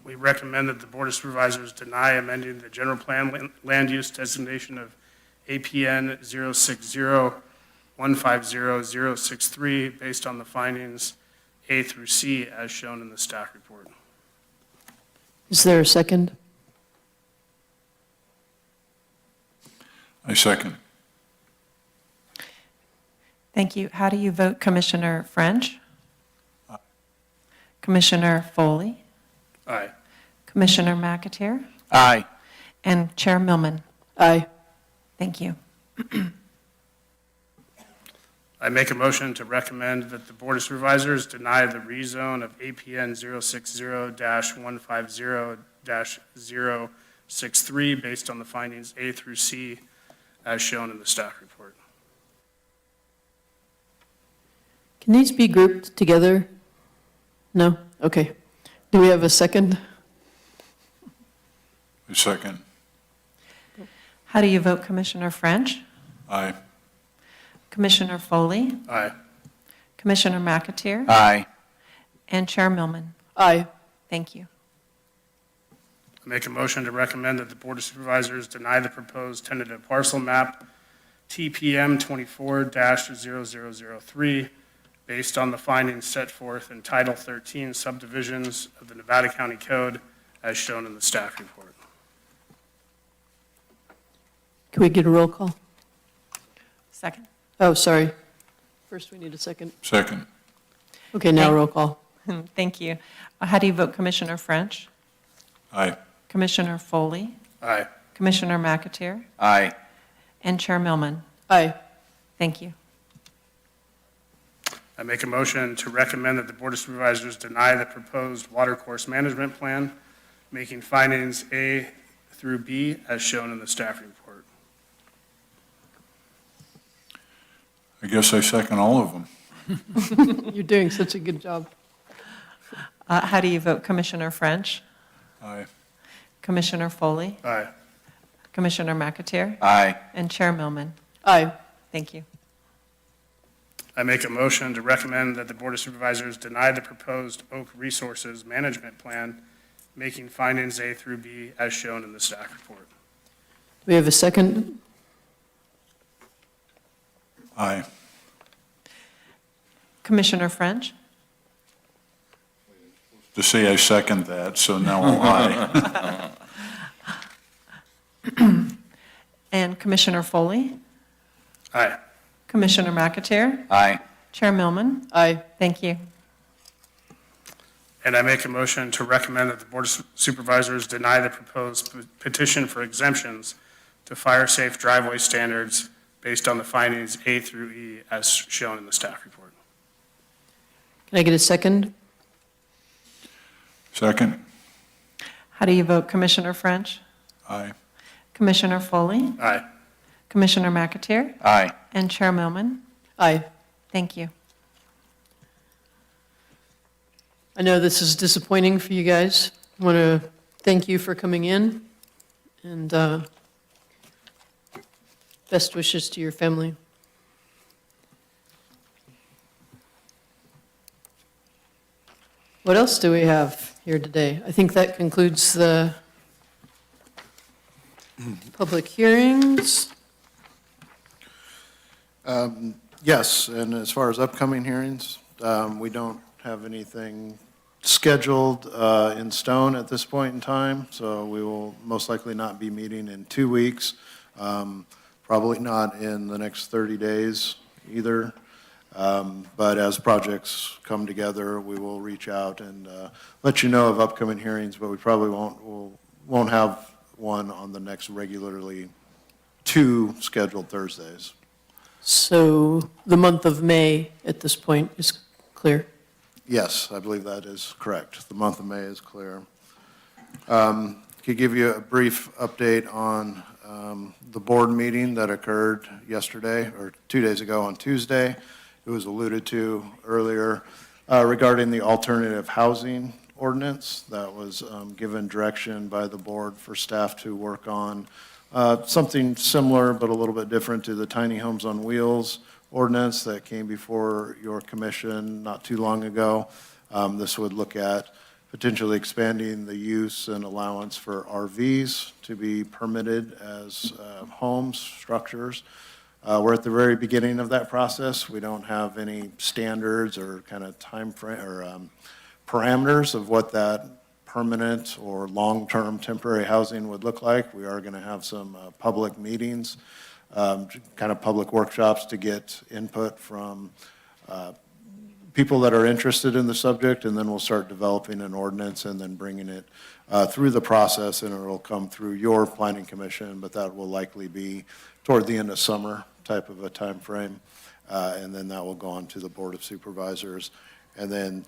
we recommend that the Board of Supervisors deny amending the general plan land use designation of APN 060-150-063 based on the findings A through C as shown in the staff report. Is there a second? I second. Thank you. How do you vote, Commissioner French? Commissioner Foley? Aye. Commissioner McAteer, Aye. and Chair Millman. Aye. Thank you. I make a motion to recommend that the Board of Supervisors deny the rezone of APN 060-150-063 based on the findings A through C as shown in the staff report. Can these be grouped together? No? Okay. Do we have a second? A second. How do you vote, Commissioner French? Aye. Commissioner Foley? Aye. Commissioner McAteer? Aye. And Chair Millman. Aye. Thank you. I make a motion to recommend that the Board of Supervisors deny the proposed tentative parcel map TPM 24-0003 based on the findings set forth in Title 13 subdivisions of the Nevada County Code as shown in the staff report. Can we get a roll call? Second. Oh, sorry. First, we need a second. Second. Okay, now roll call. Thank you. How do you vote, Commissioner French? Aye. Commissioner Foley? Aye. Commissioner McAteer? Aye. And Chair Millman. Aye. Thank you. I make a motion to recommend that the Board of Supervisors deny the proposed watercourse management plan, making findings A through B as shown in the staff report. I guess I second all of them. You're doing such a good job. How do you vote, Commissioner French? Aye. Commissioner Foley? Aye. Commissioner McAteer? Aye. And Chair Millman. Aye. Thank you. I make a motion to recommend that the Board of Supervisors deny the proposed Oak Resources Management Plan, making findings A through B as shown in the staff report. Do we have a second? Aye. Commissioner French? To say I second that, so now I'll aye. And Commissioner Foley? Aye. Commissioner McAteer? Aye. Chair Millman? Aye. Thank you. And I make a motion to recommend that the Board of Supervisors deny the proposed petition for exemptions to fire-safe driveway standards based on the findings A through E as shown in the staff report. Can I get a second? Second. How do you vote, Commissioner French? Aye. Commissioner Foley? Aye. Commissioner McAteer? Aye. And Chair Millman? Aye. Thank you. I know this is disappointing for you guys. I want to thank you for coming in, and best wishes to your family. What else do we have here today? I think that concludes the public hearings. Yes, and as far as upcoming hearings, we don't have anything scheduled in stone at this point in time, so we will most likely not be meeting in 2 weeks, probably not in the next 30 days either. But as projects come together, we will reach out and let you know of upcoming hearings, but we probably won't have one on the next regularly 2 scheduled Thursdays. So the month of May at this point is clear? Yes, I believe that is correct. The month of May is clear. Could give you a brief update on the board meeting that occurred yesterday, or 2 days ago on Tuesday. It was alluded to earlier regarding the alternative housing ordinance that was given direction by the board for staff to work on. Something similar but a little bit different to the Tiny Homes on Wheels ordinance that came before your commission not too long ago. This would look at potentially expanding the use and allowance for RVs to be permitted as homes, structures. We're at the very beginning of that process. We don't have any standards or kind of time frame or parameters of what that permanent or long-term temporary housing would look like. We are going to have some public meetings, kind of public workshops to get input from people that are interested in the subject, and then we'll start developing an ordinance and then bringing it through the process, and it'll come through your planning commission, but that will likely be toward the end of summer type of a time frame, and then that will go on to the Board of Supervisors. And then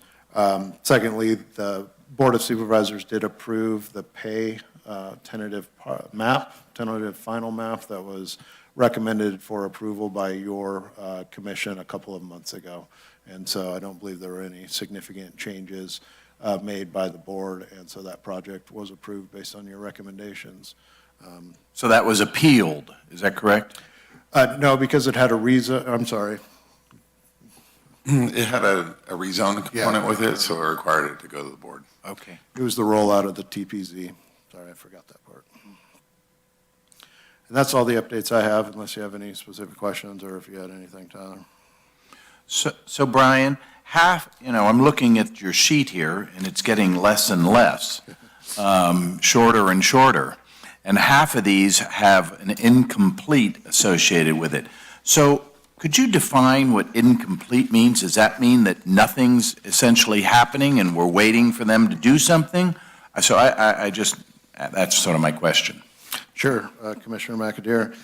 secondly, the Board of Supervisors did approve the pay tentative final map that was recommended for approval by your commission a couple of months ago. And so I don't believe there were any significant changes made by the board, and so that project was approved based on your recommendations. So that was appealed, is that correct? No, because it had a I'm sorry. It had a rezone component with it, so it required it to go to the board. Okay. It was the rollout of the TPZ. Sorry, I forgot that part. And that's all the updates I have, unless you have any specific questions or if you had anything, Tyler. So Brian, I'm looking at your sheet here, and it's getting less and less, shorter and shorter. And half of these have an incomplete associated with it. So could you define what incomplete means? Does that mean that nothing's essentially happening and we're waiting for them to do something? So that's sort of my question. Sure, Commissioner McAteer.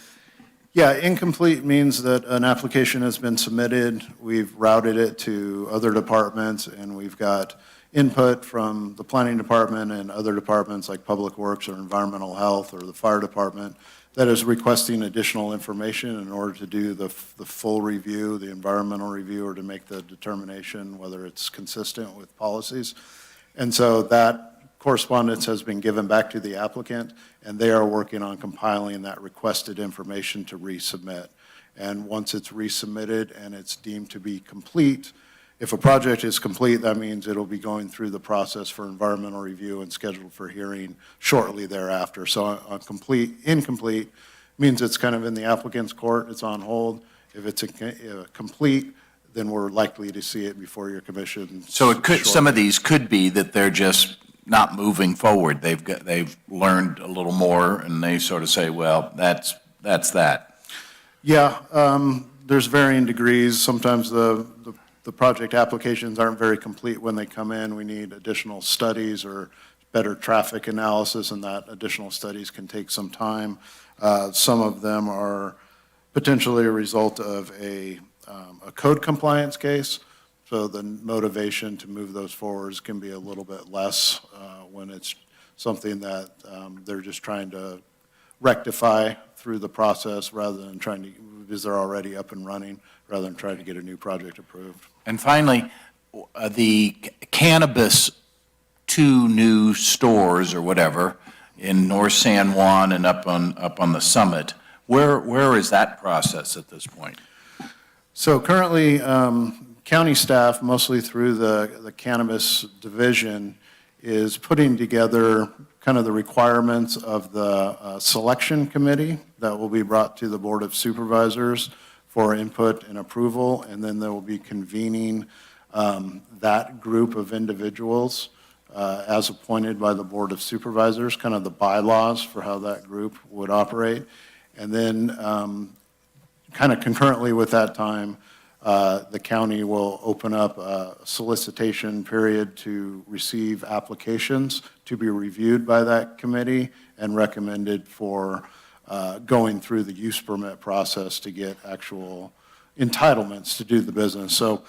Yeah, incomplete means that an application has been submitted, we've routed it to other departments, and we've got input from the planning department and other departments like Public Works or Environmental Health or the fire department that is requesting additional information in order to do the full review, the environmental review, or to make the determination whether it's consistent with policies. And so that correspondence has been given back to the applicant, and they are working on compiling that requested information to resubmit. And once it's resubmitted and it's deemed to be complete, if a project is complete, that means it'll be going through the process for environmental review and scheduled for hearing shortly thereafter. So incomplete means it's kind of in the applicant's court, it's on hold. If it's complete, then we're likely to see it before your commission. So some of these could be that they're just not moving forward. They've learned a little more, and they sort of say, well, that's that. Yeah, there's varying degrees. Sometimes the project applications aren't very complete when they come in. We need additional studies or better traffic analysis, and that additional studies can take some time. Some of them are potentially a result of a code compliance case. So the motivation to move those forwards can be a little bit less when it's something that they're just trying to rectify through the process rather than because they're already up and running, rather than trying to get a new project approved. And finally, the cannabis 2 new stores or whatever in North San Juan and up on the summit, where is that process at this point? So currently, county staff, mostly through the cannabis division, is putting together kind of the requirements of the selection committee that will be brought to the Board of Supervisors for input and approval, and then they will be convening that group of individuals as appointed by the Board of Supervisors, kind of the bylaws for how that group would operate. And then kind of concurrently with that time, the county will open up a solicitation period to receive applications to be reviewed by that committee and recommended for going through the use permit process to get actual entitlements to do the business. So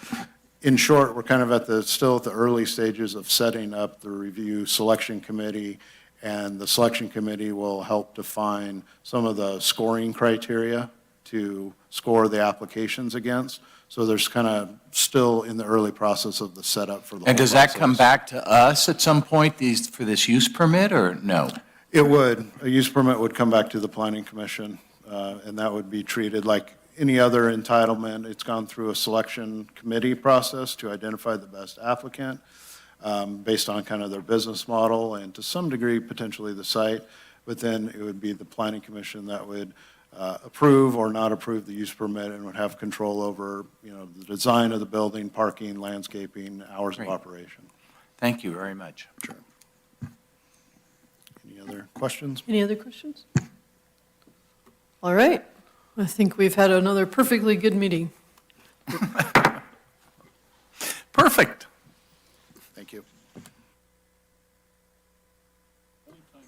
in short, we're kind of still at the early stages of setting up the review selection committee, and the selection committee will help define some of the scoring criteria to score the applications against. So there's kind of still in the early process of the setup for the whole And does that process. come back to us at some point for this use permit, or no? It would. A use permit would come back to the planning commission, and that would be treated like any other entitlement. It's gone through a selection committee process to identify the best applicant based on kind of their business model and to some degree potentially the site, but then it would be the planning commission that would approve or not approve the use permit and would have control over, the design of the building, parking, landscaping, hours of operation. Thank you very much. Sure. Any other questions? Any other questions? All right. I think we've had another perfectly good meeting. Perfect. Thank you.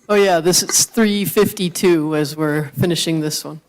Oh, yeah, this is 3:52 as we're finishing this one.